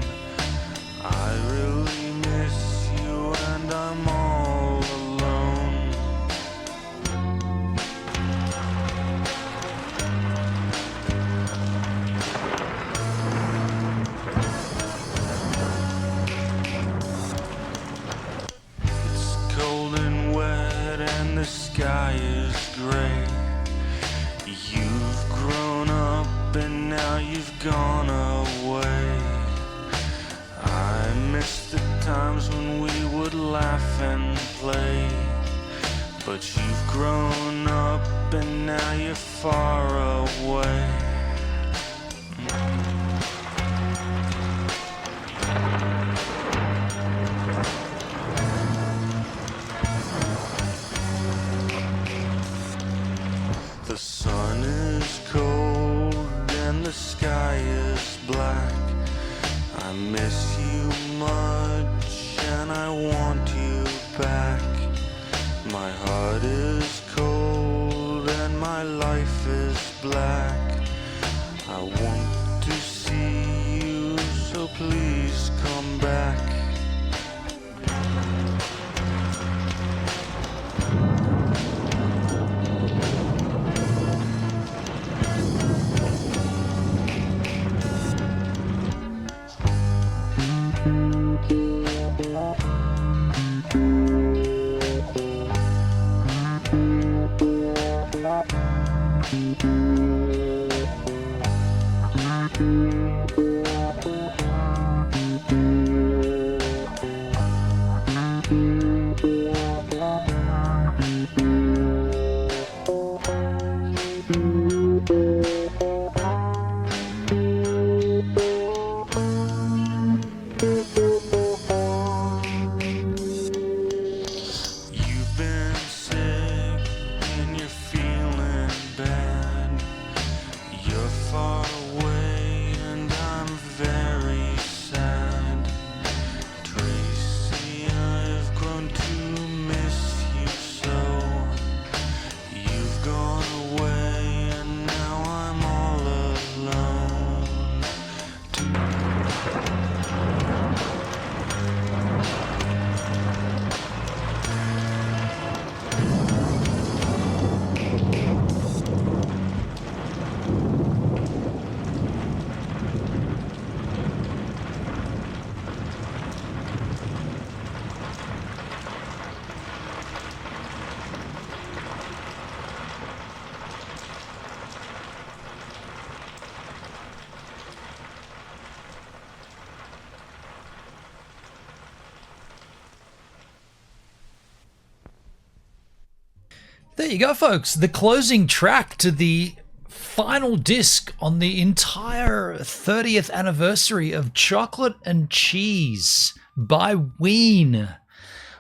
I really miss you and I'm all alone. It's cold and wet and the sky is gray. You've grown up and now you've gone away. I miss the times when we would laugh and play. But you've grown up and now you're far away. The sun is cold and the sky is black. I miss you much and I want you back. My heart is cold and my life is black. I want to see you, so please come back. You've been sick and you're feeling bad. You're far away and I'm very sad. Tracy, I've grown to miss you so. You've gone away and now I'm all alone. There you go, folks. The closing track to the final disc on the entire 30th anniversary of Chocolate and Cheese by WEEN.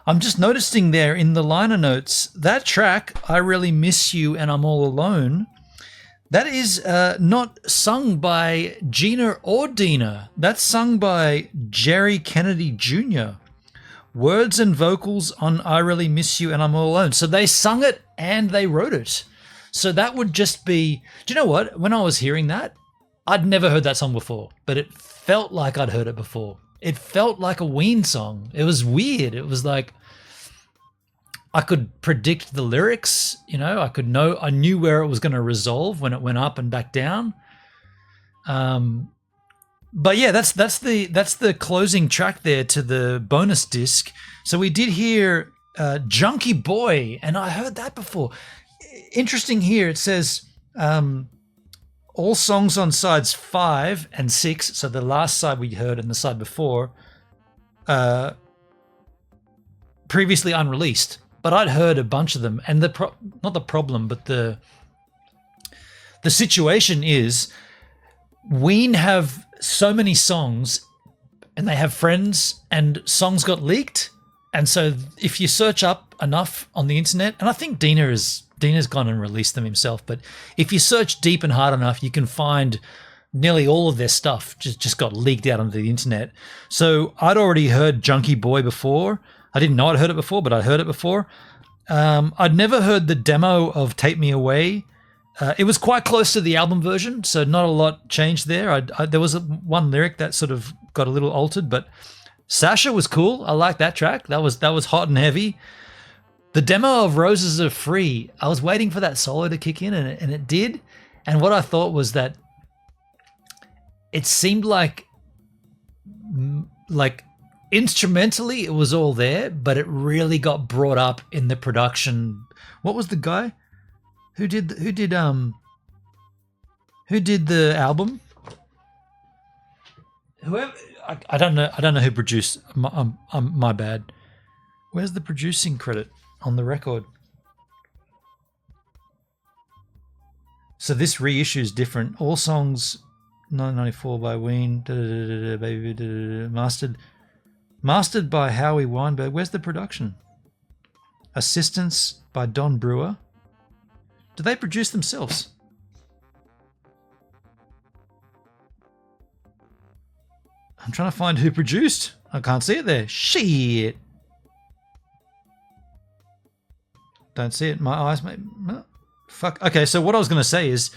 I'm just noticing there in the liner notes, that track, I Really Miss You and I'm All Alone, that is not sung by Gina or Dina. That's sung by Jerry Kennedy Jr. Words and vocals on I Really Miss You and I'm All Alone. So they sung it and they wrote it. So that would just be, do you know what? When I was hearing that, I'd never heard that song before, but it felt like I'd heard it before. It felt like a WEEN song. It was weird. It was like, I could predict the lyrics, you know, I knew where it was going to resolve when it went up and back down. But yeah, that's the closing track there to the bonus disc. So we did hear Junkie Boy, and I heard that before. Interesting here, it says all songs on sides 5 and 6, so the last side we heard and the side before, previously unreleased, but I'd heard a bunch of them. And not the problem, but the situation is WEEN have so many songs and they have friends, and songs got leaked. And so if you search up enough on the internet, and I think Dina's gone and released them himself, but if you search deep and hard enough, you can find nearly all of their stuff just got leaked out onto the internet. So I'd already heard Junkie Boy before. I didn't know I'd heard it before, but I'd heard it before. I'd never heard the demo of Take Me Away. It was quite close to the album version, so not a lot changed there. There was one lyric that sort of got a little altered, but Sasha was cool. I liked that track. That was hot and heavy. The demo of Roses Are Free, I was waiting for that solo to kick in, and it did. And what I thought was that it seemed like instrumentally it was all there, but it really got brought up in the production. What was the guy who did the album? Whoever, I don't know who produced. My bad. Where's the producing credit on the record? So this reissue is different. All songs 1994 by WEEN. Baby, mastered by Howie Weinberg. Where's the production? Assistance by Don Brewer. Do they produce themselves? I'm trying to find who produced. I can't see it there. Shit. Don't see it. My eyes may... No. Fuck. Okay, so what I was going to say is,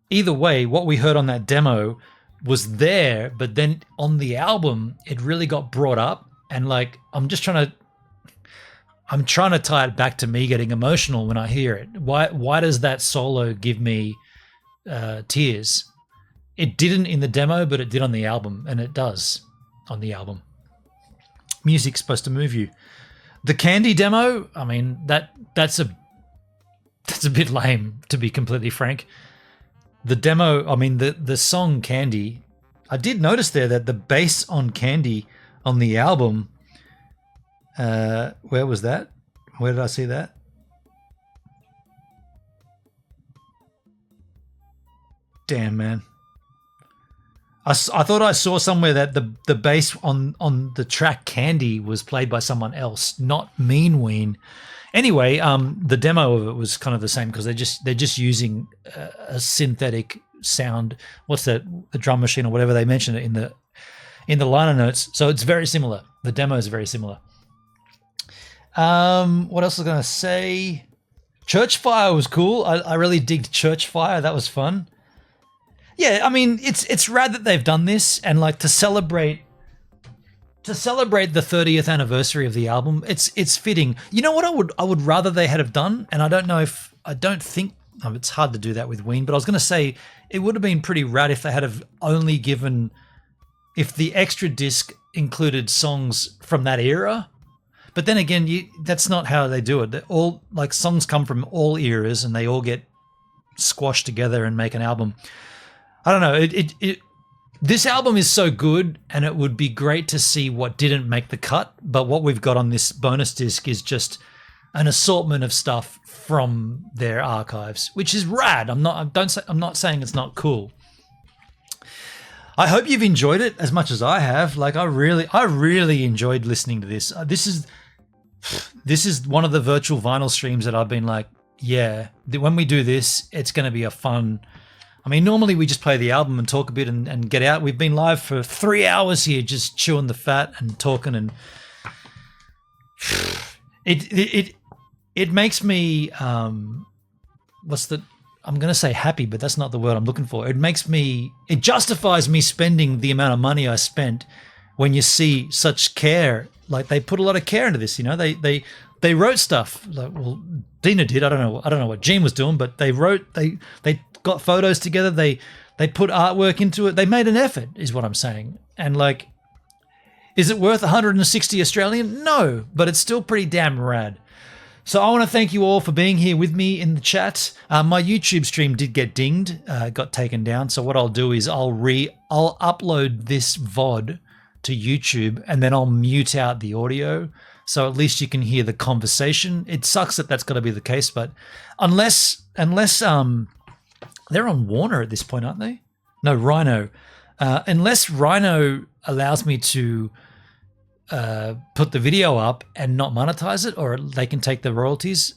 either way, what we heard on that demo was there, but then on the album, it really got brought up. And like, I'm trying to tie it back to me getting emotional when I hear it. Why does that solo give me tears? It didn't in the demo, but it did on the album, and it does on the album. Music's supposed to move you. The Candy demo, I mean, that's a bit lame, to be completely frank. The demo, I mean, the song Candy, I did notice there that the bass on Candy on the album, where was that? Where did I see that? Damn, man. I thought I saw somewhere that the bass on the track Candy was played by someone else, not Mean Ween. Anyway, the demo of it was kind of the same because they're just using a synthetic sound. What's that? The drum machine or whatever they mention it in the liner notes. So it's very similar. The demo is very similar. What else was I going to say? Church Fire was cool. I really digged Church Fire. That was fun. Yeah, I mean, it's rad that they've done this, and like to celebrate the 30th anniversary of the album, it's fitting. You know what I would rather they had have done, and I don't think it's hard to do that with WEEN, but I was going to say it would have been pretty rad if they had have only given, if the extra disc included songs from that era. But then again, that's not how they do it. They're all like songs come from all eras, and they all get squashed together and make an album. I don't know. This album is so good, and it would be great to see what didn't make the cut. But what we've got on this bonus disc is just an assortment of stuff from their archives, which is rad. I'm not saying it's not cool. I hope you've enjoyed it as much as I have. Like I really enjoyed listening to this. This is one of the virtual vinyl streams that I've been like, yeah, when we do this, it's going to be a fun. I mean, normally we just play the album and talk a bit and get out. We've been live for 3 hours here, just chewing the fat and talking, and it makes me I'm going to say happy, but that's not the word I'm looking for. It justifies me spending the amount of money I spent when you see such care. Like they put a lot of care into this, you know. They wrote stuff. Like, well, Dina did. I don't know what Gene was doing, but they got photos together. They put artwork into it. They made an effort, is what I'm saying. And like, is it worth 160 Australian? No, but it's still pretty damn rad. So I want to thank you all for being here with me in the chat. My YouTube stream did get dinged, got taken down. So what I'll do is I'll upload this VOD to YouTube, and then I'll mute out the audio so at least you can hear the conversation. It sucks that that's got to be the case, but unless they're on Warner at this point, aren't they? No, Rhino. Unless Rhino allows me to put the video up and not monetize it, or they can take the royalties,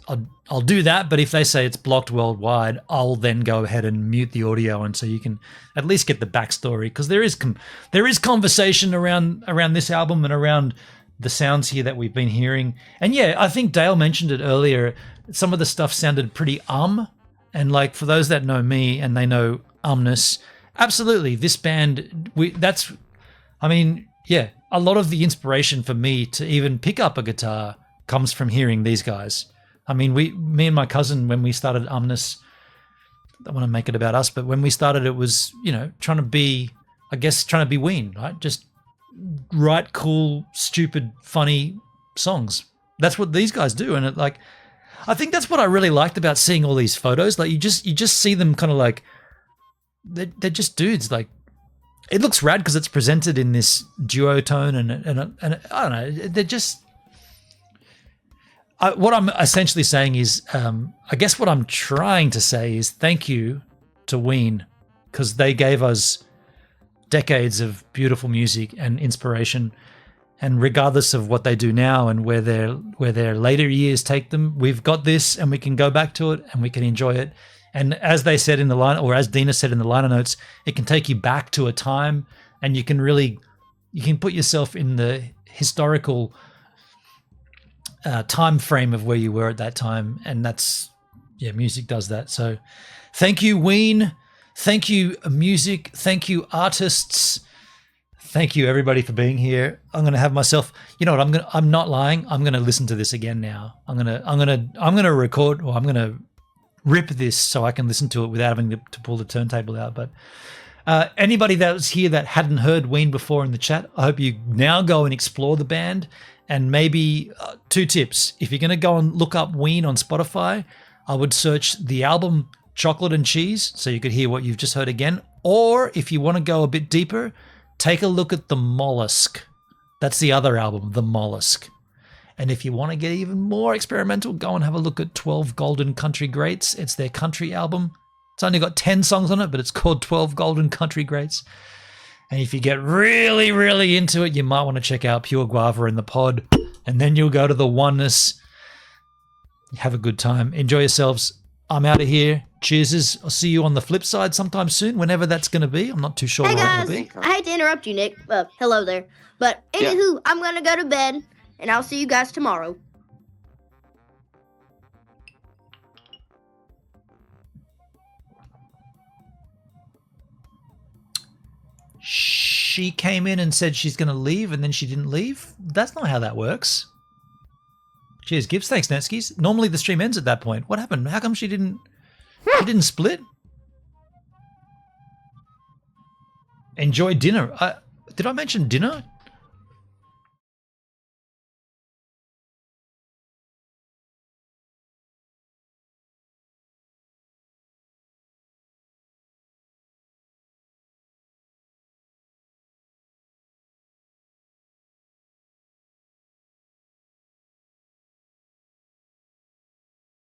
I'll do that. But if they say it's blocked worldwide, I'll then go ahead and mute the audio, and so you can at least get the backstory, because there is conversation around this album and around the sounds here that we've been hearing. And yeah, I think Dale mentioned it earlier. Some of the stuff sounded pretty and like, for those that know me and they know umness, absolutely, this band, yeah, a lot of the inspiration for me to even pick up a guitar comes from hearing these guys. I mean, me and my cousin, when we started umness, I don't want to make it about us, but when we started, it was, trying to be WEEN, right? Just write cool, stupid, funny songs. That's what these guys do. And I think that's what I really liked about seeing all these photos. Like, you just see them kind of like, they're just dudes. Like, it looks rad because it's presented in this duotone, and I don't know, they're just. What I'm essentially saying is, I guess what I'm trying to say is thank you to WEEN, because they gave us decades of beautiful music and inspiration. And regardless of what they do now and where their later years take them, we've got this, and we can go back to it and we can enjoy it. And as they said in the line, or as Dina said in the liner notes, it can take you back to a time, and you can put yourself in the historical time frame of where you were at that time. And music does that. So thank you, WEEN. Thank you, music. Thank you, artists. Thank you, everybody, for being here. I'm going to have myself, you know what, I'm not lying. I'm going to listen to this again now. I'm going to record, or I'm going to rip this so I can listen to it without having to pull the turntable out. But anybody that was here that hadn't heard WEEN before in the chat, I hope you now go and explore the band. And maybe 2 tips. If you're going to go and look up WEEN on Spotify, I would search the album Chocolate and Cheese, so you could hear what you've just heard again. Or if you want to go a bit deeper, take a look at The Mollusk. That's the other album, The Mollusk. And if you want to get even more experimental, go and have a look at 12 Golden Country Greats. It's their country album. It's only got 10 songs on it, but it's called 12 Golden Country Greats. And if you get really, really into it, you might want to check out Pure Guava in the Pod. And then you'll go to The Oneness. Have a good time. Enjoy yourselves. I'm out of here. Cheers. I'll see you on the flip side sometime soon, whenever that's going to be. I'm not too sure Hey where guys, it'll be. I hate to interrupt you, Nick. Well, hello there. But anywho, I'm going to go to bed, and I'll see you guys tomorrow. She came in and said she's going to leave, and then she didn't leave. That's not how that works. Cheers, Gibbs. Thanks, Netskis. Normally the stream ends at that point. What happened? How come she didn't split? Enjoy dinner. Did I mention dinner?